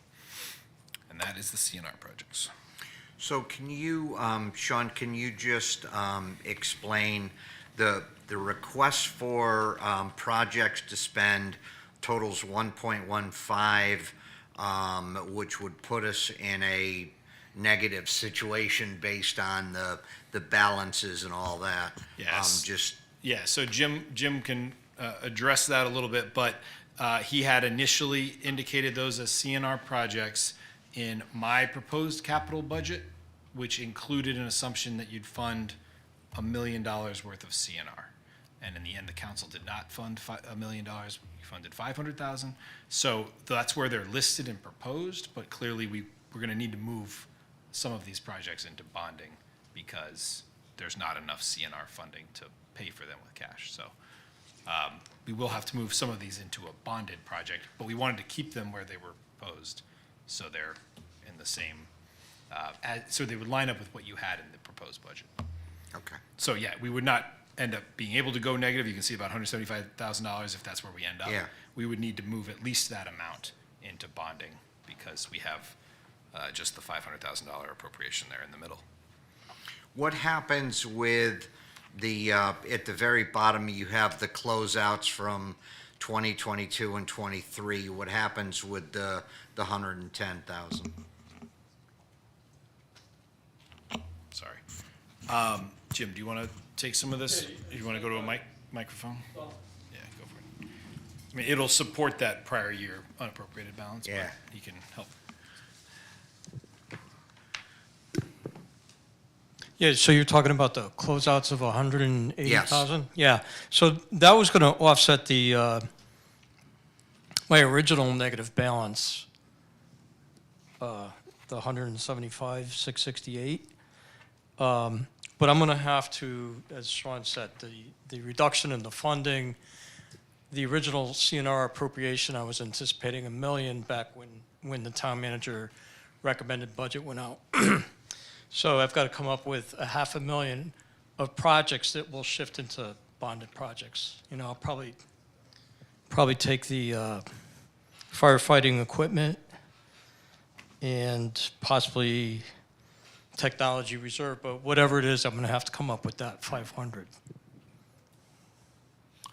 And that is the CNR projects. So can you, Sean, can you just explain the request for projects to spend totals 1.15, which would put us in a negative situation based on the balances and all that? Yes. Yeah, so Jim can address that a little bit, but he had initially indicated those as CNR projects in my proposed capital budget, which included an assumption that you'd fund $1 million worth of CNR. And in the end, the council did not fund $1 million. We funded $500,000. So that's where they're listed and proposed, but clearly we're going to need to move some of these projects into bonding because there's not enough CNR funding to pay for them with cash. So we will have to move some of these into a bonded project, but we wanted to keep them where they were proposed, so they're in the same, so they would line up with what you had in the proposed budget. Okay. So yeah, we would not end up being able to go negative. You can see about $175,000 if that's where we end up. Yeah. We would need to move at least that amount into bonding because we have just the $500,000 appropriation there in the middle. What happens with the, at the very bottom, you have the closeouts from 2022 and 23. What happens with the 110,000? Sorry. Jim, do you want to take some of this? Do you want to go to a microphone? Yeah, go for it. I mean, it'll support that prior year unappropriated balance, Yeah. but he can help. Yeah, so you're talking about the closeouts of 180,000? Yeah, so that was going to offset the, my original negative balance, the 175,668. But I'm going to have to, as Sean said, the reduction in the funding the original CNR appropriation, I was anticipating $1 million back when the town manager recommended budget went out. So I've got to come up with $500,000 of projects that will shift into bonded projects. You know, I'll probably take the firefighting equipment and possibly technology reserve, but whatever it is, I'm going to have to come up with that 500.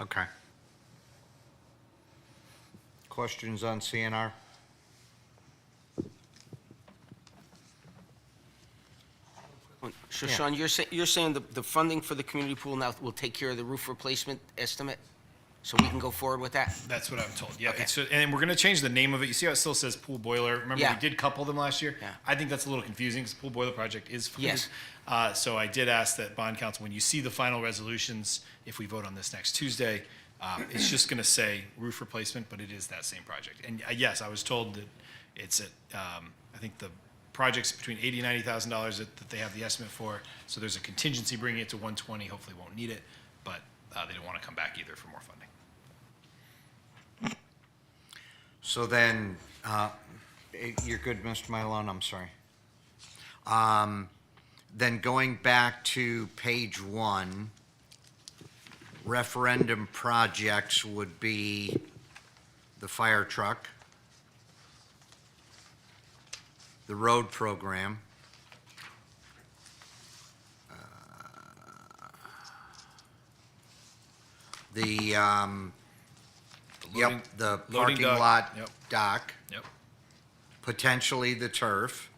Okay. Questions on CNR? So Yeah. Sean, you're saying the funding for the community pool now will take care of the roof replacement estimate? So we can go forward with that? That's what I'm told. Yeah. Okay. And we're going to change the name of it. You see how it still says pool boiler? Remember Yeah. we did couple them last year? Yeah. I think that's a little confusing because pool boiler project is funded. Yes. So I did ask that bond council, when you see the final resolutions, if we vote on this next Tuesday, it's just going to say roof replacement, but it is that same project. And yes, I was told that it's at, I think the project's between $80,000 and $90,000 that they have the estimate for. So there's a contingency bringing it to 120. Hopefully won't need it, but they don't want to come back either for more funding. So then, you're good, Mr. Milone, I'm sorry. Then going back to page 1, referendum projects would be the fire truck, the road program, the, loading- the loading parking dock, lot yep. dock, Yep. potentially the turf,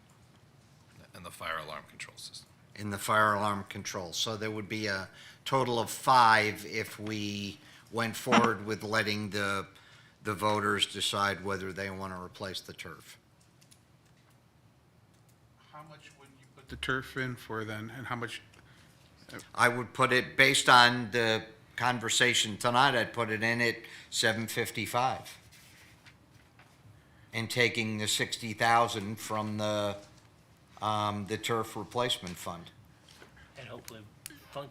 And the fire alarm control system. in the fire alarm control. So there would be a total of 5 if we went forward with letting the voters decide whether they want to replace the turf. How much would you put the turf in for then, and how much, I would put it, based on the conversation tonight, I'd put it in at 755. And taking the 60,000 from the turf replacement fund. And hopefully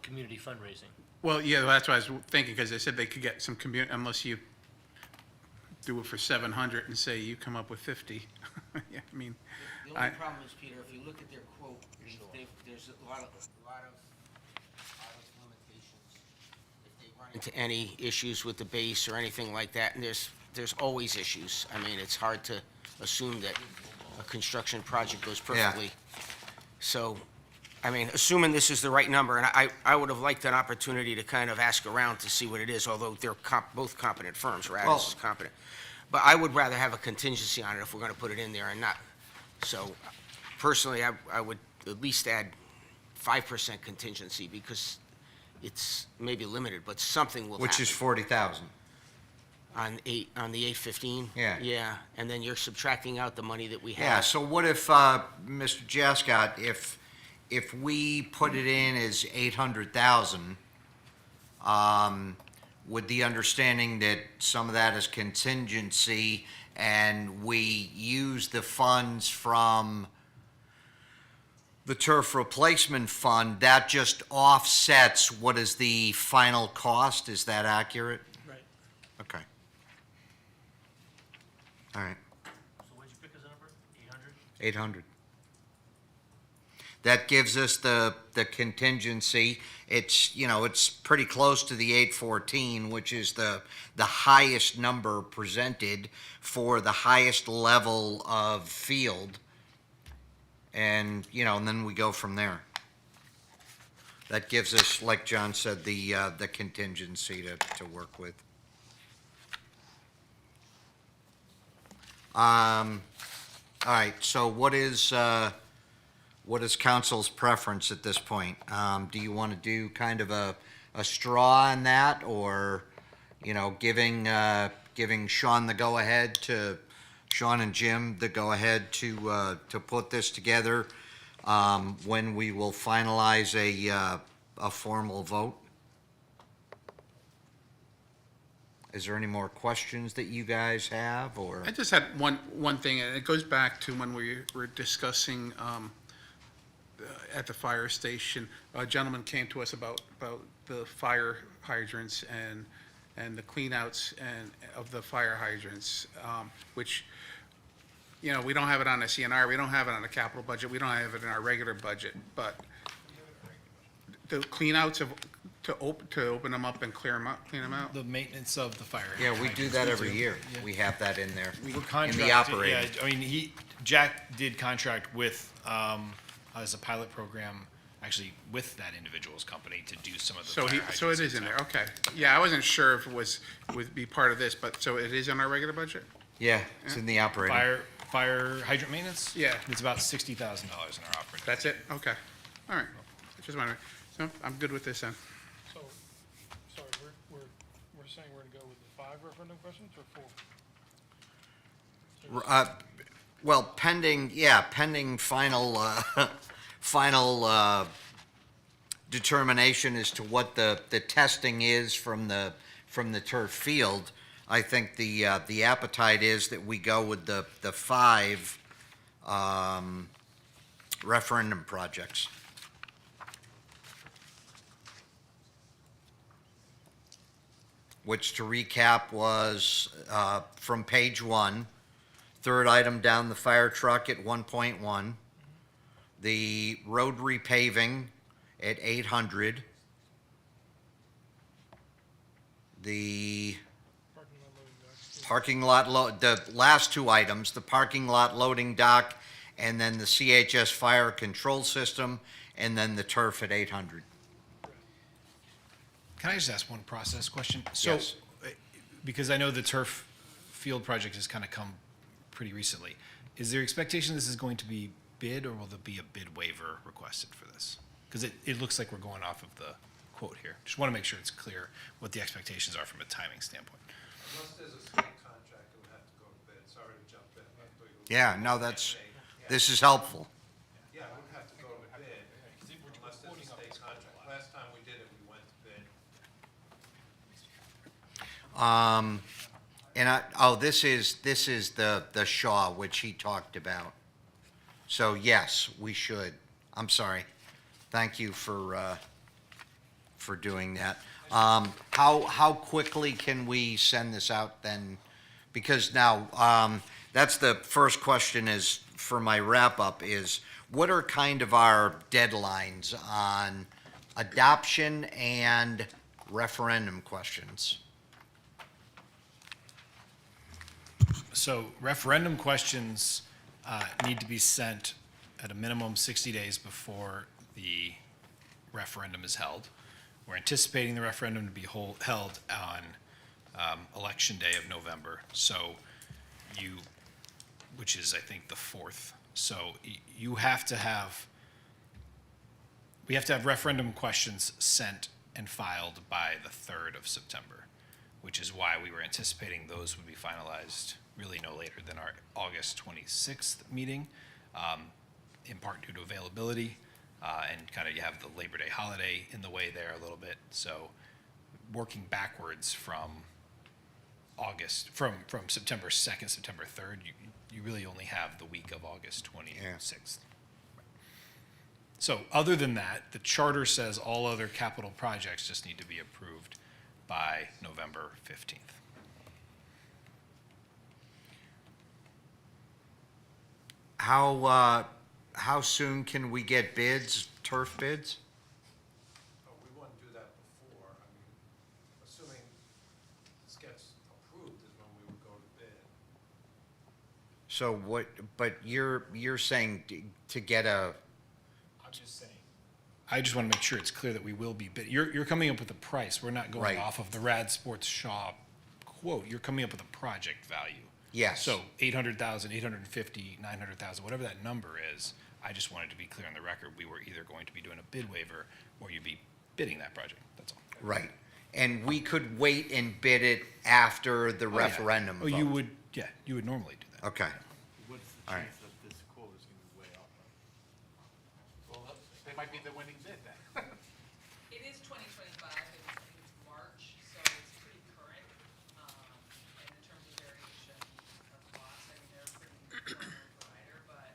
community fundraising. well, yeah, that's what I was thinking, because they said they could get some community, unless you do it for 700 and say you come up with 50. Yeah, I mean, The I- only problem is, Peter, if you look at their quote, there's a lot of limitations. If they run into any issues with the base or anything like that, and there's always issues. I mean, it's hard to assume that a construction project goes Yeah. perfectly. So, I mean, assuming this is the right number, and I would have liked an opportunity to kind of ask around to see what it is, although they're both competent firms, Radis is competent. But I would rather have a contingency on it if we're going to put it in there and not. So personally, I would at least add 5% contingency, because it's maybe limited, but something will happen. Which is 40,000. On the 815? Yeah. Yeah, and then you're subtracting out the money that we have. Yeah, so what if, Mr. Jascott, if we put it in as 800,000, with the understanding that some of that is contingency, and we use the funds from the turf replacement fund, that just offsets what is the final cost? Is that accurate? Right. Okay. All right. So what'd you pick as a number? 800? 800. That gives us the contingency. It's, you know, it's pretty close to the 814, which is the highest number presented for the highest level of field. And, you know, and then we go from there. That gives us, like John said, the contingency to work with. All right, so what is council's preference at this point? Do you want to do kind of a straw on that, or, you know, giving Sean the go-ahead to, Sean and Jim the go-ahead to put this together, when we will finalize a formal vote? Is there any more questions that you guys have, or? I just had one thing, and it goes back to when we were discussing at the fire station. A gentleman came to us about the fire hydrants, and and the cleanouts and of the fire hydrants, which, you know, we don't have it on the CNR, we don't have it on the capital budget, we don't have it in our regular budget, but the cleanouts of, to open them up and clean them out? The maintenance of the fire. Yeah, we do that every year. Yeah. We have that in there. We're In contracted, the operating. yeah, I mean, Jack did contract with, as a pilot program, actually with that individual's company to do some of the So fire so it hydrants is in there, himself. okay. Yeah, I wasn't sure if it would be part of this, but, so it is in our regular budget? Yeah, it's in the operating. Fire hydrant maintenance? Yeah. It's about $60,000 in our operating. That's it? Okay. All right. Just wondering. So I'm good with this then. So, sorry, we're saying we're gonna go with the 5 referendum questions or 4? Well, pending final, final determination as to what the testing is from the turf field, I think the appetite is that we go with the 5 referendum projects. Which, to recap, was from page 1, third item down, the fire truck at 1.1, the road repaving at 800, the parking lot, the last 2 items, the parking lot loading dock, and then the CHS fire control system, and then the turf at 800. Can I just ask one process question? So, Yes. because I know the turf field project has kind of come pretty recently, is there expectation this is going to be bid, or will there be a bid waiver requested for this? Because it looks like we're going off of the quote here. Just want to make sure it's clear what the expectations are from a timing standpoint. Unless there's a state contract, it would have to go to bid. Sorry to jump in. I thought you were- Yeah, no, this is helpful. Yeah, it would have to go to bid unless there's a state contract. Last time we did it, we went to bid. This is the Shaw, which he talked about. So yes, we should. I'm sorry. Thank you for doing that. How quickly can we send this out then? Because now, that's the first question is, for my wrap-up, is what are kind of our deadlines on adoption and referendum questions? So referendum questions need to be sent at a minimum 60 days before the referendum is held. We're anticipating the referendum to be held on Election Day of November. So which is, I think, the 4th. So we have to have referendum questions sent and filed by the 3rd of September, which is why we were anticipating those would be finalized really no later than our August 26th meeting, in part due to availability, and kind of you have the Labor Day holiday in the way there a little bit. So working backwards from September 2nd, September 3rd, you really only have the week of August 26th. So other than that, the charter says all other capital projects just need to be approved by November 15th. How soon can we get bids, turf bids? Oh, we wouldn't do that before. I mean, assuming this gets approved is when we would go to bid. So what, but you're saying to get a, I'm just saying. I just want to make sure it's clear that we will be bid. You're coming up with a price. We're not going Right. off of the Rad Sports Shaw quote. You're coming up with a project value. yes. So 800,000, 850, 900,000, whatever that number is, I just wanted to be clear on the record. We were either going to be doing a bid waiver or you'd be bidding that project. That's all. Right. And we could wait and bid it after the Oh, yeah. referendum Oh, vote? you would, yeah, you would normally do that. Okay. What's the All right. chance that this quote is going to be way off? Well, they might be the winning bid then. It is 2025, I think it's March, so it's pretty current. And in terms of variation of costs, I mean, they're a pretty well-known provider, but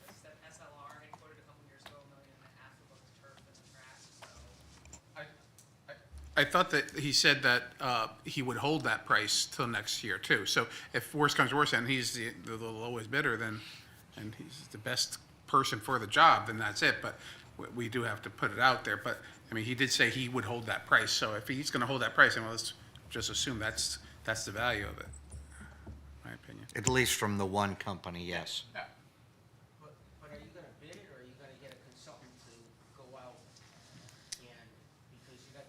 as I said, SLR had quoted a couple years ago, $1.5 million for both the turf and the track, so. I thought that he said that he would hold that price till next year too. So if worse comes to worse and he's the lowest bidder, then, and he's the best person for the job, then that's it. But we do have to put it out there. But, I mean, he did say he would hold that price. So if he's going to hold that price, then let's just assume that's the value of it, my opinion. At least from the one company, yes. But are you gonna bid it, or are you gonna get a consultant to go out and, because you got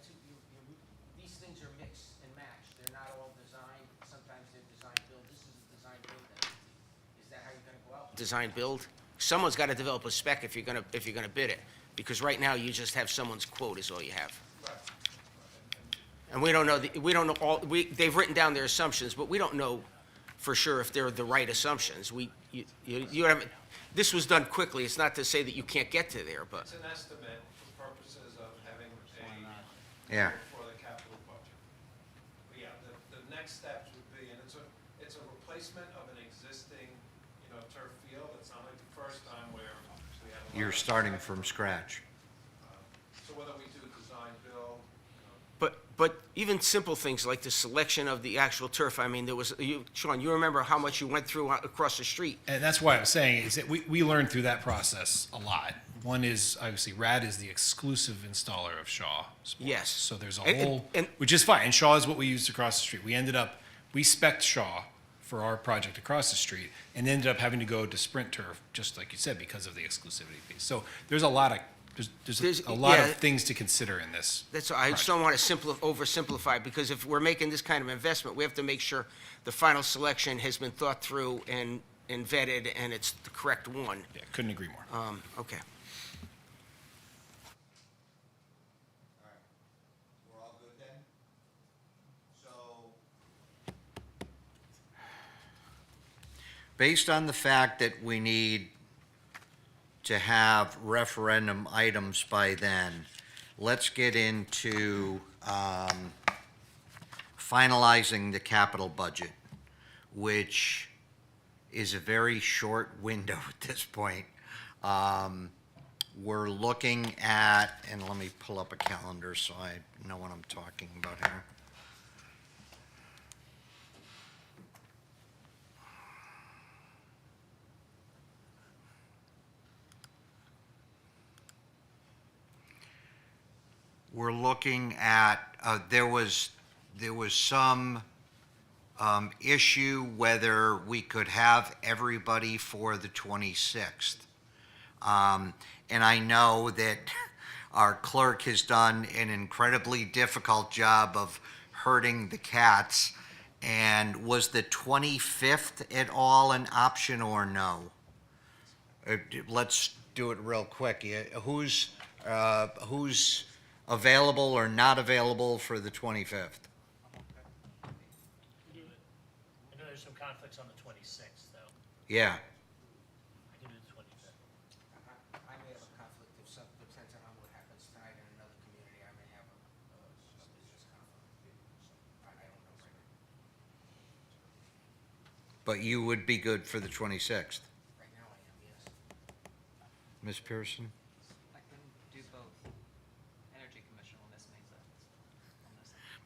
these things are mix and match, they're not all designed, sometimes they're design build, this is a design build entity. Is that how you're gonna go out? Design build? Someone's gotta develop a spec if you're gonna bid it, because right now you just have someone's quote is all you have. And we don't know, they've written down their assumptions, but we don't know for sure if they're the right assumptions. You haven't, this was done quickly, it's not to say that you can't get to there, but. It's an estimate for purposes of having Yeah. for the capital budget. But yeah, the next steps would be, and it's a replacement of an existing, turf field. It's not like the first time where we have. You're starting from scratch. So whether we do design build, But even simple things like the selection of the actual turf, I mean, Sean, you remember how much you went through across the street? And that's why I was saying is that we learned through that process a lot. One is, obviously, RAD is the exclusive installer of Shaw Sports. Yes. So there's a And- whole, and- which is fine, and Shaw is what we used across the street. We spec'd Shaw for our project across the street, and ended up having to go to Sprint Turf, just like you said, because of the exclusivity piece. So there's a lot of, there's a lot yeah. of things to consider in this. That's, I just don't want to oversimplify, because if we're making this kind of investment, we have to make sure the final selection has been thought through and vetted, and it's the correct one. Yeah, couldn't agree more. Okay. We're all good then? So. Based on the fact that we need to have referendum items by then, let's get into finalizing the capital budget, which is a very short window at this point. We're looking at, and let me pull up a calendar so I know what I'm talking about here. We're looking at, there was some issue whether we could have everybody for the 26th. And I know that our clerk has done an incredibly difficult job of herding the cats. And was the 25th at all an option or no? Let's do it real quick. Who's available or not available for the 25th? I know there's some conflicts on the 26th, though. Yeah. I can do the 25th. I may have a conflict if depends on what happens tonight in another community. I may have a business conflict. So I don't know right now. But you would be good for the 26th. Right now I am, yes. Ms. Pearson? I can do both. Energy Commission will miss me, so.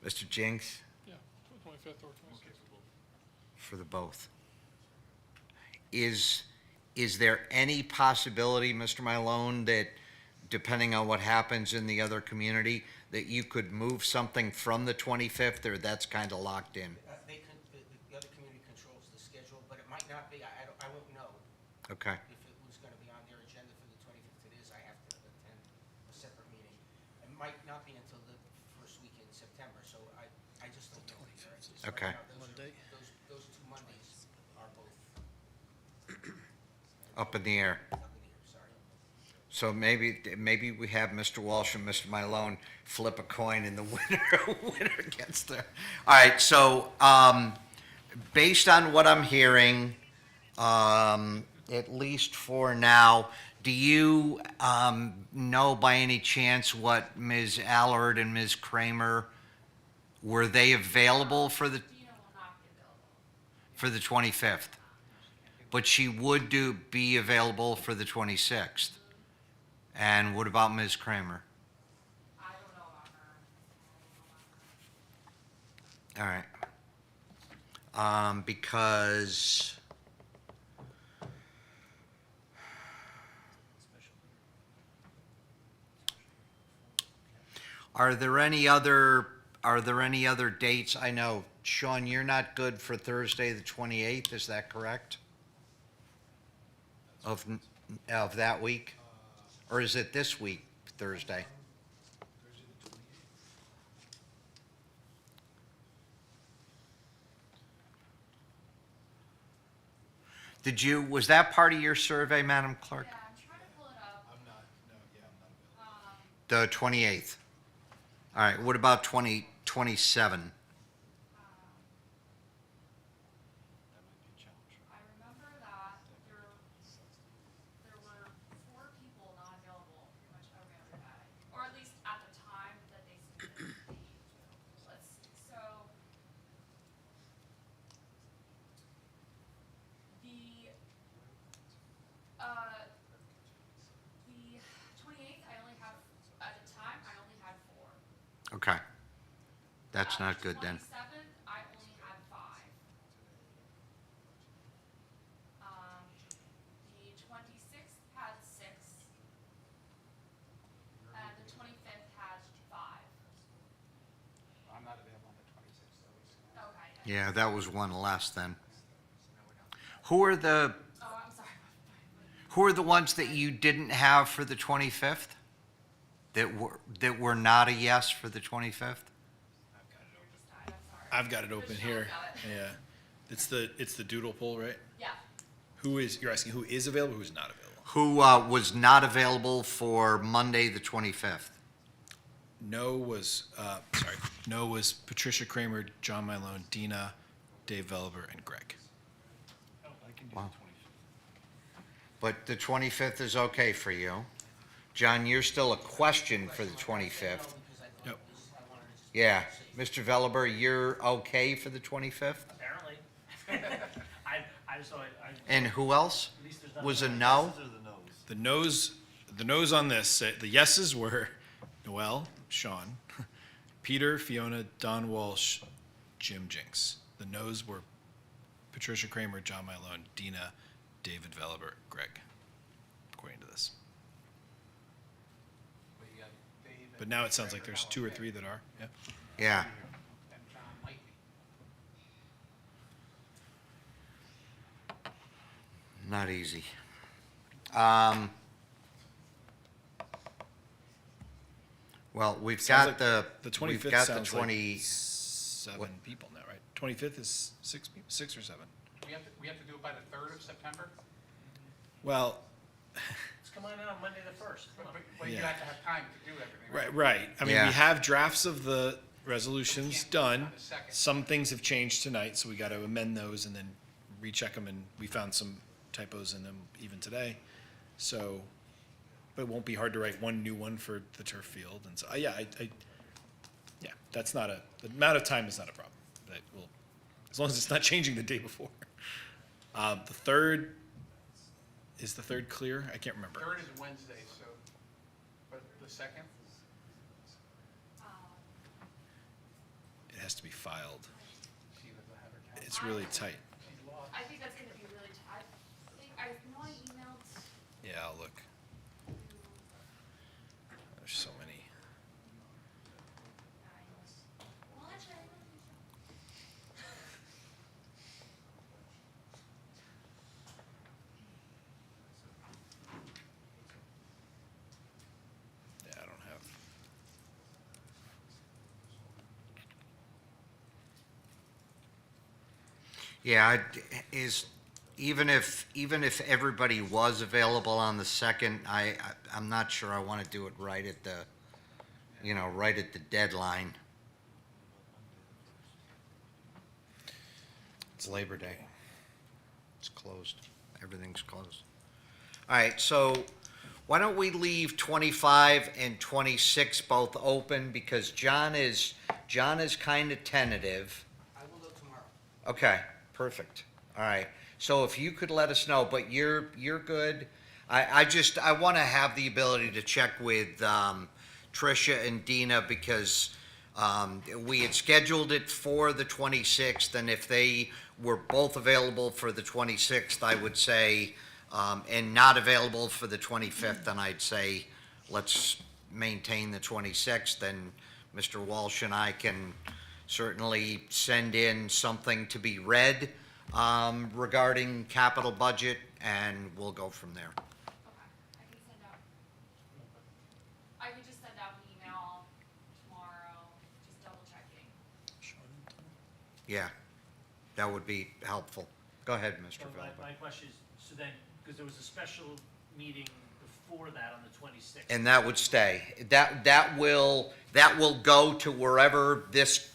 Mr. Jinks? Yeah, 25th or 26th. For the both. Is there any possibility, Mr. Mylone, that depending on what happens in the other community, that you could move something from the 25th, or that's kind of locked in? The other community controls the schedule, but it might not be. I won't know Okay. if it was going to be on their agenda for the 25th. It is, I have to attend a separate meeting. It might not be until the first week in September, so I just don't know. Okay. Those two Mondays are both Up in the air. up in the air, sorry. So maybe we have Mr. Walsh and Mr. Mylone flip a coin and the winner gets there. All right, so based on what I'm hearing, at least for now, do you know by any chance what Ms. Allard and Ms. Kramer, were they available for the? Dina will not be available. For the 25th? But she would be available for the 26th. And what about Ms. Kramer? I don't know about her. All right. Because are there any other dates? I know, Sean, you're not good for Thursday, the 28th, is that correct? Of that week? Or is it this week, Thursday? Was that part of your survey, Madam Clerk? Yeah, I'm trying to pull it up. I'm not, no, yeah, I'm not available. The 28th. All right, what about 27? I remember that there were 4 people not available pretty much every other day, or at least at the time that they submitted the, let's see, so the 28th, I only have, at the time, I only had 4. Okay. That's not good then. 27th, I only had 5. The 26th had 6. And the 25th had 5. I'm not available on the 26th, so it's. Okay. Yeah, that was one less then. Who are the, Oh, I'm sorry. who are the ones that you didn't have for the 25th? That were not a yes for the 25th? I've got it open here. Yeah. It's the doodle poll, right? Yeah. You're asking who is available, who's not available? Who was not available for Monday, the 25th? No was Patricia Kramer, John Mylone, Dina, Dave Veliver, and Greg. Wow. But the 25th is okay for you. John, you're still a question for the 25th. Yep. Yeah. Mr. Veliber, you're okay for the 25th? Apparently. I just, And who else? Was a no? The no's on this, the yeses were Noel, Sean, Peter, Fiona, Don Walsh, Jim Jinks. The no's were Patricia Kramer, John Mylone, Dina, David Veliber, Greg, according to this. But now it sounds like there's 2 or 3 that are, yeah. Yeah. And John might be. Not easy. Well, we've Sounds got like the, The we've 25th got the sounds 20, like 7 people now, right? 25th is 6 or 7. We have to do it by the 3rd of September? Well, it's coming in on Monday the 1st. Come on. But you Yeah. have to have time to do everything. right. I mean, Yeah. we have drafts of the resolutions Can't do it on done. the 2nd. Some things have changed tonight, so we got to amend those and then recheck them, and we found some typos in them even today. So, but it won't be hard to write one new one for the turf field, and so, yeah, that's not the amount of time is not a problem. That will, as long as it's not changing the day before. The 3rd, is the 3rd clear? I can't remember. 3rd is Wednesday, so, but the 2nd? It has to be filed. She doesn't have her calendar. It's really tight. She's lost. I think that's gonna be really, I know I emailed Yeah, I'll look. There's so many. well, actually, I don't think so. Yeah, I don't have. yeah, even if everybody was available on the 2nd, I'm not sure I want to do it right at the, right at the deadline. It's Labor Day. It's closed. Everything's closed. All right, so why don't we leave 25 and 26 both open, because John is kind of tentative. I will look tomorrow. Okay, perfect. All right. So if you could let us know, but you're good. I want to have the ability to check with Tricia and Dina, because We had scheduled it for the 26th, and if they were both available for the 26th, I would say, and not available for the 25th, then I'd say, let's maintain the 26th, and Mr. Walsh and I can certainly send in something to be read regarding capital budget, and we'll go from there. I could just send out an email tomorrow, just double checking. Yeah, that would be helpful. Go ahead, Mr. So Vella. my question is, so then, because there was a special meeting before that on the 26th. And that would stay. That will go to wherever this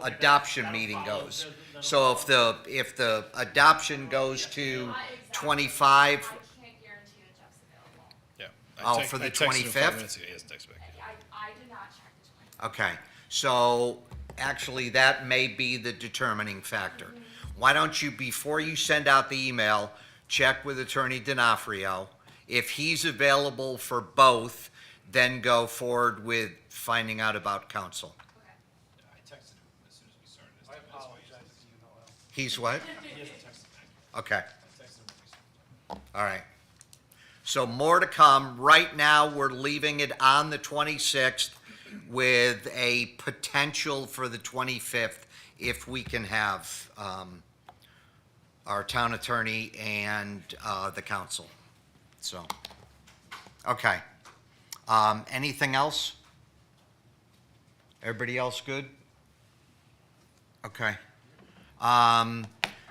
Okay, adoption that'll meeting follow- goes. that'll So follow. if the adoption goes to Exactly. 25, I can't guarantee that Jeff's available. Yeah. Oh, for the I texted him 5 25th? minutes ago. He hasn't texted back yet. I did not check the 25th. okay. So actually, that may be the determining factor. Why don't you, before you send out the email, check with Attorney D'Onofrio. If he's available for both, then go forward with finding out about counsel. I texted him as soon as we started. I apologize. He's what? Okay. All right. So more to come. Right now, we're leaving it on the 26th with a potential for the 25th if we can have our town attorney and the council. So, okay. Anything else? Everybody else good? Okay.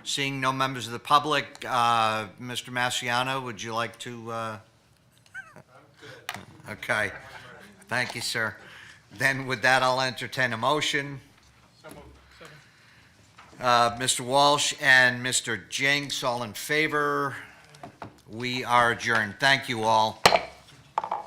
Seeing no members of the public, Mr. Massiano, would you like to? Okay. Thank you, sir. Then with that, I'll entertain a motion. Mr. Walsh and Mr. Jinks, all in favor? We are adjourned. Thank you all.